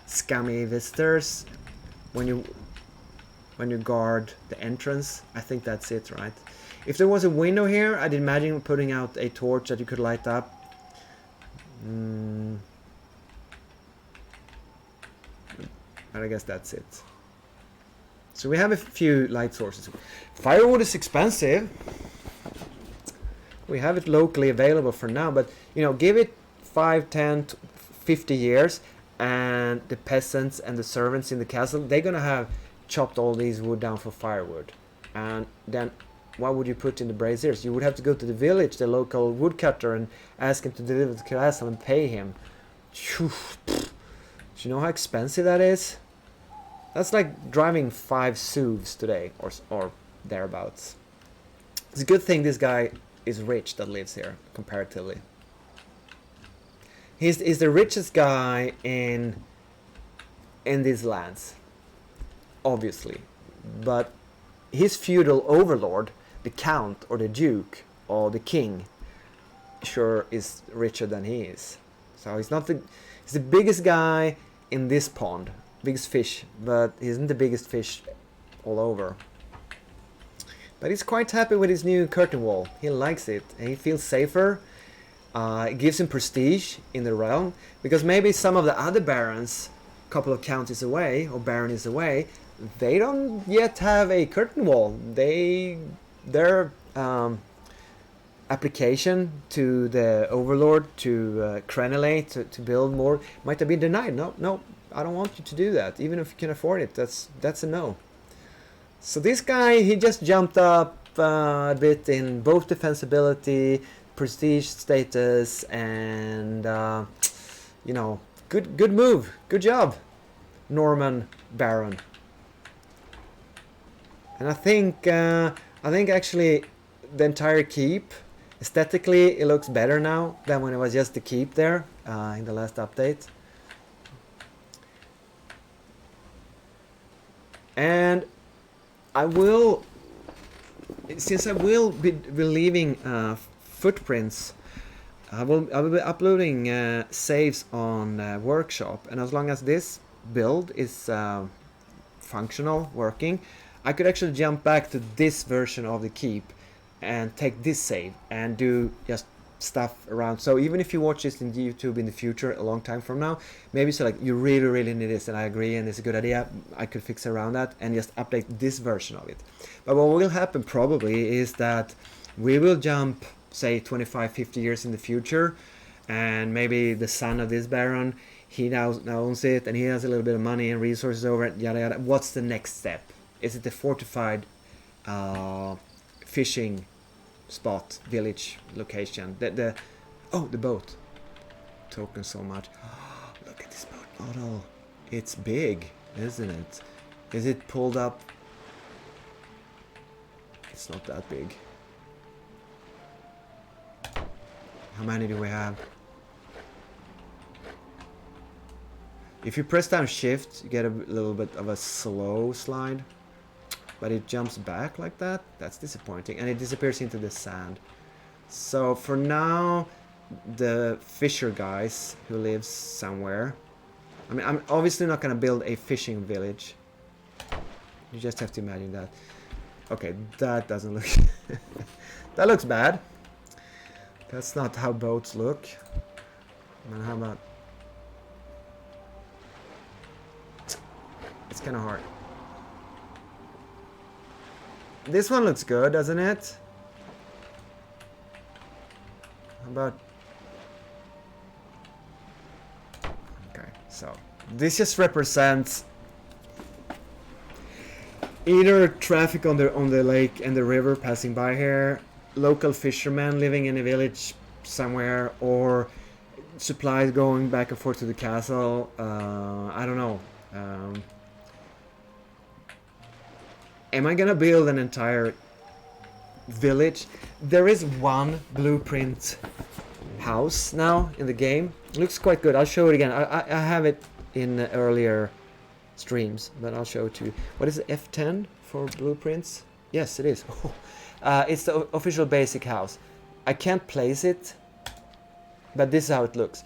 scummy visitors when you guard the entrance? I think that's it, right? If there was a window here, I'd imagine putting out a torch that you could light up. I guess that's it. So we have a few light sources. Firewood is expensive. We have it locally available for now, but give it 5, 10, 50 years, and the peasants and the servants in the castle, they're gonna have chopped all these wood down for firewood. And then what would you put in the braziers? You would have to go to the village, the local woodcutter, and ask him to deliver the castle and pay him. Do you know how expensive that is? That's like driving 5 SUVs today, or thereabouts. It's a good thing this guy is rich that lives here, comparatively. He's the richest guy in these lands, obviously. But his feudal overlord, the count or the duke or the king, sure is richer than he is. So he's the biggest guy in this pond, biggest fish, but he isn't the biggest fish all over. But he's quite happy with his new curtain wall. He likes it, and he feels safer. It gives him prestige in the realm, because maybe some of the other barons, a couple of counties away or baronies away, they don't yet have a curtain wall. Their application to the overlord to crenellate, to build more, might have been denied. No, I don't want you to do that, even if you can afford it. That's a no. So this guy, he just jumped up a bit in both defensibility, prestige status, and good move, good job, Norman Baron. And I think actually the entire keep, aesthetically, it looks better now than when it was just the keep there in the last update. And since I will be leaving footprints I will be uploading saves on workshop, and as long as this build is functional, working, I could actually jump back to this version of the keep and take this save and do just stuff around. So even if you watch this in YouTube in the future a long time from now, maybe so like you really need this and I agree and it's a good idea, I could fix around that and just update this version of it. But what will happen probably is that we will jump say 25-50 years in the future, and maybe the son of this baron, he now owns it and he has a little bit of money and resources over it, yada yada. What's the next step? Is it the fortified fishing spot, village location? The boat. Token so much. Look at this boat model. It's big, isn't it? Is it pulled up? It's not that big. How many do we have? If you press down shift, you get a little bit of a slow slide. But it jumps back like that. That's disappointing. And it disappears into the sand. So for now, the fisher guys who lives somewhere. I mean, I'm obviously not going to build a fishing village. You just have to imagine that. Okay, that doesn't look... that looks bad. That's not how boats look. I mean, how about... It's kind of hard. This one looks good, doesn't it? How about... Okay, so this just represents either traffic on the lake and the river passing by here, local fishermen living in a village somewhere, or supplies going back and forth to the castle. I don't know. Am I gonna build an entire village? There is one blueprint house now in the game. It looks quite good. I'll show it again. I have it in earlier streams, but I'll show it to you. What is it, F10 for blueprints? Yes, it is. It's the official basic house. I can't place it, but this is how it looks.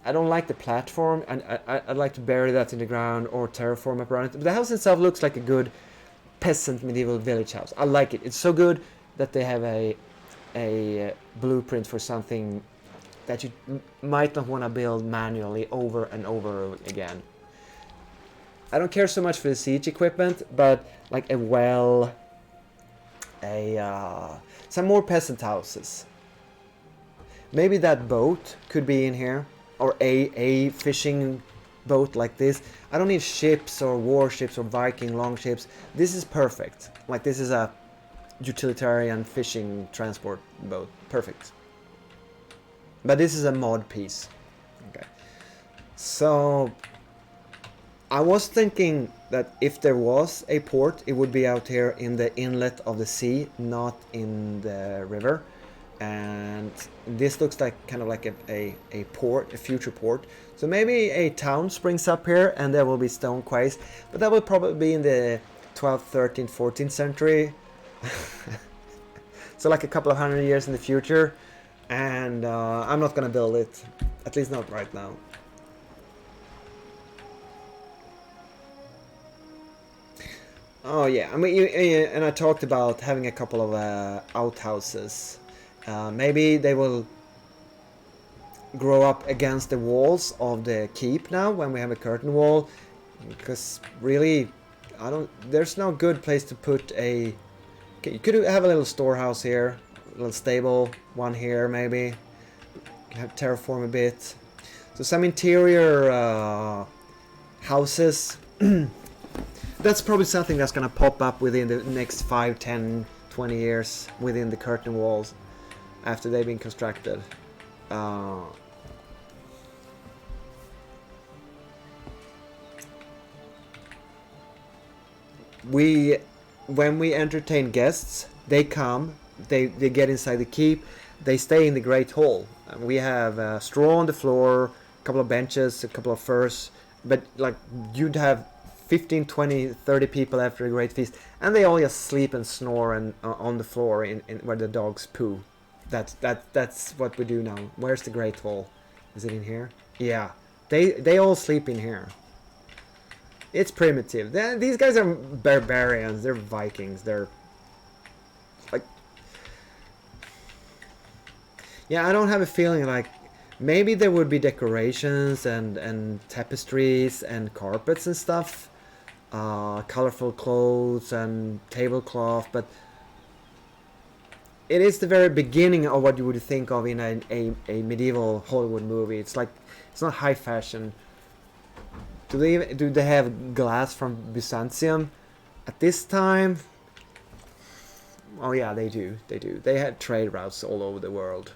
I don't like the platform, and I'd like to bury that in the ground or terraform up around it. But the house itself looks like a good peasant medieval village house. I like it. It's so good that they have a blueprint for something that you might not want to build manually over and over again. I don't care so much for the siege equipment, but like some more peasant houses. Maybe that boat could be in here, or a fishing boat like this. I don't need ships or warships or Viking longships. This is perfect. Like, this is a utilitarian fishing transport boat. Perfect. But this is a mod piece. Okay. So I was thinking that if there was a port, it would be out here in the inlet of the sea, not in the river. And this looks like kind of like a port, a future port. So maybe a town springs up here and there will be stone quays, but that will probably be in the 12th, 13th, 14th century. So like a couple of 100 years in the future. And I'm not gonna build it, at least not right now. Oh yeah, I mean, and I talked about having a couple of outhouses. Maybe they will grow up against the walls of the keep now when we have a curtain wall, because really, there's no good place to put a... Okay, you could have a little storehouse here, a little stable, one here maybe. You can have terraform a bit. So some interior houses. That's probably something that's gonna pop up within the next 5, 10, 20 years within the curtain walls after they've been constructed. When we entertain guests, they come, they get inside the keep, they stay in the Great Hall. We have straw on the floor, a couple of benches, a couple of furs, but like you'd have 15, 20, 30 people after a great feast, and they all just sleep and snore and on the floor in where the dogs poo. That's what we do now. Where's the Great Hall? Is it in here? Yeah, they all sleep in here. It's primitive. These guys are barbarians. They're Vikings. They're like, yeah. I don't have a feeling like maybe there would be decorations and tapestries and carpets and stuff, colorful clothes and tablecloth, but it is the very beginning of what you would think of in a medieval Hollywood movie. It's like, it's not high fashion. Do they have glass from Byzantium at this time? Oh yeah, they do. They had trade routes all over the world.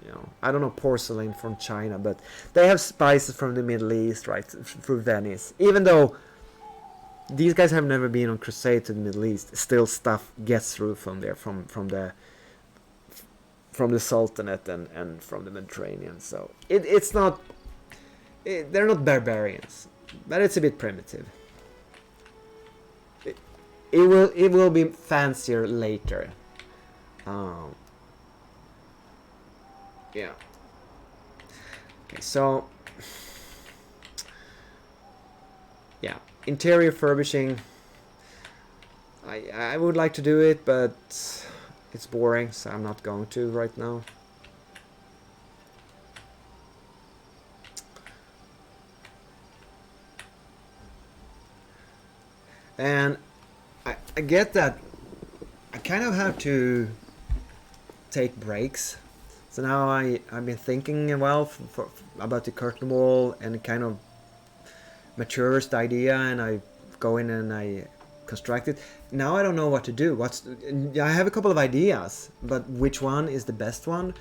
You know, I don't know porcelain from China, but they have spices from the Middle East, right, through Venice. Even though these guys have never been on crusade to the Middle East, still stuff gets through from there, from the Sultanate and from the Mediterranean. So it's not, they're not barbarians, but it's a bit primitive. It will be fancier later. Yeah. Okay, so yeah, interior furbishing. I would like to do it, but it's boring, so I'm not going to right now. And I get that I kind of have to take breaks. So now I've been thinking about the curtain wall, and it kind of matures the idea, and I go in and I construct it. Now I don't know what to do. I have a couple of ideas, but which one is the best one?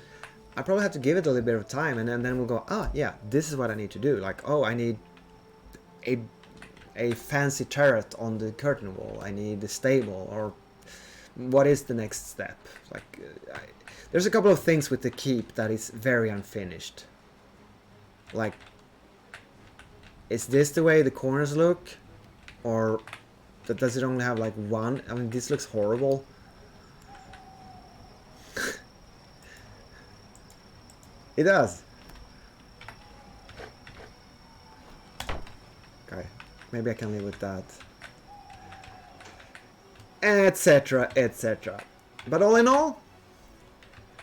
I probably have to give it a little bit of time, and then we'll go, yeah, this is what I need to do. Like, I need a fancy turret on the curtain wall. I need a stable, or what is the next step? Like, there's a couple of things with the keep that is very unfinished. Like, is this the way the corners look? Or does it only have like one? I mean, this looks horrible. It does. Okay, maybe I can live with that. Etc, etc. But all in all,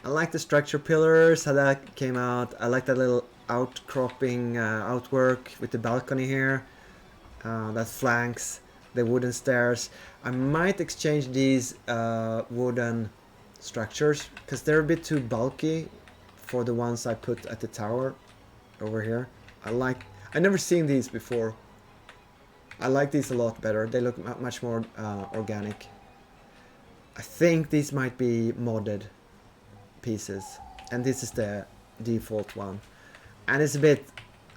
I like the structure pillars, how that came out. I like that little outcropping outwork with the balcony here. That flanks the wooden stairs. I might exchange these wooden structures because they're a bit too bulky for the ones I put at the tower over here. I never seen these before. I like these a lot better. They look much more organic. I think these might be modded pieces, and this is the default one. And it's a bit,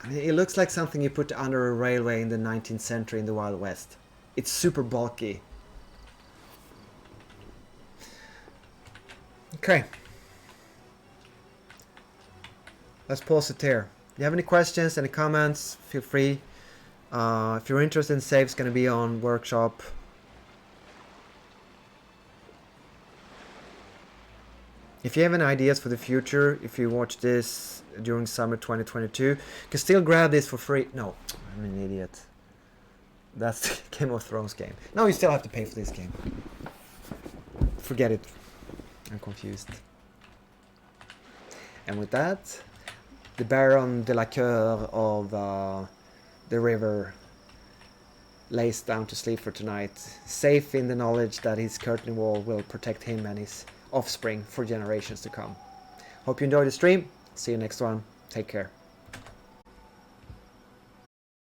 I mean, it looks like something you put under a railway in the 19th century in the Wild West. It's super bulky. Okay. Let's pause it here. If you have any questions, any comments, feel free. If you're interested in saves, going to be on workshop. If you have any ideas for the future, if you watch this during summer 2022, you can still grab this for free. No, I'm an idiot. That's the Game of Thrones game. No, you still have to pay for this game. Forget it. I'm confused. And with that, the Baron de la Coeur of the river lays down to sleep for tonight, safe in the knowledge that his curtain wall will protect him and his offspring for generations to come. Hope you enjoyed the stream. See you next one. Take care.